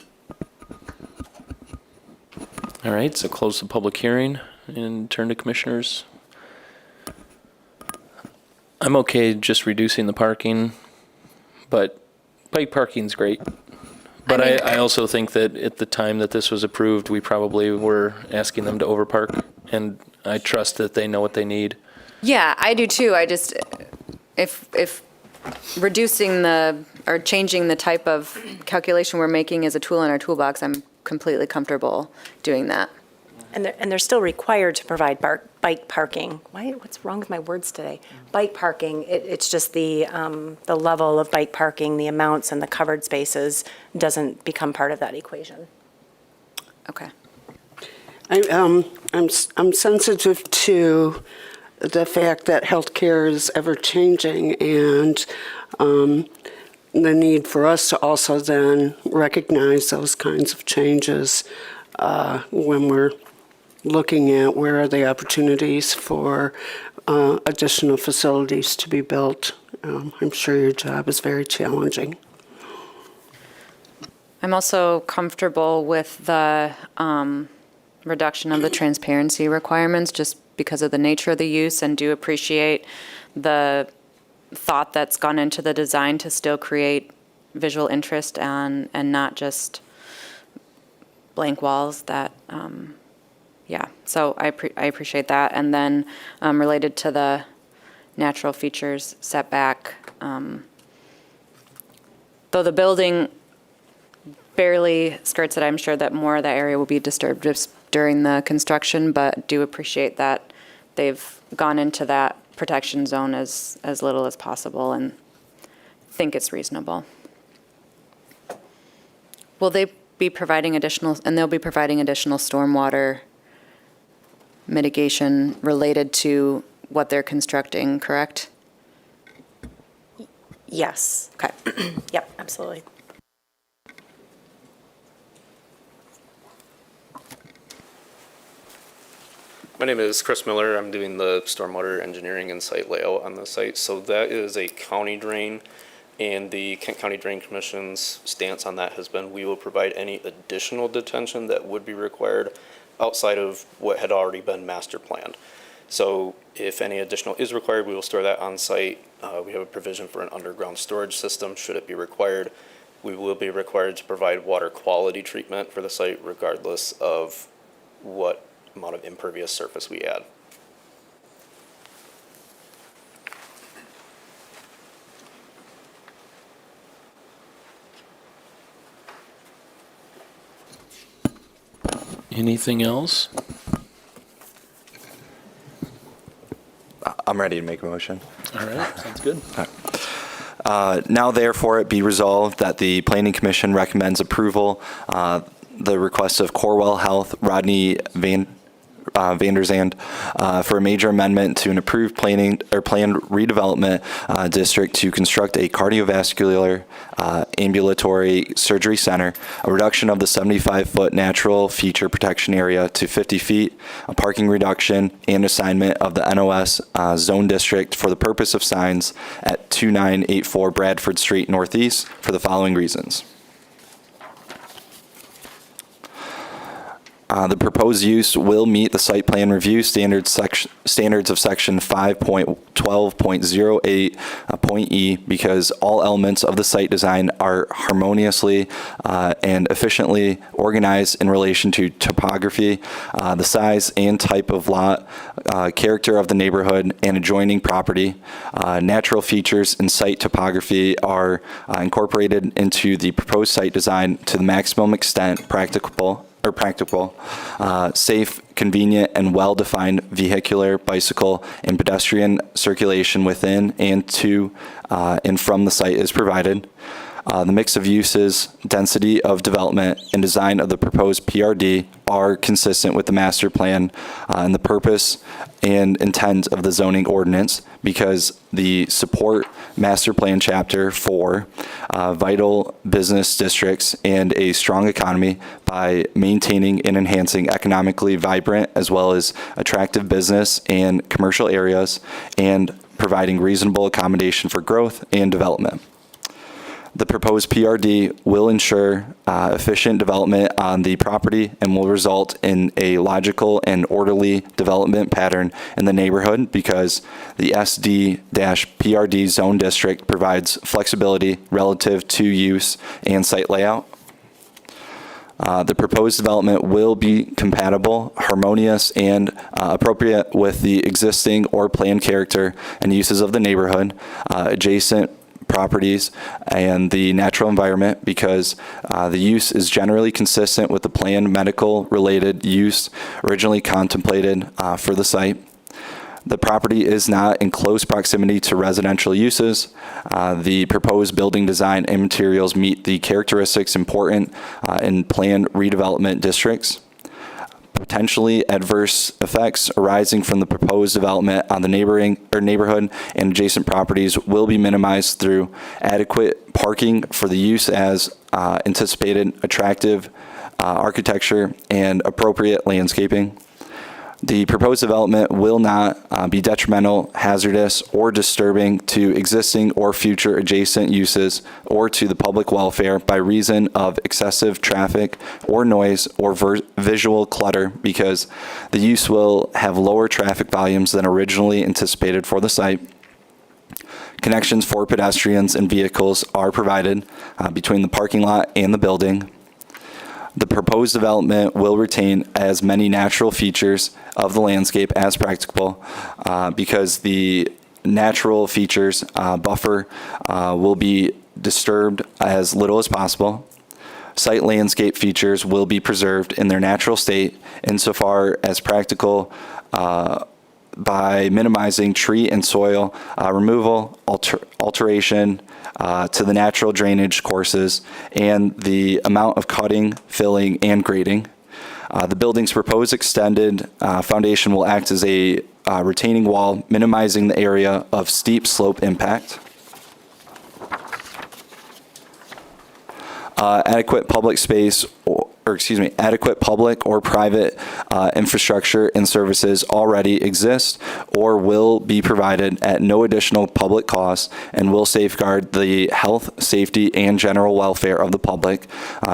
All right, so close the public hearing and turn to commissioners. I'm okay just reducing the parking, but bike parking's great. But I also think that at the time that this was approved, we probably were asking them to overpark, and I trust that they know what they need. Yeah, I do too. I just, if reducing or changing the type of calculation we're making is a tool in our toolbox, I'm completely comfortable doing that. And they're still required to provide bike parking. What's wrong with my words today? Bike parking, it's just the level of bike parking, the amounts and the covered spaces doesn't become part of that equation. Okay. I'm sensitive to the fact that healthcare is ever-changing, and the need for us to also then recognize those kinds of changes when we're looking at where are the opportunities for additional facilities to be built. I'm sure your job is very challenging. I'm also comfortable with the reduction of the transparency requirements just because of the nature of the use, and do appreciate the thought that's gone into the design to still create visual interest and not just blank walls that, so I appreciate that. And then related to the natural features setback, though the building barely skirts it, I'm sure that more of that area will be disturbed just during the construction, but do appreciate that they've gone into that protection zone as little as possible and think it's reasonable. Will they be providing additional, and they'll be providing additional stormwater mitigation related to what they're constructing, correct? Yes. Okay. Yep, absolutely. My name is Chris Miller. I'm doing the stormwater engineering and site layout on the site. So that is a county drain, and the Kent County Drain Commission's stance on that has been we will provide any additional detention that would be required outside of what had already been master planned. So if any additional is required, we will store that on site. We have a provision for an underground storage system should it be required. We will be required to provide water quality treatment for the site regardless of what amount of impervious surface we add. Anything else? I'm ready to make a motion. All right, sounds good. Now therefore it be resolved that the Planning Commission recommends approval the request of Corewell Health Rodney Vanderzand for a major amendment to an approved planned redevelopment district to construct a cardiovascular ambulatory surgery center, a reduction of the 75-foot natural feature protection area to 50 feet, a parking reduction, and assignment of the NOS zone district for the purpose of signs at 2984 Bradford Street Northeast for the following reasons. The proposed use will meet the site plan review standards of section 5.12.08.e because all elements of the site design are harmoniously and efficiently organized in relation to topography, the size and type of lot, character of the neighborhood and adjoining property. Natural features and site topography are incorporated into the proposed site design to the maximum extent practicable, safe, convenient, and well-defined vehicular, bicycle, and pedestrian circulation within and to and from the site is provided. The mix of uses, density of development, and design of the proposed PRD are consistent with the master plan and the purpose and intent of the zoning ordinance because the support master plan chapter for vital business districts and a strong economy by maintaining and enhancing economically vibrant as well as attractive business and commercial areas and providing reasonable accommodation for growth and development. The proposed PRD will ensure efficient development on the property and will result in a logical and orderly development pattern in the neighborhood because the SD-PRD zone district provides flexibility relative to use and site layout. The proposed development will be compatible, harmonious, and appropriate with the existing or planned character and uses of the neighborhood, adjacent properties, and the natural environment because the use is generally consistent with the planned medical related use originally contemplated for the site. The property is not in close proximity to residential uses. The proposed building design and materials meet the characteristics important in planned redevelopment districts. Potentially adverse effects arising from the proposed development on the neighborhood and adjacent properties will be minimized through adequate parking for the use as anticipated, attractive architecture, and appropriate landscaping. The proposed development will not be detrimental, hazardous, or disturbing to existing or future adjacent uses or to the public welfare by reason of excessive traffic or noise or visual clutter because the use will have lower traffic volumes than originally anticipated for the site. Connections for pedestrians and vehicles are provided between the parking lot and the building. The proposed development will retain as many natural features of the landscape as practicable because the natural features buffer will be disturbed as little as possible. Site landscape features will be preserved in their natural state insofar as practical by minimizing tree and soil removal, alteration to the natural drainage courses, and the amount of cutting, filling, and grading. The building's proposed extended foundation will act as a retaining wall, minimizing the area of steep slope impact. Adequate public space, adequate public or private infrastructure and services already exist or will be provided at no additional public cost and will safeguard the health, safety, and general welfare of the public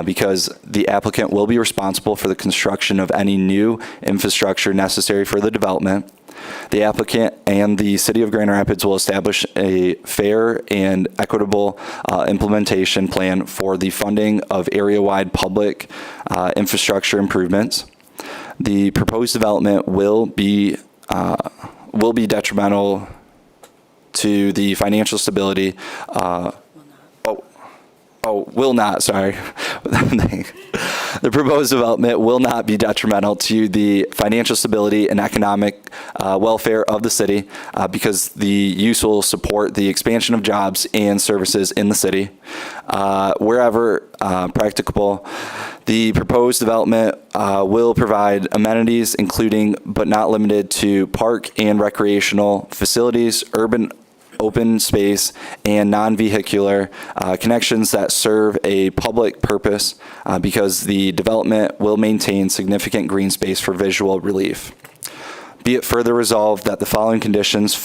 because the applicant will be responsible for the construction of any new infrastructure necessary for the development. The applicant and the City of Grand Rapids will establish a fair and equitable implementation plan for the funding of area-wide public infrastructure improvements. The proposed development will be detrimental to the financial stability. Will not, sorry. The proposed development will not be detrimental to the financial stability and economic welfare of the city because the use will support the expansion of jobs and services in the city. Wherever practicable, the proposed development will provide amenities including but not limited to park and recreational facilities, urban open space, and non-vehicular connections that serve a public purpose because the development will maintain significant green space for visual relief. Be it further resolved that the following conditions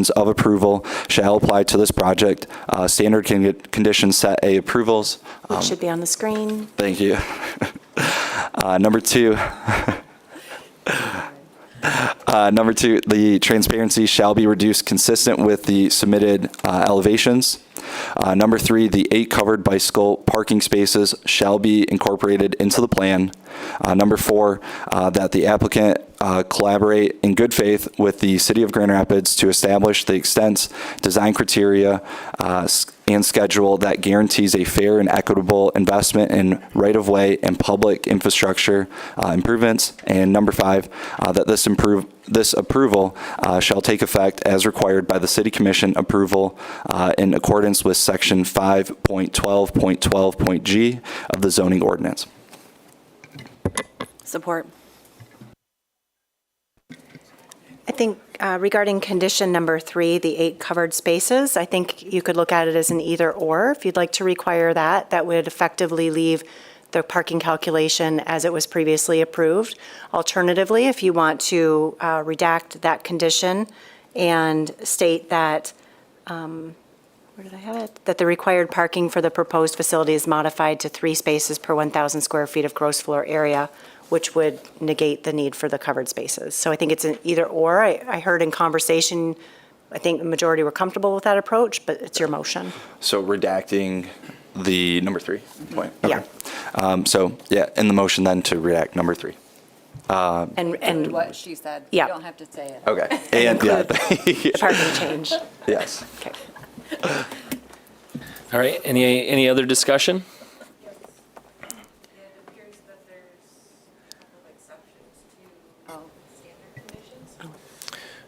of approval shall apply to this project. Standard conditions set A approvals. Which should be on the screen. Thank you. Number two. Number two, the transparency shall be reduced consistent with the submitted elevations. Number three, the 8 covered bicycle parking spaces shall be incorporated into the plan. Number four, that the applicant collaborate in good faith with the City of Grand Rapids to establish the extent, design criteria, and schedule that guarantees a fair and equitable investment in right-of-way and public infrastructure improvements. And number five, that this approval shall take effect as required by the City Commission approval in accordance with Section 5.12.12.g of the zoning ordinance. Support. I think regarding condition number 3, the 8 covered spaces, I think you could look at it as an either or. If you'd like to require that, that would effectively leave the parking calculation as it was previously approved. Alternatively, if you want to redact that condition and state that, where did I have it? That the required parking for the proposed facility is modified to 3 spaces per 1,000 square feet of gross floor area, which would negate the need for the covered spaces. So I think it's an either or. I heard in conversation, I think the majority were comfortable with that approach, but it's your motion. So redacting the number 3 point? Yeah. So, yeah, in the motion then to redact number 3. And What she said. Yeah. You don't have to say it. Okay. And, yeah. parking change. Yes. Okay. All right, any other discussion?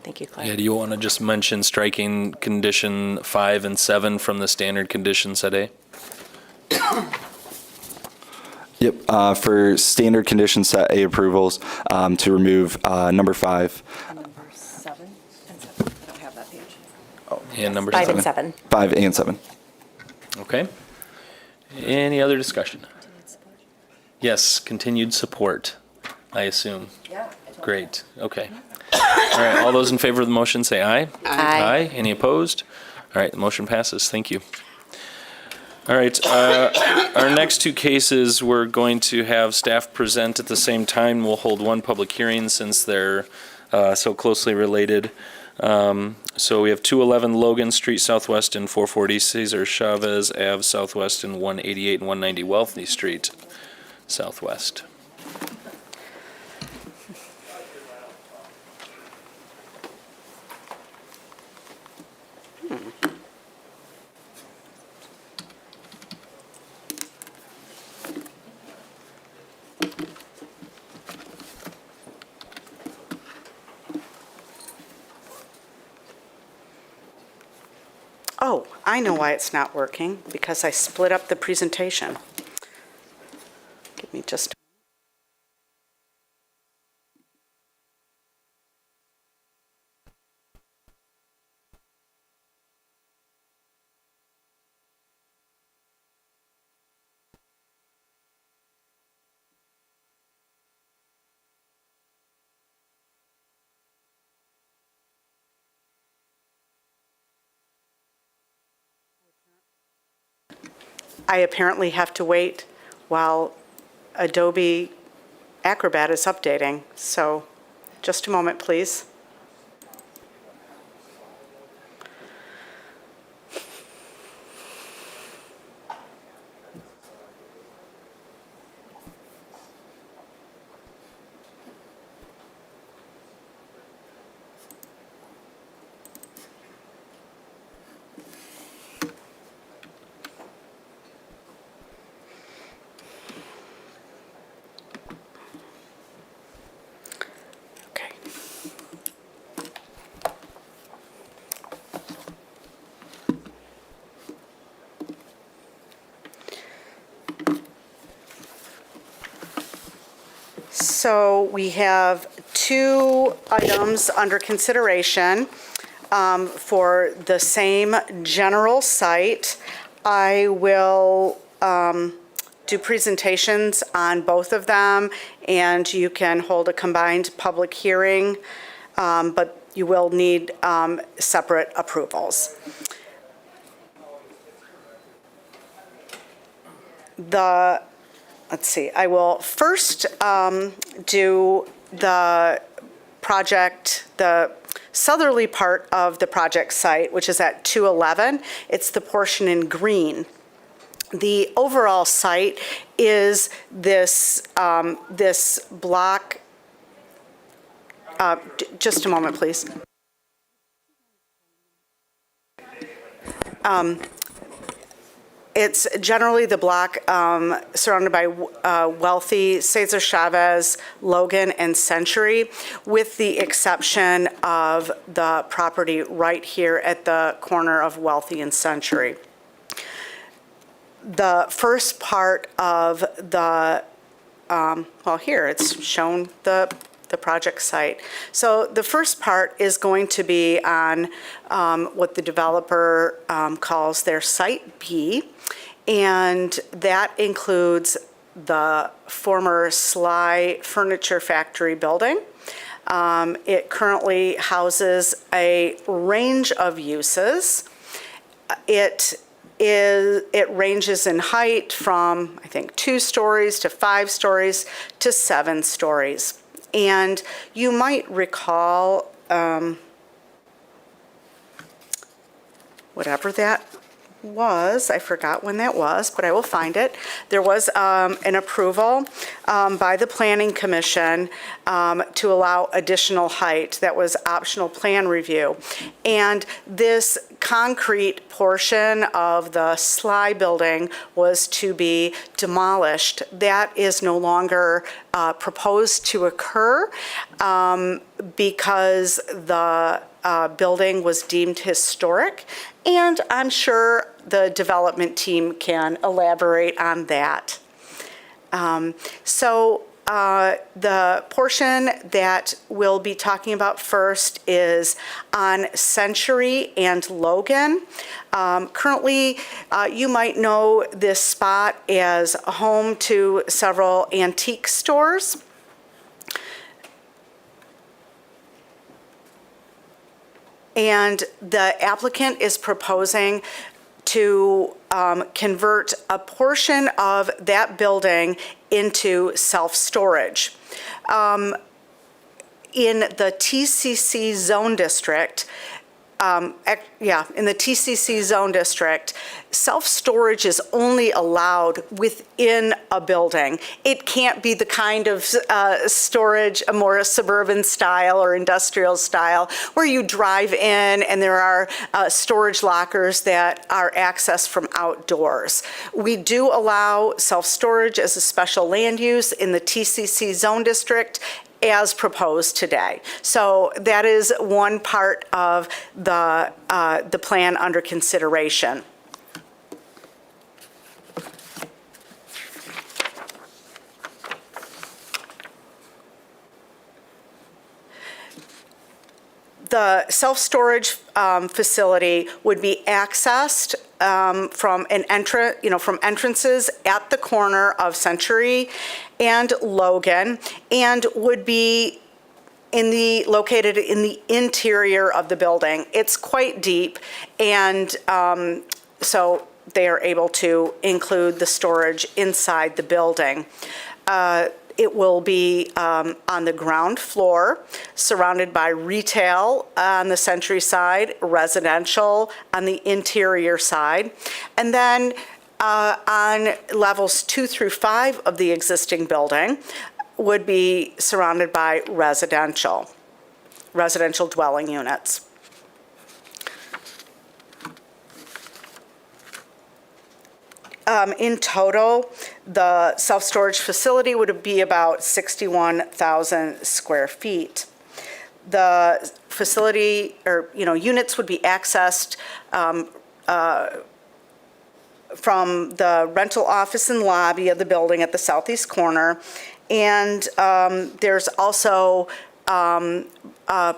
Thank you, Claire. Yeah, do you want to just mention striking condition 5 and 7 from the standard conditions at A? Yep, for standard condition set A approvals, to remove number 5. Number 7 and 7. I don't have that page. And number 5 7. and 7. 5 and 7. Okay. Any other discussion? Yes, continued support, I assume. Yeah. Great, okay. All right, all those in favor of the motion say aye. Aye. Any opposed? All right, the motion passes. Thank you. All right, our next 2 cases, we're going to have staff present at the same time. We'll hold one public hearing since they're so closely related. So we have 211 Logan Street Southwest and 440 Cesar Chavez Ave Southwest and 188 and 190 Wealthy Street Southwest. Oh, I know why it's not working, because I split up the presentation. Give me just. I apparently have to wait while Adobe Acrobat is updating, so just a moment, please. So we have two items under consideration for the same general site. I will do presentations on both of them, and you can hold a combined public hearing, but you will need separate approvals. Let's see, I will first do the project, the southerly part of the project site, which is at 211. It's the portion in green. The overall site is this, this block. Just a moment, please. It's generally the block surrounded by Wealthy, Cesar Chavez, Logan, and Century, with the exception of the property right here at the corner of Wealthy and Century. The first part of the, well, here it's shown the project site. So the first part is going to be on what the developer calls their Site B, and that includes the former Sly Furniture Factory building. It currently houses a range of uses. It ranges in height from, I think, 2 stories to 5 stories to 7 stories. And you might recall, whatever that was, I forgot when that was, but I will find it. There was an approval by the Planning Commission to allow additional height. That was optional plan review. And this concrete portion of the Sly building was to be demolished. That is no longer proposed to occur because the building was deemed historic, and I'm sure the development team can elaborate on that. The portion that we'll be talking about first is on Century and Logan. Currently, you might know this spot as home to several antique stores. And the applicant is proposing to convert a portion of that building into self-storage. in the TCC zone district, in the TCC zone district, self-storage is only allowed within a building. It can't be the kind of storage, a more suburban style or industrial style, where you drive in and there are storage lockers that are accessed from outdoors. We do allow self-storage as a special land use in the TCC zone district as proposed today. So that is one part of the plan under consideration. The self-storage facility would be accessed from entrances at the corner of Century and Logan, and would be located in the interior of the building. It's quite deep, and so they are able to include the storage inside the building. It will be on the ground floor, surrounded by retail on the Century side, residential on the interior side, and then on levels 2 through 5 of the existing building would be surrounded by residential dwelling units. In total, the self-storage facility would be about 61,000 square feet. The facility, or units would be accessed from the rental office and lobby of the building at the southeast corner, and there's also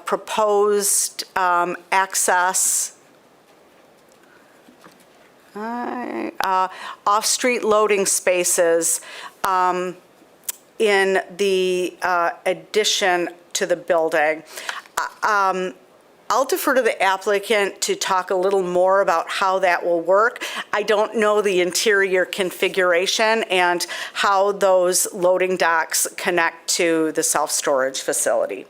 proposed access off-street loading spaces in the addition to the building. I'll defer to the applicant to talk a little more about how that will work. I don't know the interior configuration and how those loading docks connect to the self-storage facility.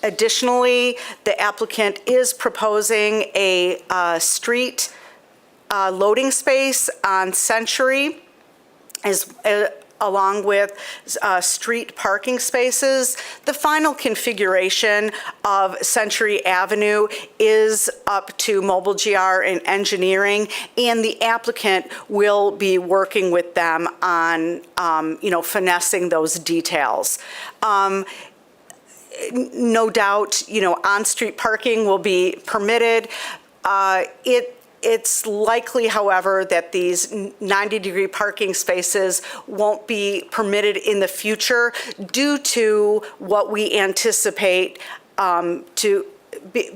Additionally, the applicant is proposing a street loading space on Century, along with street parking spaces. The final configuration of Century Avenue is up to Mobile GR and engineering, and the applicant will be working with them on, finessing those details. No doubt, on-street parking will be permitted. It's likely, however, that these 90-degree parking spaces won't be permitted in the future due to what we anticipate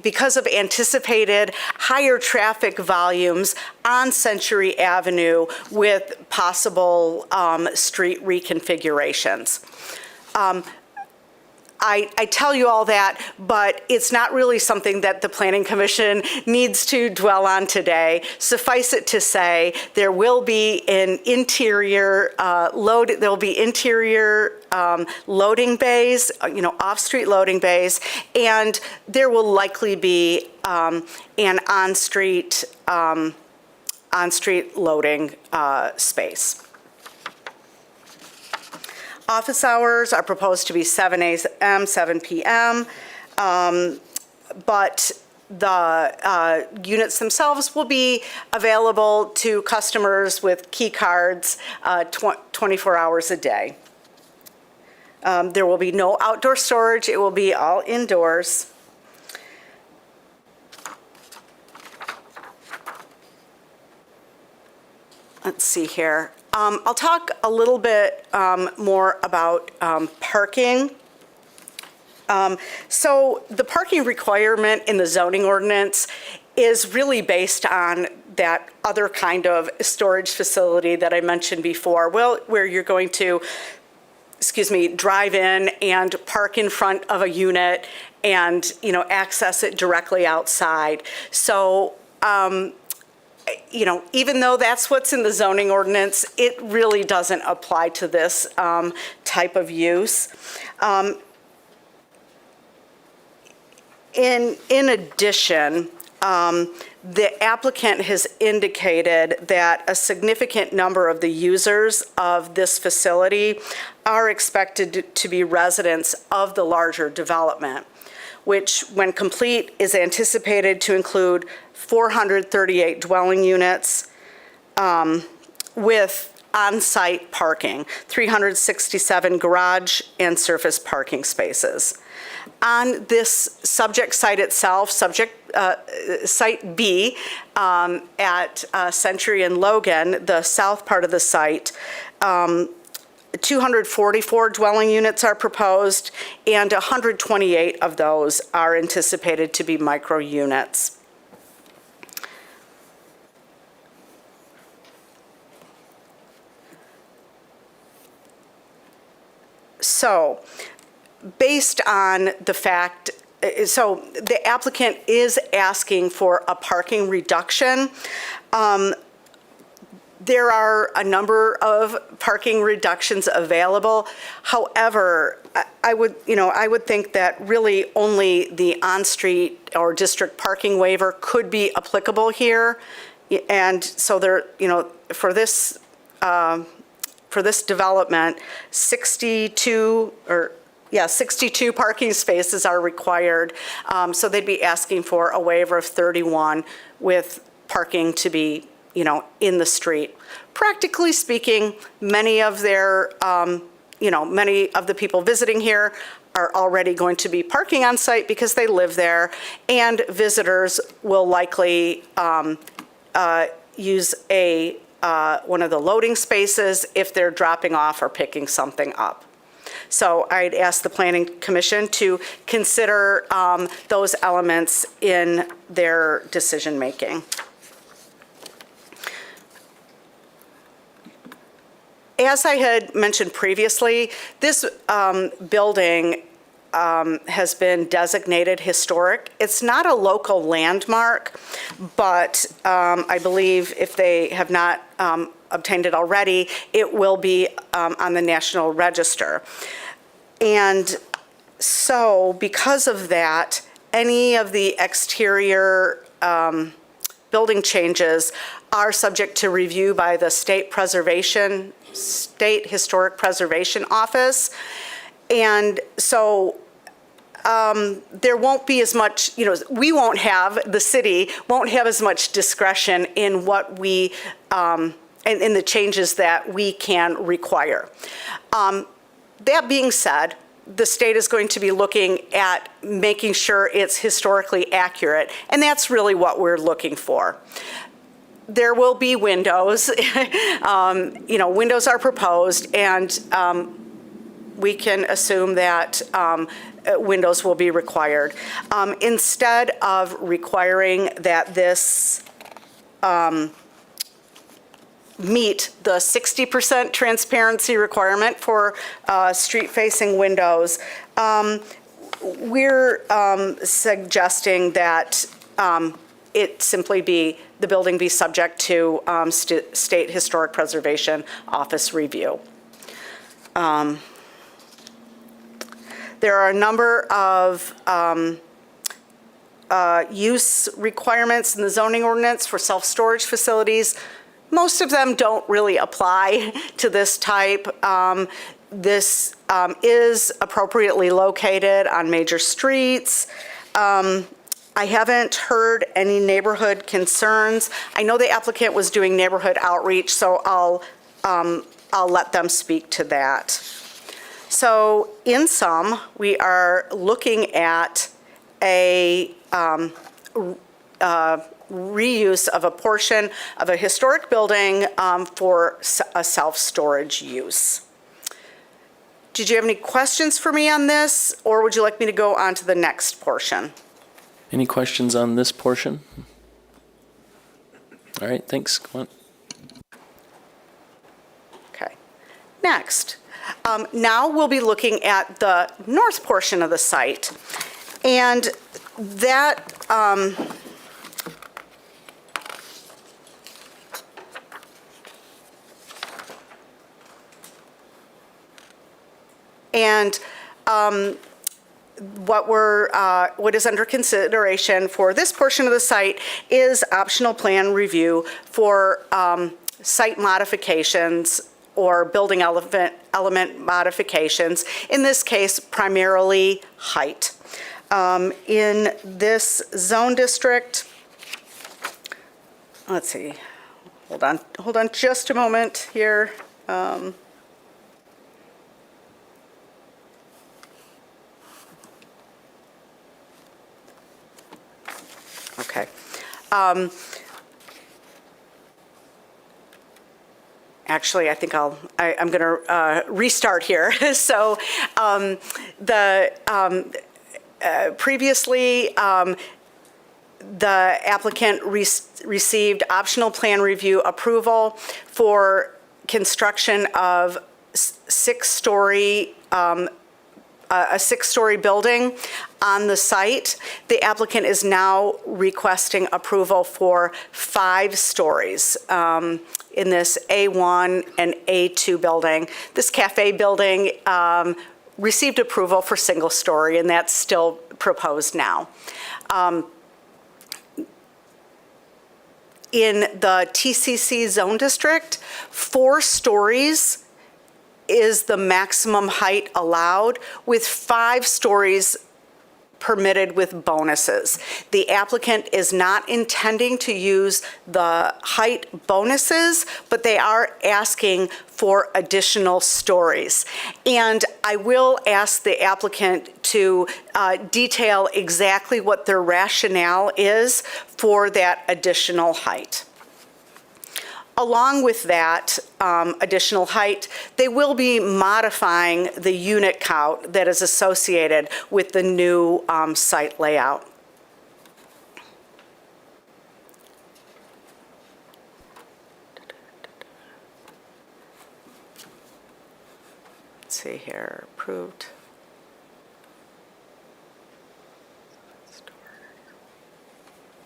because of anticipated higher traffic volumes on Century Avenue with possible street reconfigurations. I tell you all that, but it's not really something that the Planning Commission needs to dwell on today. Suffice it to say, there will be an interior there'll be interior loading bays, off-street loading bays, and there will likely be an on-street loading space. Office hours are proposed to be 7 a.m., 7 p.m., but the units themselves will be available to customers with key cards 24 hours a day. There will be no outdoor storage. It will be all indoors. Let's see here. I'll talk a little bit more about parking. So the parking requirement in the zoning ordinance is really based on that other kind of storage facility that I mentioned before, where you're going to, drive in and park in front of a unit and, access it directly outside. So even though that's what's in the zoning ordinance, it really doesn't apply to this type of use. In addition, the applicant has indicated that a significant number of the users of this facility are expected to be residents of the larger development, which, when complete, is anticipated to include 438 dwelling units with on-site parking, 367 garage and surface parking spaces. On this subject site itself, Site B at Century and Logan, the south part of the site, 244 dwelling units are proposed, and 128 of those are anticipated to be micro units. So, based on the fact, so the applicant is asking for a parking reduction. There are a number of parking reductions available. However, I would think that really only the on-street or district parking waiver could be applicable here. And so there, for this development, 62 parking spaces are required. So they'd be asking for a waiver of 31 with parking to be, in the street. Practically speaking, many of their, many of the people visiting here are already going to be parking on site because they live there, and visitors will likely use one of the loading spaces if they're dropping off or picking something up. So I'd ask the Planning Commission to consider those elements in their decision-making. As I had mentioned previously, this building has been designated historic. It's not a local landmark, but I believe if they have not obtained it already, it will be on the National Register. And so because of that, any of the exterior building changes are subject to review by the State Historic Preservation Office. And so there won't be as much, the city won't have as much discretion in what we, in the changes that we can require. That being said, the state is going to be looking at making sure it's historically accurate, and that's really what we're looking for. There will be windows, windows are proposed, and we can assume that windows will be required. Instead of requiring that this meet the 60% transparency requirement for street-facing windows, we're suggesting that it simply be, the building be subject to State Historic Preservation Office review. There are a number of use requirements in the zoning ordinance for self-storage facilities. Most of them don't really apply to this type. This is appropriately located on major streets. I haven't heard any neighborhood concerns. I know the applicant was doing neighborhood outreach, so I'll let them speak to that. So in sum, we are looking at a reuse of a portion of a historic building for a self-storage use. Did you have any questions for me on this, or would you like me to go on to the next portion? Any questions on this portion? All right, thanks. Come on. Okay. Next. Now we'll be looking at the north portion of the site. And that And what is under consideration for this portion of the site is optional plan review for site modifications or building element modifications, in this case, primarily height. In this zone district, let's see, hold on just a moment here. Okay. Actually, I think I'm going to restart here. So previously, the applicant received optional plan review approval for construction of a six-story building on the site. The applicant is now requesting approval for 5 stories in this A1 and A2 building. This cafe building received approval for single story, and that's still proposed now. In the TCC zone district, 4 stories is the maximum height allowed, with 5 stories permitted with bonuses. The applicant is not intending to use the height bonuses, but they are asking for additional stories. And I will ask the applicant to detail exactly what their rationale is for that additional height. Along with that additional height, they will be modifying the unit count that is associated with the new site layout. Let's see here, approved.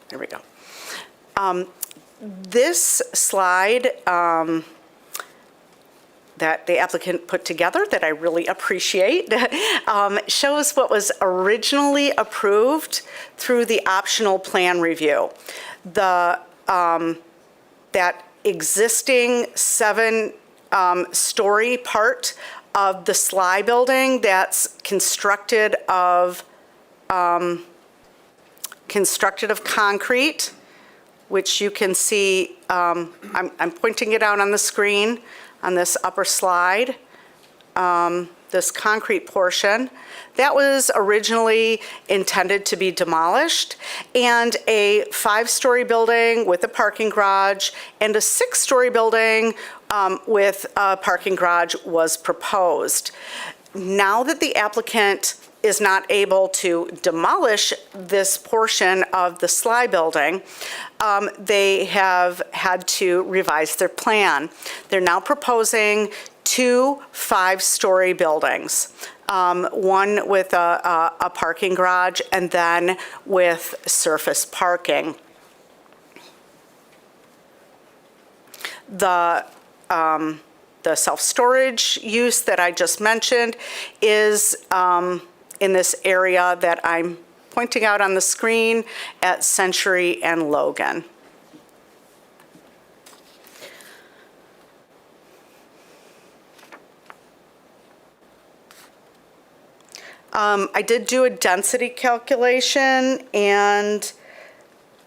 There we go. This slide that the applicant put together, that I really appreciate, shows what was originally approved through the optional plan review. That existing 7-story part of the Sly building that's constructed of concrete, which you can see, I'm pointing it out on the screen on this upper slide, this concrete portion. That was originally intended to be demolished, and a 5-story building with a parking garage and a 6-story building with a parking garage was proposed. Now that the applicant is not able to demolish this portion of the Sly building, they have had to revise their plan. They're now proposing 2 5-story buildings, one with a parking garage and then with surface parking. The self-storage use that I just mentioned is in this area that I'm pointing out on the screen at Century and Logan. I did do a density calculation, and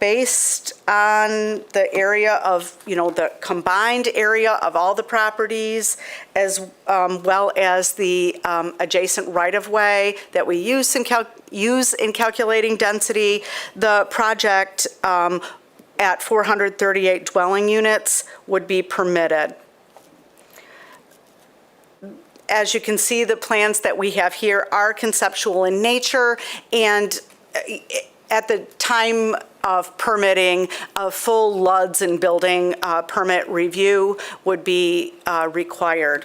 based on the area of, the combined area of all the properties, as well as the adjacent right-of-way that we use in calculating density, the project at 438 dwelling units would be permitted. As you can see, the plans that we have here are conceptual in nature, and at the time of permitting, a full LUDs and building permit review would be required.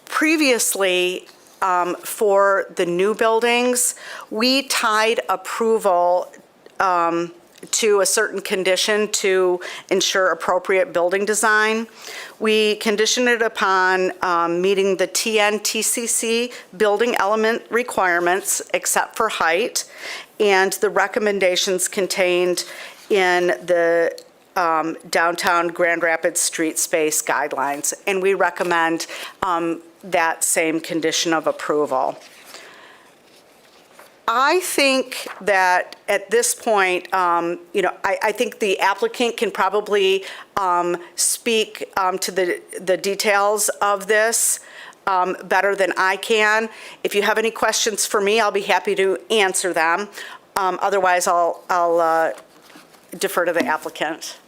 Previously, for the new buildings, we tied approval to a certain condition to ensure appropriate building design. We conditioned it upon meeting the TNTCC building element requirements except for height, and the recommendations contained in the downtown Grand Rapids street space guidelines. And we recommend that same condition of approval. I think that at this point, I think the applicant can probably speak to the details of this better than I can. If you have any questions for me, I'll be happy to answer them. Otherwise, I'll defer to the applicant.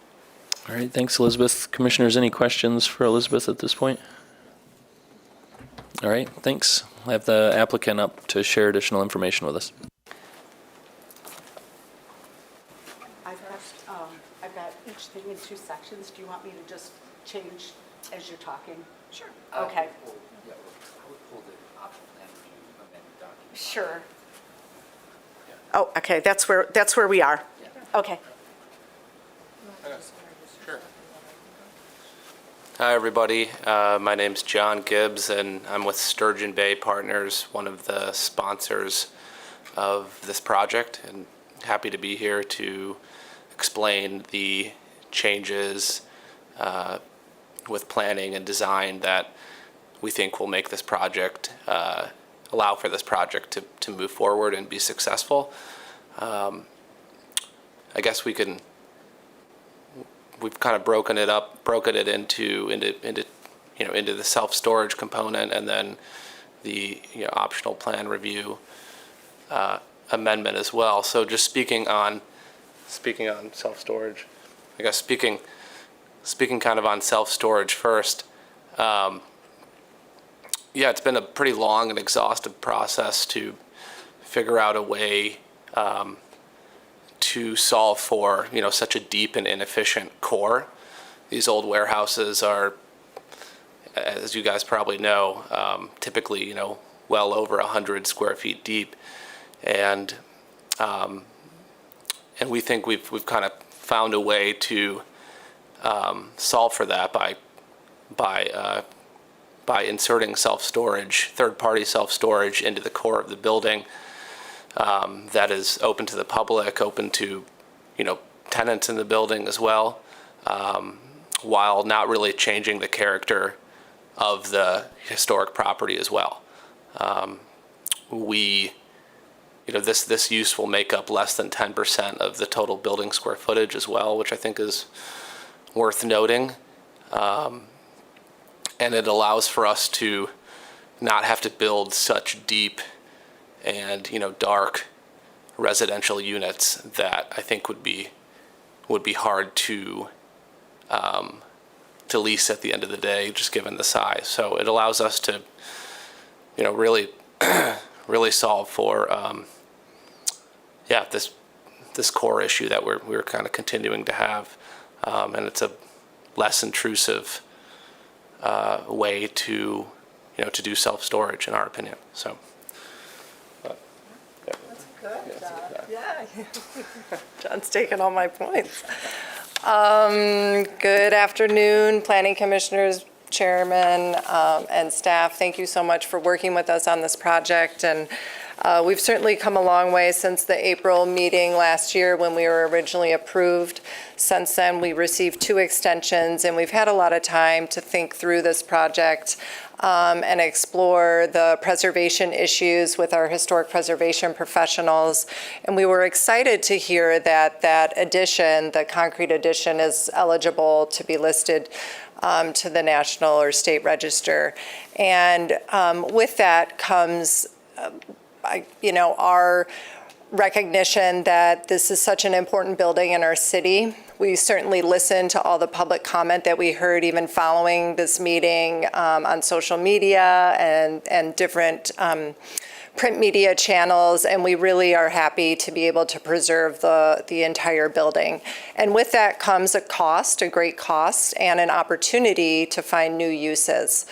All right, thanks, Elizabeth. Commissioners, any questions for Elizabeth at this point? All right, thanks. I have the applicant up to share additional information with us. I've got each thing in 2 sections. Do you want me to just change as you're talking? Sure. Okay. Sure. Oh, okay, that's where we are. Okay. Hi, everybody. My name's John Gibbs, and I'm with Sturgeon Bay Partners, one of the sponsors of this project, and happy to be here to explain the changes with planning and design that we think will make this project, allow for this project to move forward and be successful. I guess we've kind of broken it into the self-storage component, and then the optional plan review amendment as well. So just speaking on self-storage, I guess speaking kind of on self-storage first. Yeah, it's been a pretty long and exhaustive process to figure out a way to solve for, such a deep and inefficient core. These old warehouses are, as you guys probably know, typically, well over 100 square feet deep. And we think we've kind of found a way to solve for that by inserting self-storage, third-party self-storage into the core of the building. That is open to the public, open to, tenants in the building as well, while not really changing the character of the historic property as well. This use will make up less than 10% of the total building square footage as well, which I think is worth noting. And it allows for us to not have to build such deep and dark residential units that I think would be hard to lease at the end of the day, just given the size. So it allows us to really really solve for this core issue that we're kind of continuing to have, and it's a less intrusive way to do self-storage, in our opinion. So. Yeah. John's taking all my points. Good afternoon, Planning Commissioners, Chairman, and staff. Thank you so much for working with us on this project. And we've certainly come a long way since the April meeting last year when we were originally approved. Since then, we received 2 extensions, and we've had a lot of time to think through this project and explore the preservation issues with our historic preservation professionals. And we were excited to hear that addition, the concrete addition, is eligible to be listed to the National or State Register. And with that comes our recognition that this is such an important building in our city. We certainly listened to all the public comment that we heard even following this meeting on social media and different print media channels, and we really are happy to be able to preserve the entire building. And with that comes a cost, a great cost, and an opportunity to find new uses.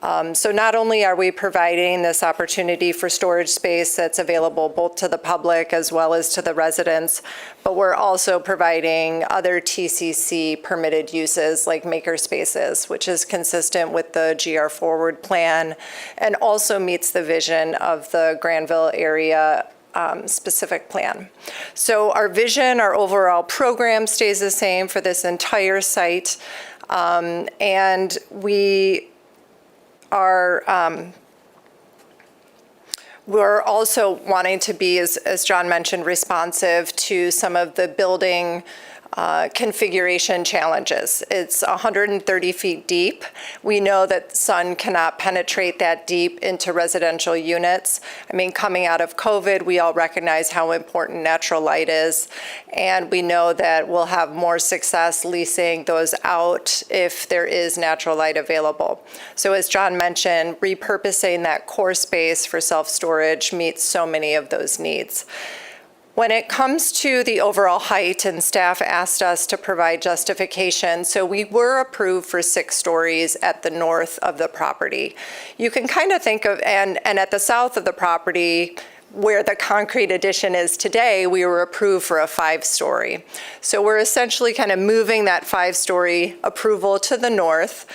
So not only are we providing this opportunity for storage space that's available both to the public as well as to the residents, but we're also providing other TCC permitted uses like maker spaces, which is consistent with the GR Forward plan and also meets the vision of the Granville area specific plan. So our vision, our overall program stays the same for this entire site. And we are, we're also wanting to be, as John mentioned, responsive to some of the building configuration challenges. It's 130 feet deep. We know that sun cannot penetrate that deep into residential units. I mean, coming out of COVID, we all recognize how important natural light is, and we know that we'll have more success leasing those out if there is natural light available. So as John mentioned, repurposing that core space for self-storage meets so many of those needs. When it comes to the overall height, and staff asked us to provide justification, so we were approved for 6 stories at the north of the property. You can kind of think of, and at the south of the property, where the concrete addition is today, we were approved for a 5-story. So we're essentially kind of moving that 5-story approval to the north.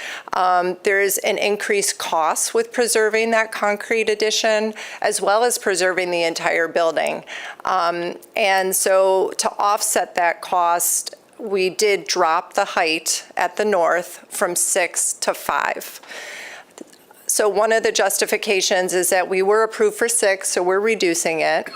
There's an increased cost with preserving that concrete addition, as well as preserving the entire building. And so to offset that cost, we did drop the height at the north from 6 to 5. So one of the justifications is that we were approved for 6, so we're reducing it.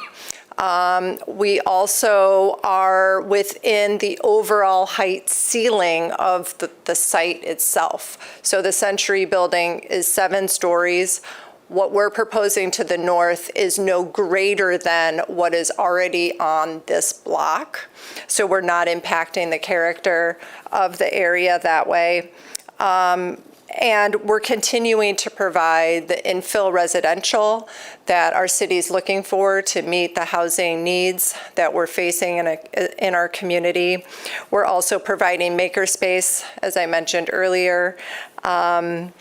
We also are within the overall height ceiling of the site itself. So the Century building is 7 stories. What we're proposing to the north is no greater than what is already on this block. So we're not impacting the character of the area that way. And we're continuing to provide the infill residential that our city is looking for to meet the housing needs that we're facing in our community. We're also providing makerspace, as I mentioned earlier. And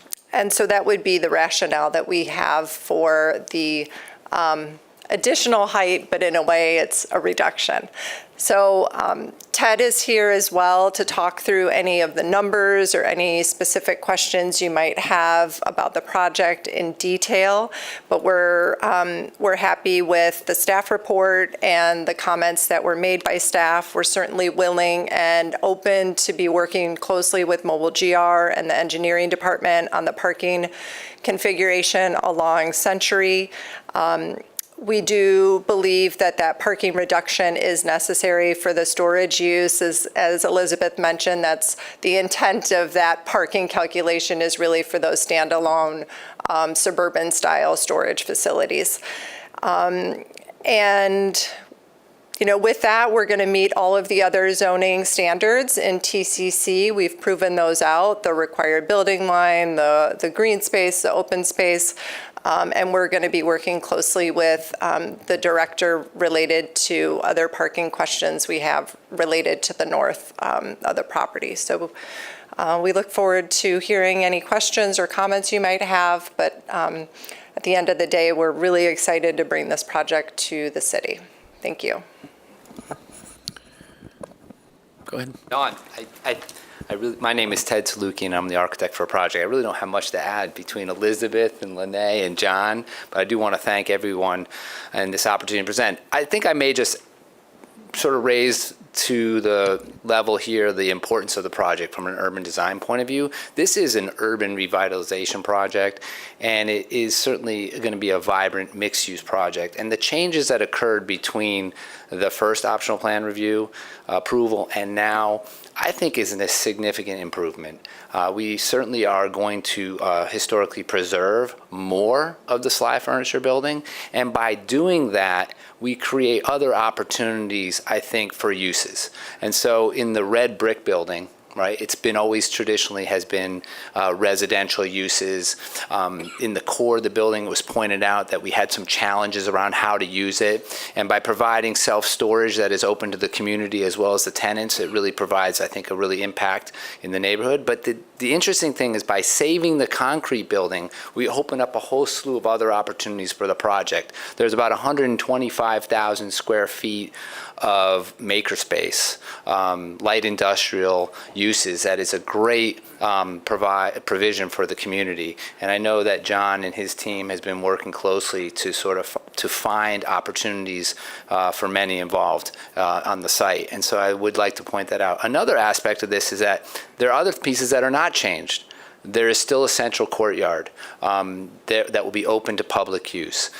so that would be the rationale that we have for the additional height, but in a way it's a reduction. So Ted is here as well to talk through any of the numbers or any specific questions you might have about the project in detail. But we're happy with the staff report and the comments that were made by staff. We're certainly willing and open to be working closely with Mobile GR and the engineering department on the parking configuration along Century. We do believe that that parking reduction is necessary for the storage use. As Elizabeth mentioned, that's the intent of that parking calculation is really for those standalone suburban style storage facilities. And with that, we're going to meet all of the other zoning standards in TCC. We've proven those out, the required building line, the green space, the open space. And we're going to be working closely with the director related to other parking questions we have related to the north of the property. So we look forward to hearing any questions or comments you might have. But at the end of the day, we're really excited to bring this project to the city. Thank you. Go ahead. No, my name is Ted Saluki, and I'm the architect for a project. I really don't have much to add between Elizabeth and Lene and John, but I do want to thank everyone and this opportunity to present. I think I may just sort of raise to the level here the importance of the project from an urban design point of view. This is an urban revitalization project, and it is certainly going to be a vibrant mixed-use project. And the changes that occurred between the first optional plan review approval and now, I think, is a significant improvement. We certainly are going to historically preserve more of the Sly Furniture building, and by doing that, we create other opportunities, I think, for uses. And so in the red brick building right? It's been always traditionally has been residential uses. In the core of the building, it was pointed out that we had some challenges around how to use it. And by providing self-storage that is open to the community as well as the tenants, it really provides, I think, a really impact in the neighborhood. But the interesting thing is by saving the concrete building, we open up a whole slew of other opportunities for the project. There's about 125,000 square feet of makerspace, light industrial uses. That is a great provision for the community. And I know that John and his team has been working closely to sort of to find opportunities for many involved on the site. And so I would like to point that out. Another aspect of this is that there are other pieces that are not changed. There is still a central courtyard that will be open to public use.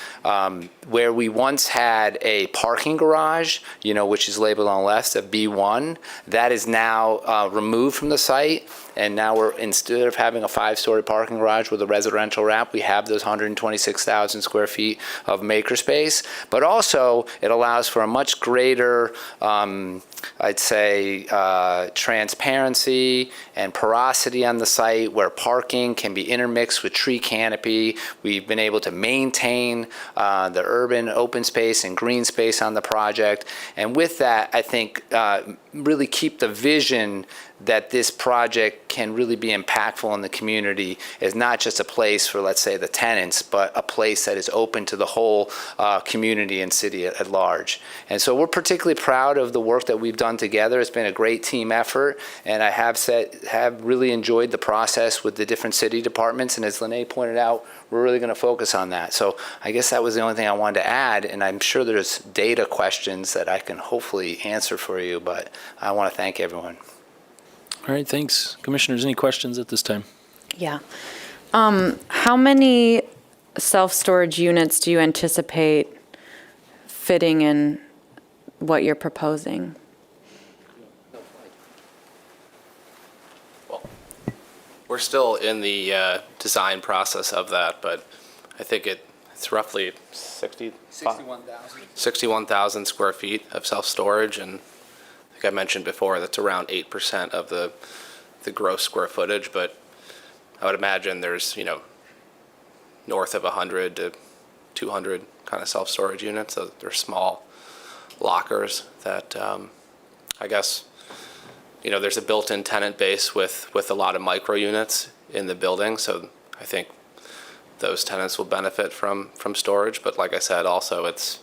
Where we once had a parking garage, which is labeled on the left, a B1, that is now removed from the site. And now instead of having a 5-story parking garage with a residential wrap, we have those 126,000 square feet of makerspace. But also, it allows for a much greater, I'd say, transparency and porosity on the site where parking can be intermixed with tree canopy. We've been able to maintain the urban open space and green space on the project. And with that, I think really keep the vision that this project can really be impactful in the community is not just a place for, let's say, the tenants, but a place that is open to the whole community and city at large. And so we're particularly proud of the work that we've done together. It's been a great team effort, and I have really enjoyed the process with the different city departments. And as Lene pointed out, we're really going to focus on that. So I guess that was the only thing I wanted to add, and I'm sure there's data questions that I can hopefully answer for you, but I want to thank everyone. All right, thanks. Commissioners, any questions at this time? Yeah. How many self-storage units do you anticipate fitting in what you're proposing? We're still in the design process of that, but I think it's roughly 61,000 square feet of self-storage, and I think I mentioned before that's around 8% of the gross square footage, but I would imagine there's, north of 100 to 200 kind of self-storage units. So they're small lockers that I guess, there's a built-in tenant base with a lot of micro units in the building. So I think those tenants will benefit from storage. But like I said, also it's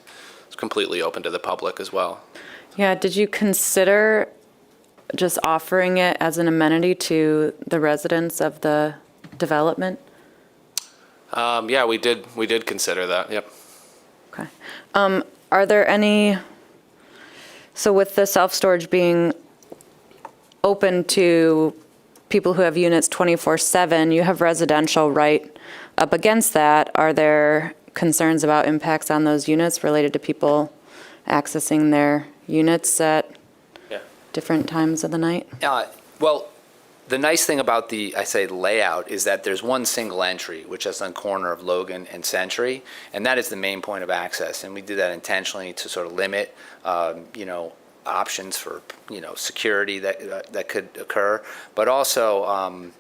completely open to the public as well. Yeah, did you consider just offering it as an amenity to the residents of the development? Yeah, we did consider that, yep. Okay. Are there any, so with the self-storage being open to people who have units 24/7, you have residential right up against that. Are there concerns about impacts on those units related to people accessing their units at different times of the night? Well, the nice thing about the layout is that there's one single entry, which is on the corner of Logan and Century, and that is the main point of access. And we did that intentionally to sort of limit, options for, security that could occur, but also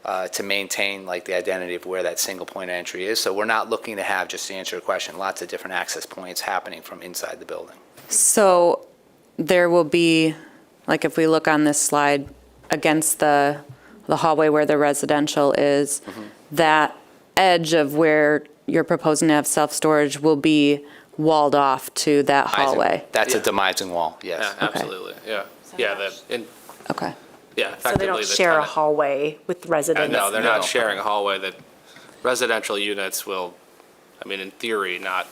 to maintain the identity of where that single point of entry is. So we're not looking to have, just to answer your question, lots of different access points happening from inside the building. So there will be, if we look on this slide, against the hallway where the residential is, that edge of where you're proposing to have self-storage will be walled off to that hallway. That's a demising wall, yes. Yeah, absolutely, yeah. Yeah, Okay. Yeah, So they don't share a hallway with residents? No, they're not sharing a hallway. That residential units will, in theory, not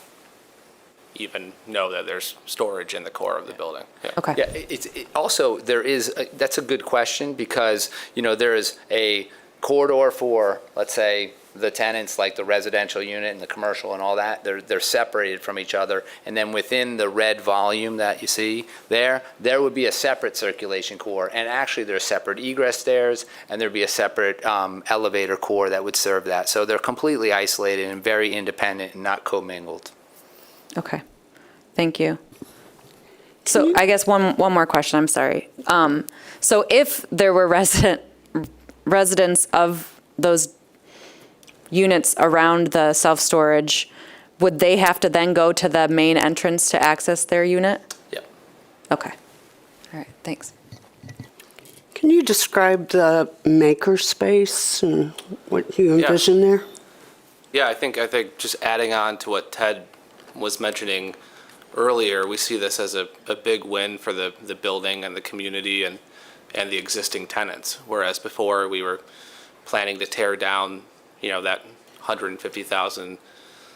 even know that there's storage in the core of the building. Yeah. Okay. Yeah, also, that's a good question because, there is a corridor for, let's say, the tenants, like the residential unit and the commercial and all that. They're separated from each other. And then within the red volume that you see there would be a separate circulation core. And actually, there's separate egress stairs, and there'd be a separate elevator core that would serve that. So they're completely isolated and very independent and not commingled. Okay. Thank you. So I guess one more question, I'm sorry. So if there were residents of those units around the self-storage, would they have to then go to the main entrance to access their unit? Yep. Okay. All right, thanks. Can you describe the maker space and what you envision there? Yeah, I think just adding on to what Ted was mentioning earlier, we see this as a big win for the building and the community and the existing tenants. Whereas before we were planning to tear down, that 150,000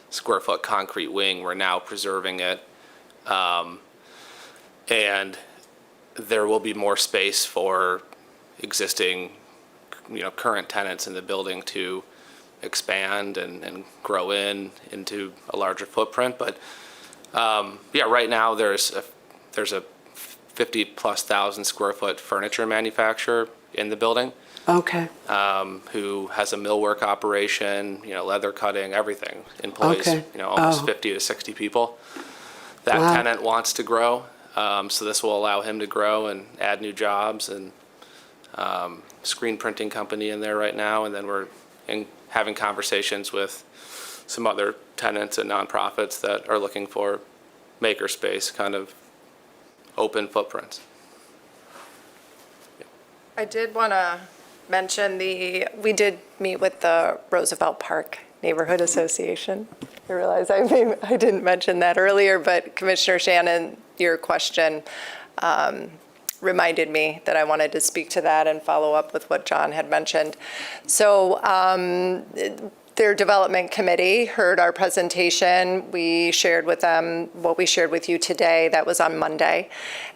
square foot concrete wing, we're now preserving it. And there will be more space for existing, current tenants in the building to expand and grow into a larger footprint. But right now there's a 50,000+ square foot furniture manufacturer in the building. Okay. Who has a millwork operation, leather cutting, everything, employs, Okay. almost 50 to 60 people. That Wow. tenant wants to grow, so this will allow him to grow and add new jobs, and screen printing company in there right now, and then we're having conversations with some other tenants and nonprofits that are looking for makerspace, kind of open footprints. I did want to mention we did meet with the Roosevelt Park Neighborhood Association. I realize I didn't mention that earlier, but Commissioner Shannon, your question reminded me that I wanted to speak to that and follow up with what John had mentioned. So their development committee heard our presentation. We shared with them what we shared with you today. That was on Monday.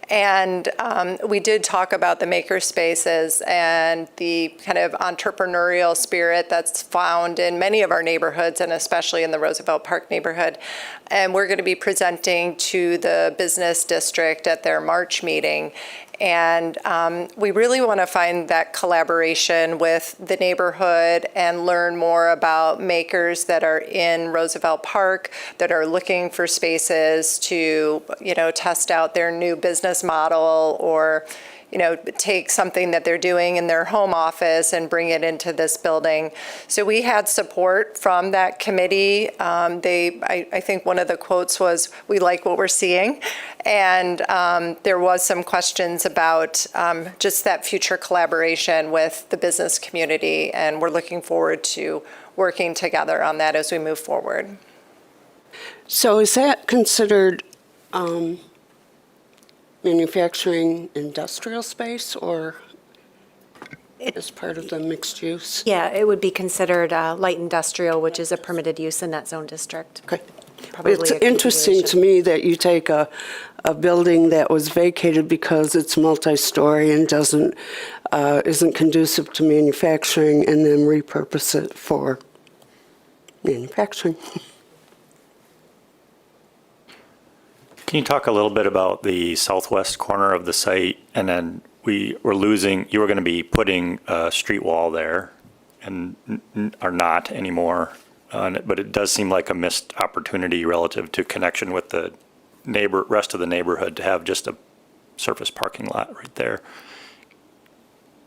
And we did talk about the maker spaces and the kind of entrepreneurial spirit that's found in many of our neighborhoods, and especially in the Roosevelt Park neighborhood. And we're going to be presenting to the business district at their March meeting. And we really want to find that collaboration with the neighborhood and learn more about makers that are in Roosevelt Park that are looking for spaces to, test out their new business model, or, take something that they're doing in their home office and bring it into this building. So we had support from that committee. I think one of the quotes was, "We like what we're seeing." And there was some questions about just that future collaboration with the business community, and we're looking forward to working together on that as we move forward. So is that considered manufacturing industrial space, or as part of the mixed use? Yeah, it would be considered light industrial, which is a permitted use in that zone district. Okay. Probably It's a interesting to me that you take a building that was vacated because it's multi-story and isn't conducive to manufacturing, and then repurpose it for manufacturing. Can you talk a little bit about the southwest corner of the site? And then you were going to be putting a street wall there and are not anymore. But it does seem like a missed opportunity relative to connection with the rest of the neighborhood to have just a surface parking lot right there.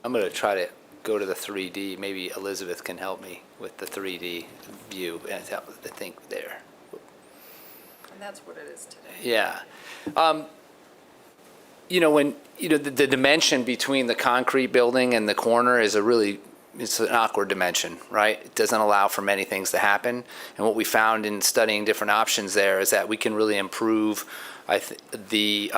I'm going to try to go to the 3D. Maybe Elizabeth can help me with the 3D view. And I think there. And that's what it is today. Yeah. The dimension between the concrete building and the corner is it's an awkward dimension, right? It doesn't allow for many things to happen. And what we found in studying different options there is that we can really improve the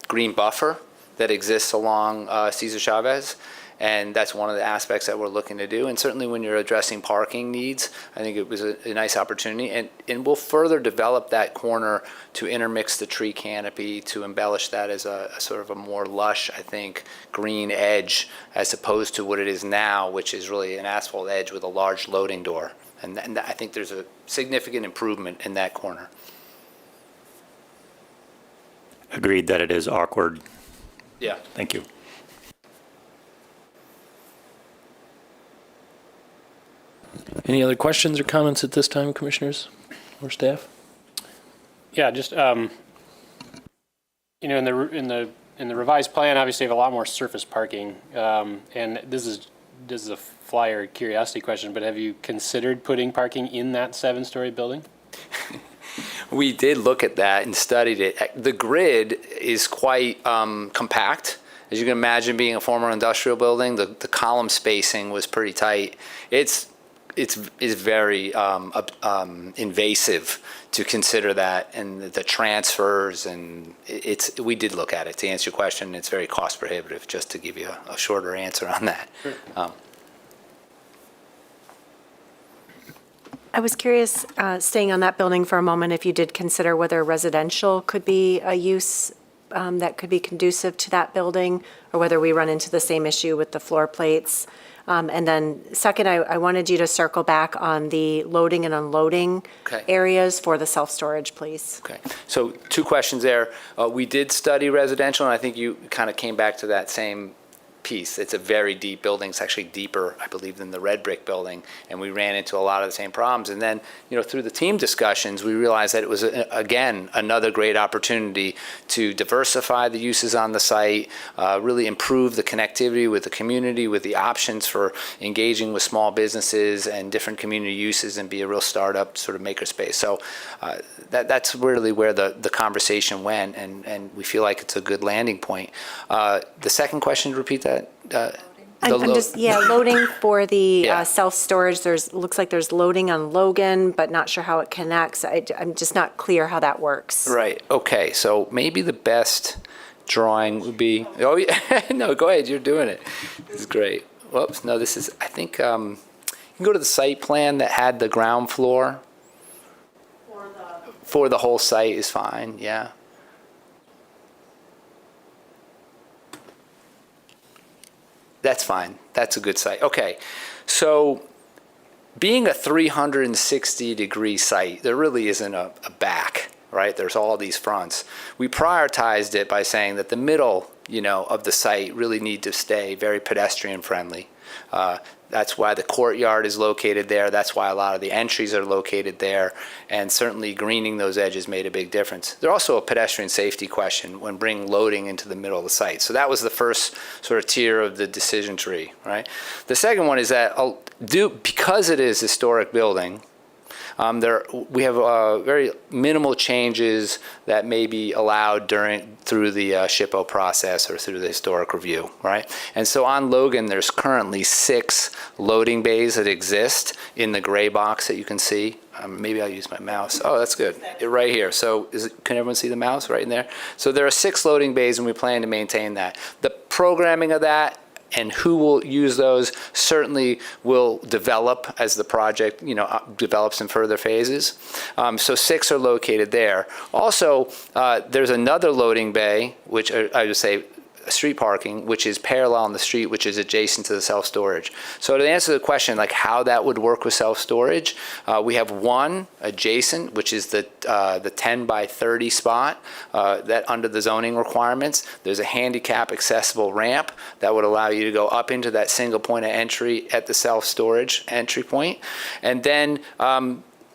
green buffer that exists along Cesar Chavez. And that's one of the aspects that we're looking to do. And certainly when you're addressing parking needs, I think it was a nice opportunity. And we'll further develop that corner to intermix the tree canopy, to embellish that as a sort of a more lush, I think, green edge, as opposed to what it is now, which is really an asphalt edge with a large loading door. And I think there's a significant improvement in that corner. Agreed that it is awkward. Yeah. Thank you. Any other questions or comments at this time, commissioners or staff? Yeah, just You know, in the revised plan, obviously you have a lot more surface parking. And this is a flyer curiosity question, but have you considered putting parking in that 7-story building? We did look at that and studied it. The grid is quite compact. As you can imagine, being a former industrial building, the column spacing was pretty tight. It's very invasive to consider that, and the transfers, and we did look at it. To answer your question, it's very cost prohibitive, just to give you a shorter answer on that. Sure. I was curious, staying on that building for a moment, if you did consider whether residential could be a use that could be conducive to that building, or whether we run into the same issue with the floor plates. And then second, I wanted you to circle back on the loading and unloading areas for the self-storage, please. Okay, so 2 questions there. We did study residential, and I think you kind of came back to that same piece. It's a very deep building. It's actually deeper, I believe, than the red brick building, and we ran into a lot of the same problems. And then, through the team discussions, we realized that it was, again, another great opportunity to diversify the uses on the site, really improve the connectivity with the community, with the options for engaging with small businesses and different community uses, and be a real startup sort of makerspace. So that's really where the conversation went, and we feel like it's a good landing point. The second question, repeat that. Loading for the self-storage, looks like there's loading on Logan, but not sure how it connects. I'm just not clear how that works. Right, okay, so maybe the best drawing would be, no, go ahead, you're doing it. This is great. Whoops, no, this is, I think, you can go to the site plan that had the ground floor. For the whole site is fine, yeah. That's fine. That's a good site. Okay, so being a 360-degree site, there really isn't a back, right? There's all these fronts. We prioritized it by saying that the middle, of the site really need to stay very pedestrian-friendly. That's why the courtyard is located there. That's why a lot of the entries are located there. And certainly greening those edges made a big difference. There's also a pedestrian safety question when bringing loading into the middle of the site. So that was the first sort of tier of the decision tree, right? The second one is that because it is a historic building, we have very minimal changes that may be allowed through the SHPO process or through the historic review, right? And so on Logan, there's currently 6 loading bays that exist in the gray box that you can see. Maybe I'll use my mouse. Oh, that's good. Right here. So can everyone see the mouse right in there? So there are 6 loading bays, and we plan to maintain that. The programming of that and who will use those certainly will develop as the project, develops in further phases. So 6 are located there. Also, there's another loading bay, which I would say street parking, which is parallel on the street, which is adjacent to the self-storage. So to answer the question, like how that would work with self-storage, we have one adjacent, which is the 10 by 30 spot that under the zoning requirements, there's a handicap accessible ramp that would allow you to go up into that single point of entry at the self-storage entry point. And then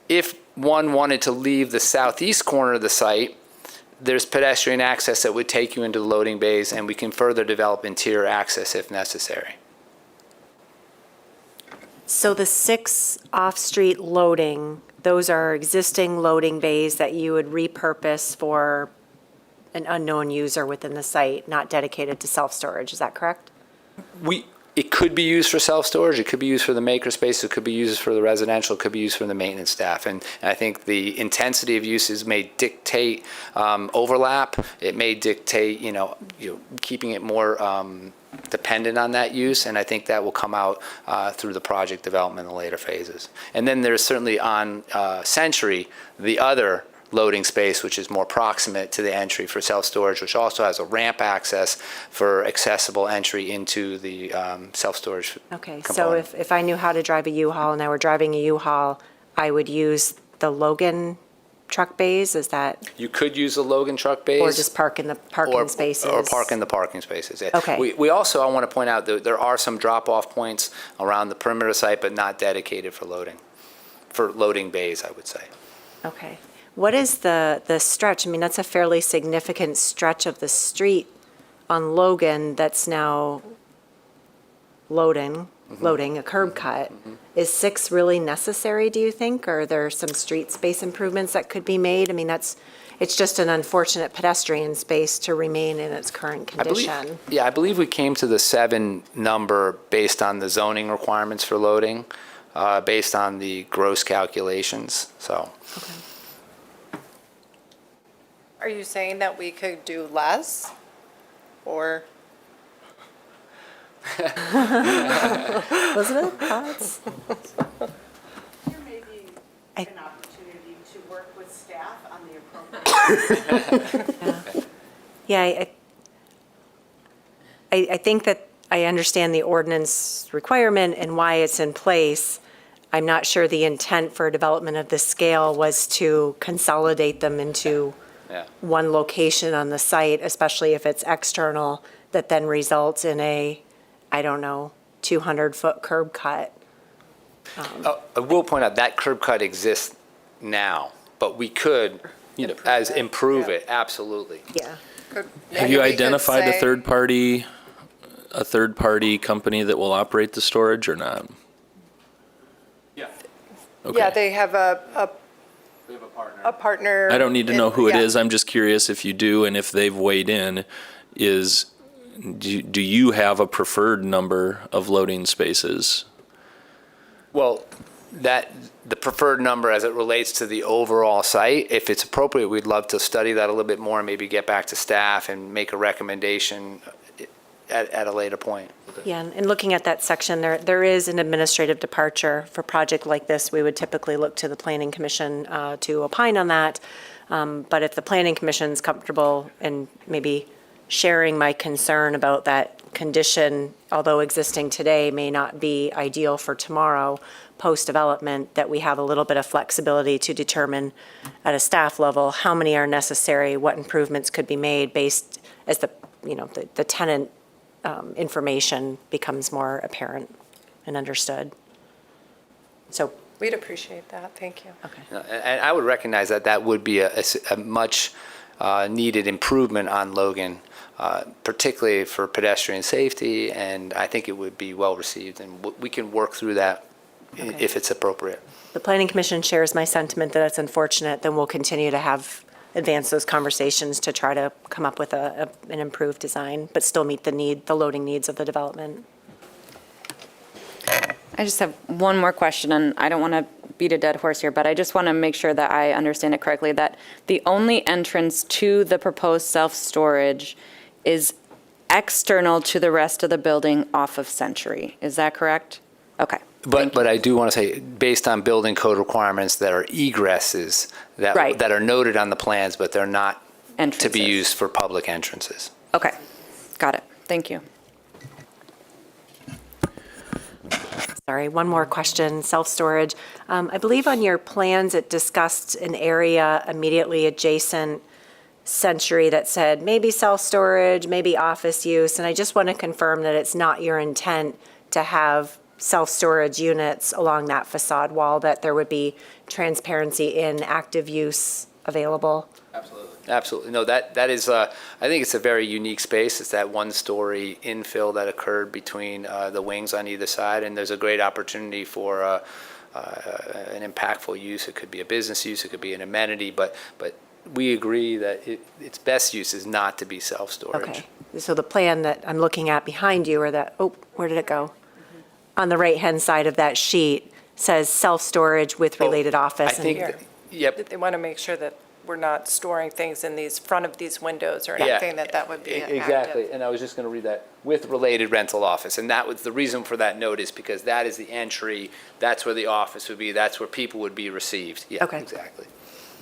if one wanted to leave the southeast corner of the site, there's pedestrian access that would take you into the loading bays, and we can further develop interior access if necessary. So the 6 off-street loading, those are existing loading bays that you would repurpose for an unknown user within the site, not dedicated to self-storage, is that correct? It could be used for self-storage, it could be used for the makerspace, it could be used for the residential, it could be used for the maintenance staff. And I think the intensity of uses may dictate overlap. It may dictate, keeping it more dependent on that use, and I think that will come out through the project development in the later phases. And then there's certainly on Century, the other loading space, which is more proximate to the entry for self-storage, which also has a ramp access for accessible entry into the self-storage Okay, component. so if I knew how to drive a U-Haul and I were driving a U-Haul, I would use the Logan truck bays, is that? You could use the Logan truck bays. Or just park in the parking spaces? Or park in the parking spaces, yeah. Okay. We also, I want to point out that there are some drop-off points around the perimeter site, but not dedicated for loading bays, I would say. Okay. What is the stretch? I mean, that's a fairly significant stretch of the street on Logan that's now loading, a curb cut. Is 6 really necessary, do you think? Or are there some street space improvements that could be made? I mean, it's just an unfortunate pedestrian space to remain in its current condition. I believe we came to the 7 number based on the zoning requirements for loading, based on the gross calculations, so. Are you saying that we could do less? Or? Elizabeth, thoughts? There may be an opportunity to work with staff on the appropriate. Yeah, I think that I understand the ordinance requirement and why it's in place. I'm not sure the intent for development of this scale was to consolidate them into one location on the site, especially if it's external, that then results in a, I don't know, 200-foot curb cut. I will point out that curb cut exists now, but we could, improve it, absolutely. Yeah. Have you identified a third party company that will operate the storage or not? Yeah, Okay. they have a partner. I don't need to know who it yeah. is. I'm just curious if you do and if they've weighed in. Do you have a preferred number of loading spaces? Well, the preferred number as it relates to the overall site, if it's appropriate, we'd love to study that a little bit more and maybe get back to staff and make a recommendation at a later point. Yeah, and looking at that section, there is an administrative departure. For a project like this, we would typically look to the Planning Commission to opine on that. But if the Planning Commission's comfortable in maybe sharing my concern about that condition, although existing today may not be ideal for tomorrow, post-development, that we have a little bit of flexibility to determine at a staff level how many are necessary, what improvements could be made based as the tenant information becomes more apparent and understood. So We'd appreciate that. Thank you. Okay. And I would recognize that would be a much needed improvement on Logan, particularly for pedestrian safety, and I think it would be well received, and we can work through that if it's appropriate. The Planning Commission shares my sentiment that it's unfortunate, then we'll continue to advance those conversations to try to come up with an improved design, but still meet the loading needs of the development. I just have one more question, and I don't want to beat a dead horse here, but I just want to make sure that I understand it correctly, that the only entrance to the proposed self-storage is external to the rest of the building off of Century. Is that correct? Okay. But I do want to say, based on building code requirements, there are egresses that are noted on the plans, but they're not to be used for public entrances. Okay. Got it. Thank you. Sorry, one more question, self-storage. I believe on your plans, it discussed an area immediately adjacent Century that said maybe self-storage, maybe office use, and I just want to confirm that it's not your intent to have self-storage units along that facade wall, that there would be transparency in active use available? Absolutely. No, that is, I think it's a very unique space. It's that one-story infill that occurred between the wings on either side, and there's a great opportunity for an impactful use. It could be a business use, it could be an amenity, but we agree that its best use is not to be self-storage. Okay, so the plan that I'm looking at behind you, or that, where did it go? On the right-hand side of that sheet says self-storage with related office. Yep. They want to make sure that we're not storing things in these front of these windows or anything that would be Exactly, active. and I was just going to read that, with related rental office, and that was the reason for that note, is because that is the entry, that's where the office would be, that's where people would be received. Yeah, Okay. exactly.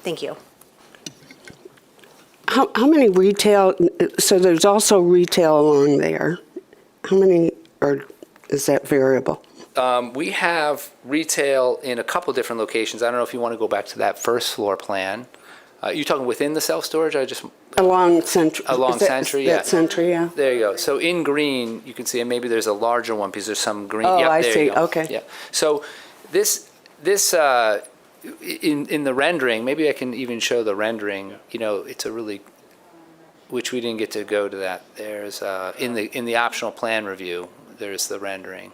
Thank you. How many retail, so there's also retail along there. How many, or is that variable? We have retail in a couple different locations. I don't know if you want to go back to that first floor plan. You're talking within the self-storage? Along Century. Along Century, yeah. That Century, yeah. There you go. So in green, you can see, and maybe there's a larger one because there's some green. Oh, Yep, I there see. you go. Okay. Yeah. So this in the rendering, maybe I can even show the rendering, it's a really, which we didn't get to go to that. There's, in the optional plan review, there's the rendering.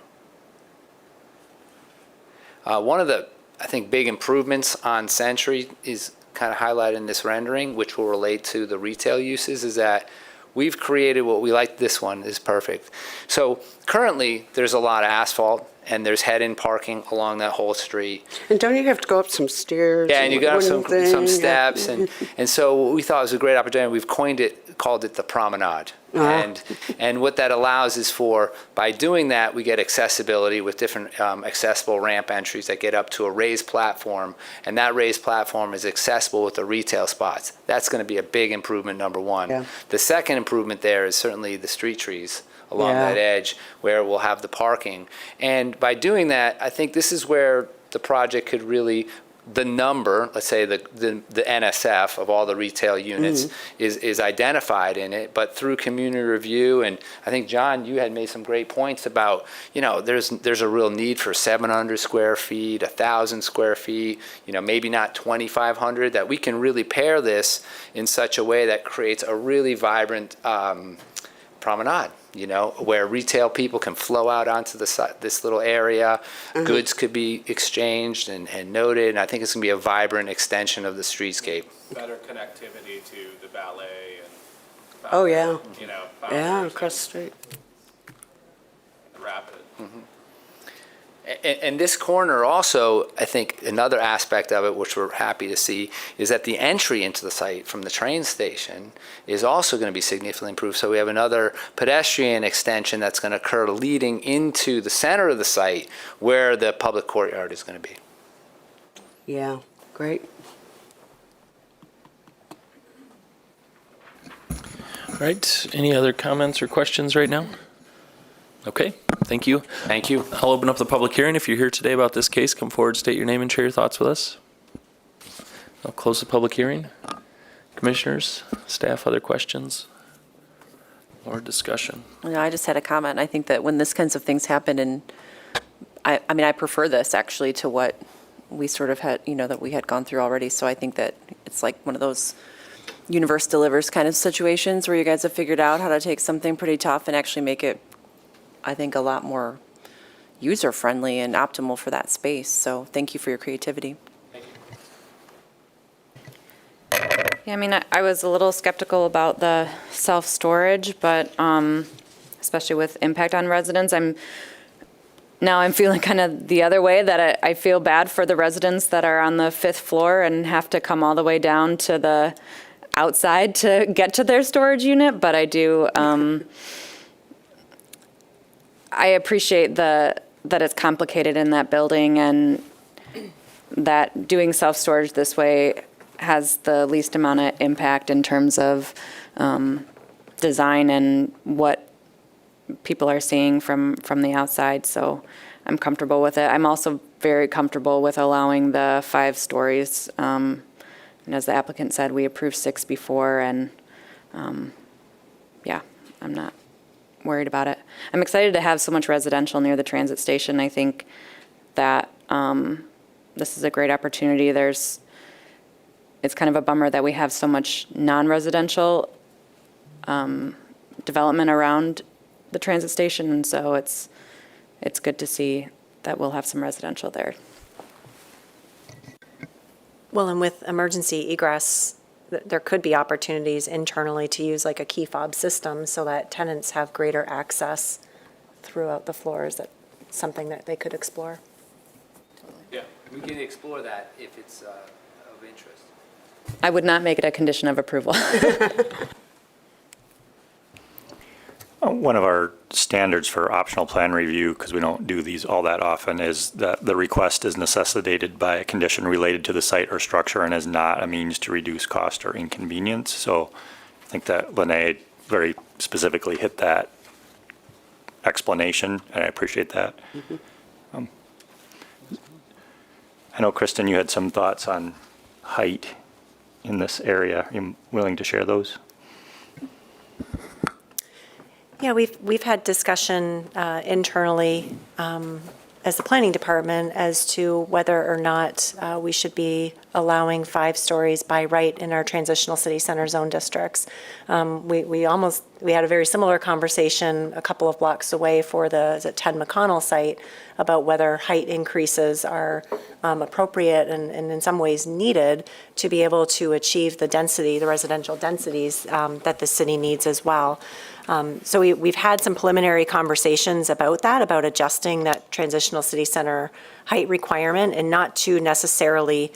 One of the, I think, big improvements on Century is kind of highlighted in this rendering, which will relate to the retail uses, is that we've created what we like. This one is perfect. So currently, there's a lot of asphalt, and there's head-in parking along that whole street. And don't you have to go up some stairs? Yeah, and you got some thing? steps, and so what we thought was a great opportunity. We've called it the promenade, and what that allows is for, by doing that, we get accessibility with different accessible ramp entries that get up to a raised platform, and that raised platform is accessible with the retail spots. That's going to be a big improvement, number one. Yeah. The second improvement there is certainly the street trees along that edge where we'll have the parking. And by doing that, I think this is where the project could really, the number, let's say the NSF of all the retail units is identified in it, but through community review, and I think, John, you had made some great points about, there's a real need for 700 square feet, 1,000 square feet, maybe not 2,500, that we can really pair this in such a way that creates a really vibrant promenade, where retail people can flow out onto this little area. Goods could be exchanged and noted, and I think it's going to be a vibrant extension of the streetscape. Better connectivity to the ballet and. Oh, yeah. Fountains Across the street. and Rapid. And this corner also, I think another aspect of it, which we're happy to see, is that the entry into the site from the train station is also going to be significantly improved. So we have another pedestrian extension that's going to occur leading into the center of the site where the public courtyard is going to be. Yeah, great. All right, any other comments or questions right now? Okay, thank you. Thank you. I'll open up the public hearing. If you're here today about this case, come forward, state your name, and share your thoughts with us. I'll close the public hearing. Commissioners, staff, other questions or discussion? I just had a comment. I think that when this kinds of things happen, and I prefer this actually to what we sort of had, that we had gone through already. So I think that it's like one of those universe delivers kind of situations where you guys have figured out how to take something pretty tough and actually make it, I think, a lot more user-friendly and optimal for that space. So thank you for your creativity. Yeah, I was a little skeptical about the self-storage, but especially with impact on residents, I'm feeling kind of the other way, that I feel bad for the residents that are on the 5th floor and have to come all the way down to the outside to get to their storage unit. But I do, I appreciate that it's complicated in that building, and that doing self-storage this way has the least amount of impact in terms of design and what people are seeing from the outside. So I'm comfortable with it. I'm also very comfortable with allowing the 5 stories. And as the applicant said, we approved 6 before, and yeah, I'm not worried about it. I'm excited to have so much residential near the transit station. I think that this is a great opportunity. It's kind of a bummer that we have so much non-residential development around the transit station, and so it's good to see that we'll have some residential there. Well, and with emergency egress, there could be opportunities internally to use like a key fob system so that tenants have greater access throughout the floors. That's something that they could explore. Yeah, we can explore that if it's of interest. I would not make it a condition of approval. One of our standards for optional plan review, because we don't do these all that often, is that the request is necessitated by a condition related to the site or structure and is not a means to reduce cost or inconvenience. So I think that Lene very specifically hit that explanation, and I appreciate that. I know, Kristen, you had some thoughts on height in this area. Are you willing to share those? Yeah, we've had discussion internally as the planning department as to whether or not we should be allowing 5 stories by right in our transitional city center zone districts. We had a very similar conversation a couple of blocks away for the 10 McConnell site about whether height increases are appropriate and in some ways needed to be able to achieve the density, the residential densities that the city needs as well. So we've had some preliminary conversations about that, about adjusting that transitional city center height requirement, and not to necessarily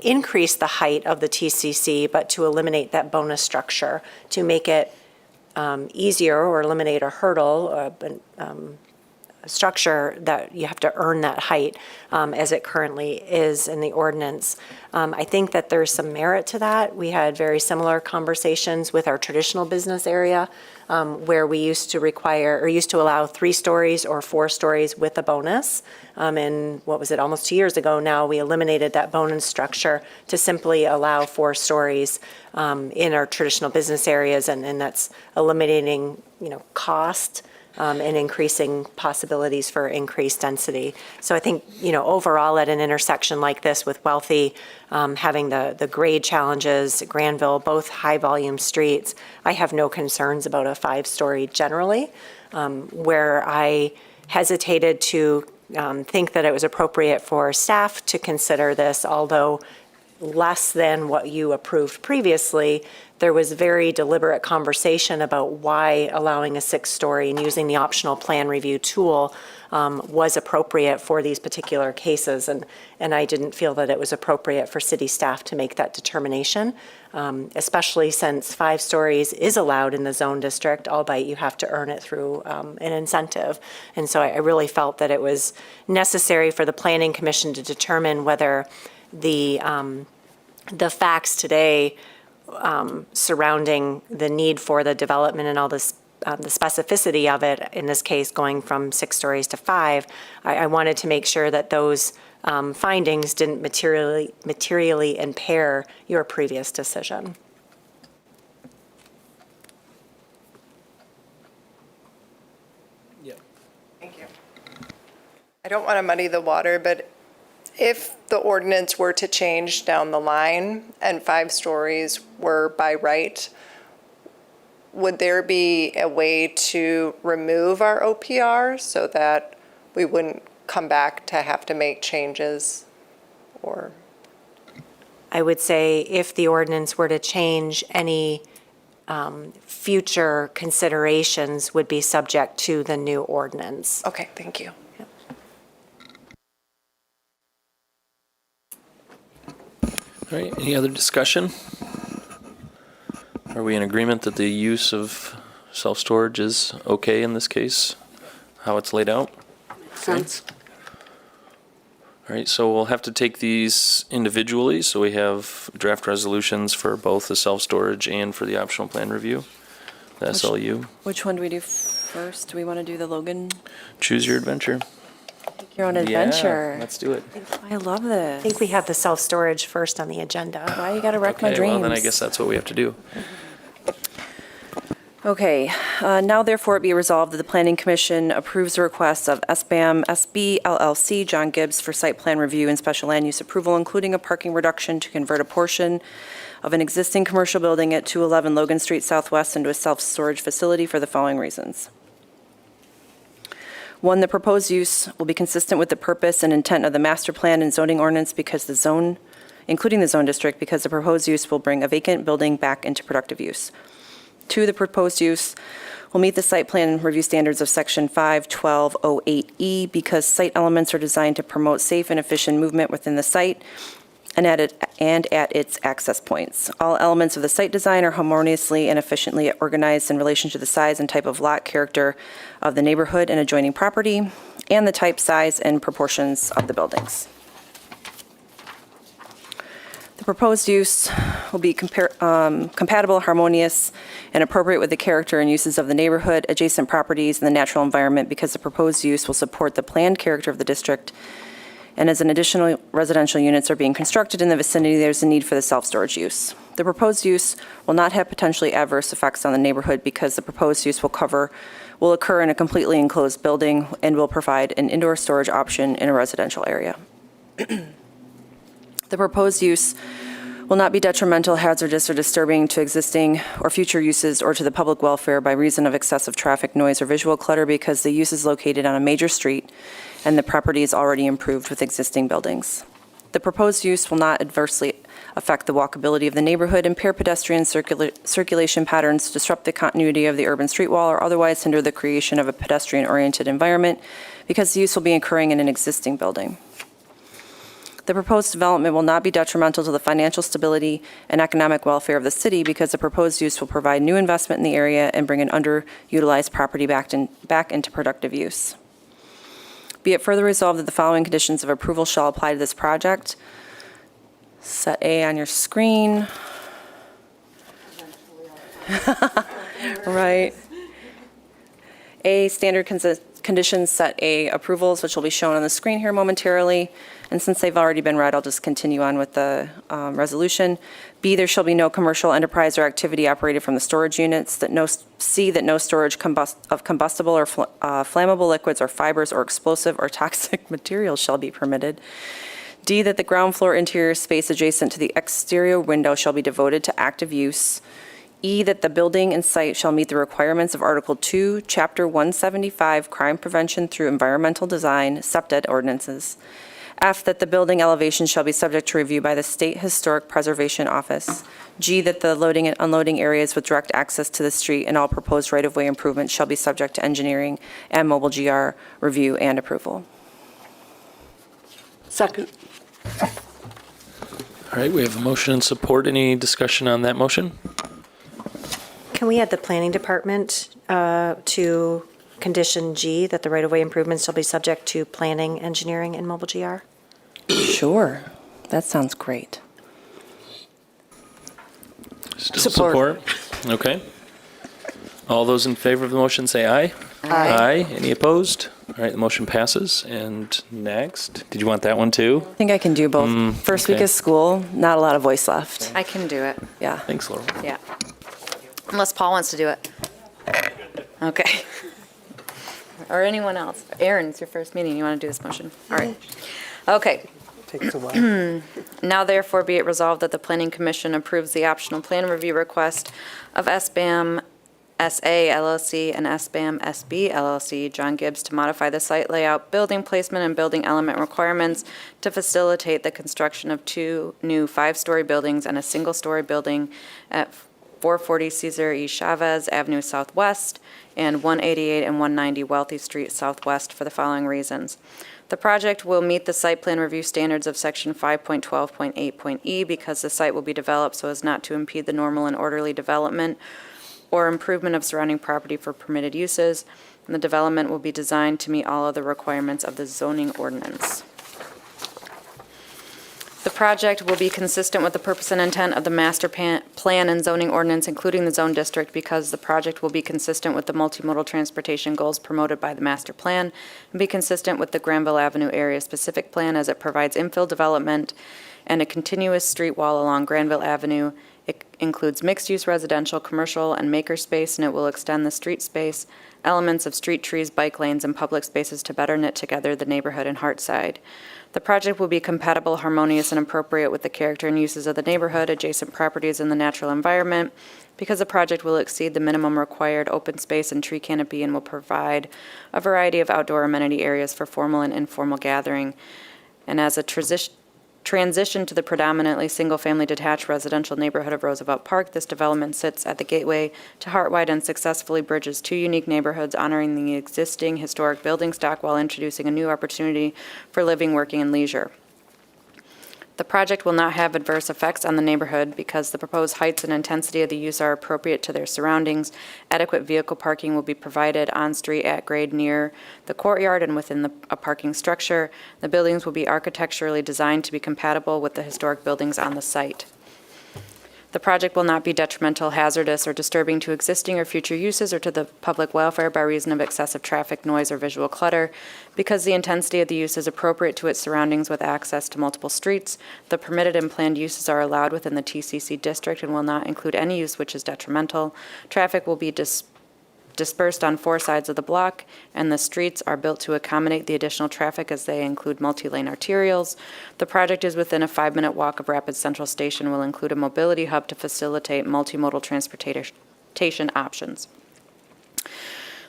increase the height of the TCC, but to eliminate that bonus structure, to make it easier or eliminate a hurdle, structure that you have to earn that height as it currently is in the ordinance. I think that there's some merit to that. We had very similar conversations with our traditional business area where we used to allow 3 stories or 4 stories with a bonus. And what was it, almost 2 years ago now, we eliminated that bonus structure to simply allow 4 stories in our traditional business areas, and that's eliminating, cost and increasing possibilities for increased density. So I think, overall at an intersection like this with Wealthy, having the grade challenges, Granville, both high-volume streets, I have no concerns about a 5-story generally. Where I hesitated to think that it was appropriate for staff to consider this, although less than what you approved previously, there was very deliberate conversation about why allowing a 6-story and using the optional plan review tool was appropriate for these particular cases. And I didn't feel that it was appropriate for city staff to make that determination, especially since 5 stories is allowed in the zone district, albeit you have to earn it through an incentive. And so I really felt that it was necessary for the Planning Commission to determine whether the facts today surrounding the need for the development and all this, the specificity of it, in this case going from 6 stories to 5, I wanted to make sure that those findings didn't materially impair your previous decision. Thank you. I don't want to muddy the water, but if the ordinance were to change down the line and 5 stories were by right, would there be a way to remove our OPR so that we wouldn't come back to have to make changes? Or I would say if the ordinance were to change, any future considerations would be subject to the new ordinance. Okay, thank you. All right, any other discussion? Are we in agreement that the use of self-storage is okay in this case, how it's laid out? Makes sense. All right, so we'll have to take these individually. So we have draft resolutions for both the self-storage and for the optional plan review, the SLU. Which one do we do first? Do we want to do the Logan? Choose your adventure. Your own adventure. Yeah, let's do it. I love this. I think we have the self-storage first on the agenda. Why you got to wreck my Okay, dreams? well, then I guess that's what we have to do. Okay, now therefore it be resolved that the Planning Commission approves the request of SBAM SB LLC, John Gibbs, for site plan review and special land use approval, including a parking reduction to convert a portion of an existing commercial building at 211 Logan Street Southwest into a self-storage facility for the following reasons. 1, the proposed use will be consistent with the purpose and intent of the master plan and zoning ordinance because the zone, including the zone district, because the proposed use will bring a vacant building back into productive use. 2, the proposed use will meet the site plan review standards of Section 51208E because site elements are designed to promote safe and efficient movement within the site and at its access points. All elements of the site design are harmoniously and efficiently organized in relation to the size and type of lot character of the neighborhood and adjoining property, and the type, size, and proportions of the buildings. The proposed use will be compatible, harmonious, and appropriate with the character and uses of the neighborhood, adjacent properties, and the natural environment because the proposed use will support the planned character of the district and as an additional residential units are being constructed in the vicinity, there's a need for the self-storage use. The proposed use will not have potentially adverse effects on the neighborhood because the proposed use will occur in a completely enclosed building and will provide an indoor storage option in a residential area. The proposed use will not be detrimental, hazardous, or disturbing to existing or future uses or to the public welfare by reason of excessive traffic, noise, or visual clutter because the use is located on a major street and the property is already improved with existing buildings. The proposed use will not adversely affect the walkability of the neighborhood, impair pedestrian circulation patterns, disrupt the continuity of the urban street wall, or otherwise hinder the creation of a pedestrian-oriented environment because the use will be occurring in an existing building. The proposed development will not be detrimental to the financial stability and economic welfare of the city because the proposed use will provide new investment in the area and bring an underutilized property back into productive use. Be it further resolved that the following conditions of approval shall apply to this project. Set A on your screen. Right. A, standard conditions, set A, approvals, which will be shown on the screen here momentarily. And since they've already been read, I'll just continue on with the resolution. B, there shall be no commercial enterprise or activity operated from the storage units. C, that no storage of combustible or flammable liquids or fibers or explosive or toxic materials shall be permitted. D, that the ground floor interior space adjacent to the exterior window shall be devoted to active use. E, that the building and site shall meet the requirements of Article 2, Chapter 175, Crime Prevention through Environmental Design, SEPDED ordinances. F, that the building elevation shall be subject to review by the State Historic Preservation Office. G, that the loading and unloading areas with direct access to the street and all proposed right-of-way improvements shall be subject to engineering and mobile GR review and approval. Second. All right, we have a motion and support. Any discussion on that motion? Can we add the planning department to condition G, that the right-of-way improvements shall be subject to planning, engineering, and mobile GR? Sure. That sounds great. Still support. Okay. All those in favor of the motion say aye. Aye. Any opposed? All right, the motion passes. And next, did you want that one too? I think I can do both. First week okay. of school, not a lot of voice left. I can do it. Yeah. Thanks, Laurel. Yeah. Unless Paul wants to do it. Okay. Or anyone else. Aaron, it's your first meeting. You want to do this motion? All right. Okay. Takes a while. Now therefore be it resolved that the Planning Commission approves the optional plan review request of SBAM SA LLC and SBAM SB LLC, John Gibbs, to modify the site layout, building placement, and building element requirements to facilitate the construction of 2 new 5-story buildings and a single-story building at 440 Cesar E. Chavez Avenue Southwest and 188 and 190 Wealthy Street Southwest for the following reasons. The project will meet the site plan review standards of Section 5.12.8.e because the site will be developed so as not to impede the normal and orderly development or improvement of surrounding property for permitted uses, and the development will be designed to meet all other requirements of the zoning ordinance. The project will be consistent with the purpose and intent of the master plan and zoning ordinance, including the zone district, because the project will be consistent with the multimodal transportation goals promoted by the master plan and be consistent with the Granville Avenue area specific plan as it provides infill development and a continuous street wall along Granville Avenue. It includes mixed-use residential, commercial, and makerspace, and it will extend the street space, elements of street trees, bike lanes, and public spaces to better knit together the neighborhood and Hartside. The project will be compatible, harmonious, and appropriate with the character and uses of the neighborhood, adjacent properties, and the natural environment, because the project will exceed the minimum required open space and tree canopy and will provide a variety of outdoor amenity areas for formal and informal gathering. And as a transition to the predominantly single-family detached residential neighborhood of Roosevelt Park, this development sits at the gateway to Hartwide and successfully bridges 2 unique neighborhoods, honoring the existing historic building stock while introducing a new opportunity for living, working, and leisure. The project will not have adverse effects on the neighborhood because the proposed heights and intensity of the use are appropriate to their surroundings. Adequate vehicle parking will be provided on-street at grade near the courtyard and within a parking structure. The buildings will be architecturally designed to be compatible with the historic buildings on the site. The project will not be detrimental, hazardous, or disturbing to existing or future uses or to the public welfare by reason of excessive traffic, noise, or visual clutter. Because the intensity of the use is appropriate to its surroundings with access to multiple streets, the permitted and planned uses are allowed within the TCC district and will not include any use which is detrimental. Traffic will be dispersed on 4 sides of the block, and the streets are built to accommodate the additional traffic as they include multi-lane arterials. The project is within a 5-minute walk of Rapids Central Station, will include a mobility hub to facilitate multimodal transportation options.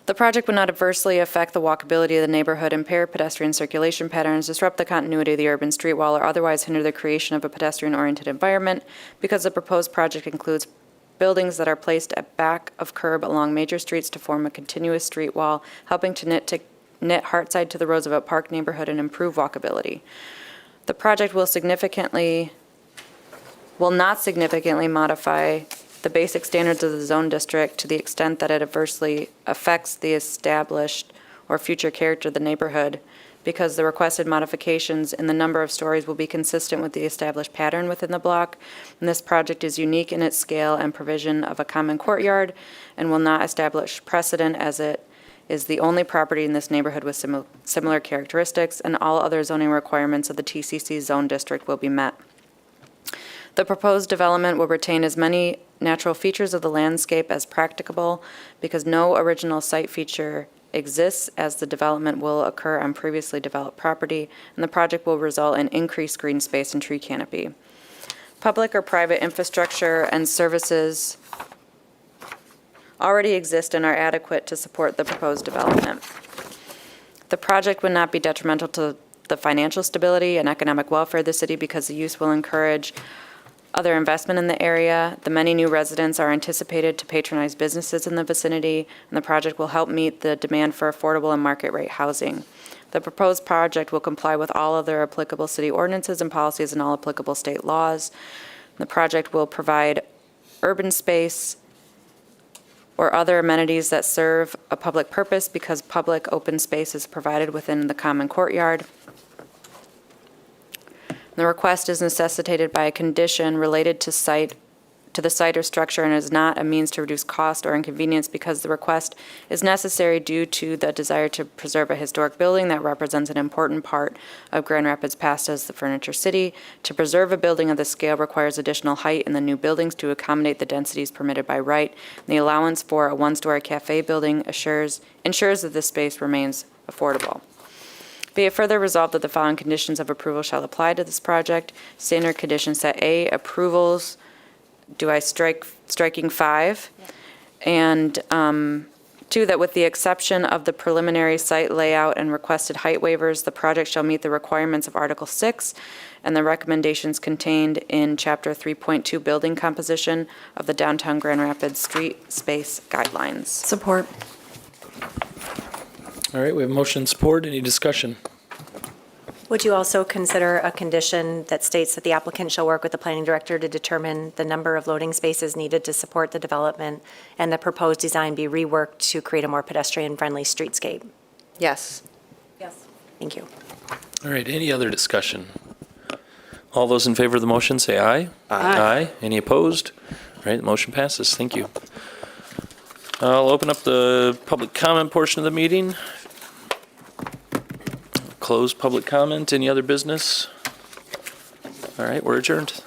The project would not adversely affect the walkability of the neighborhood, impair pedestrian circulation patterns, disrupt the continuity of the urban street wall, or otherwise hinder the creation of a pedestrian-oriented environment, because the proposed project includes buildings that are placed at back of curb along major streets to form a continuous street wall, helping to knit Hartside to the Roosevelt Park neighborhood and improve walkability. The project will not significantly modify the basic standards of the zone district to the extent that it adversely affects the established or future character of the neighborhood, because the requested modifications in the number of stories will be consistent with the established pattern within the block. And this project is unique in its scale and provision of a common courtyard and will not establish precedent, as it is the only property in this neighborhood with similar characteristics, and all other zoning requirements of the TCC zone district will be met. The proposed development will retain as many natural features of the landscape as practicable, because no original site feature exists, as the development will occur on previously developed property, and the project will result in increased green space and tree canopy. Public or private infrastructure and services already exist and are adequate to support the proposed development. The project would not be detrimental to the financial stability and economic welfare of the city, because the use will encourage other investment in the area. The many new residents are anticipated to patronize businesses in the vicinity, and the project will help meet the demand for affordable and market-rate housing. The proposed project will comply with all other applicable city ordinances and policies and all applicable state laws. The project will provide urban space or other amenities that serve a public purpose, because public open space is provided within the common courtyard. The request is necessitated by a condition related to the site or structure, and is not a means to reduce cost or inconvenience, because the request is necessary due to the desire to preserve a historic building that represents an important part of Grand Rapids past as the Furniture City. To preserve a building of this scale requires additional height in the new buildings to accommodate the densities permitted by right. The allowance for a 1-story cafe building ensures that this space remains affordable. Be it further resolved that the following conditions of approval shall apply to this project. Standard condition set A, approvals, striking 5? And 2, that with the exception of the preliminary site layout and requested height waivers, the project shall meet the requirements of Article 6 and the recommendations contained in Chapter 3.2 Building Composition of the Downtown Grand Rapids Street Space Guidelines. Support. All right, we have motion and support. Any discussion? Would you also consider a condition that states that the applicant shall work with the planning director to determine the number of loading spaces needed to support the development, and the proposed design be reworked to create a more pedestrian-friendly streetscape? Yes. Yes. Thank you. All right, any other discussion? All those in favor of the motion, say aye. Aye. Any opposed? All right, the motion passes. Thank you. I'll open up the public comment portion of the meeting. Close public comment. Any other business? All right, we're adjourned.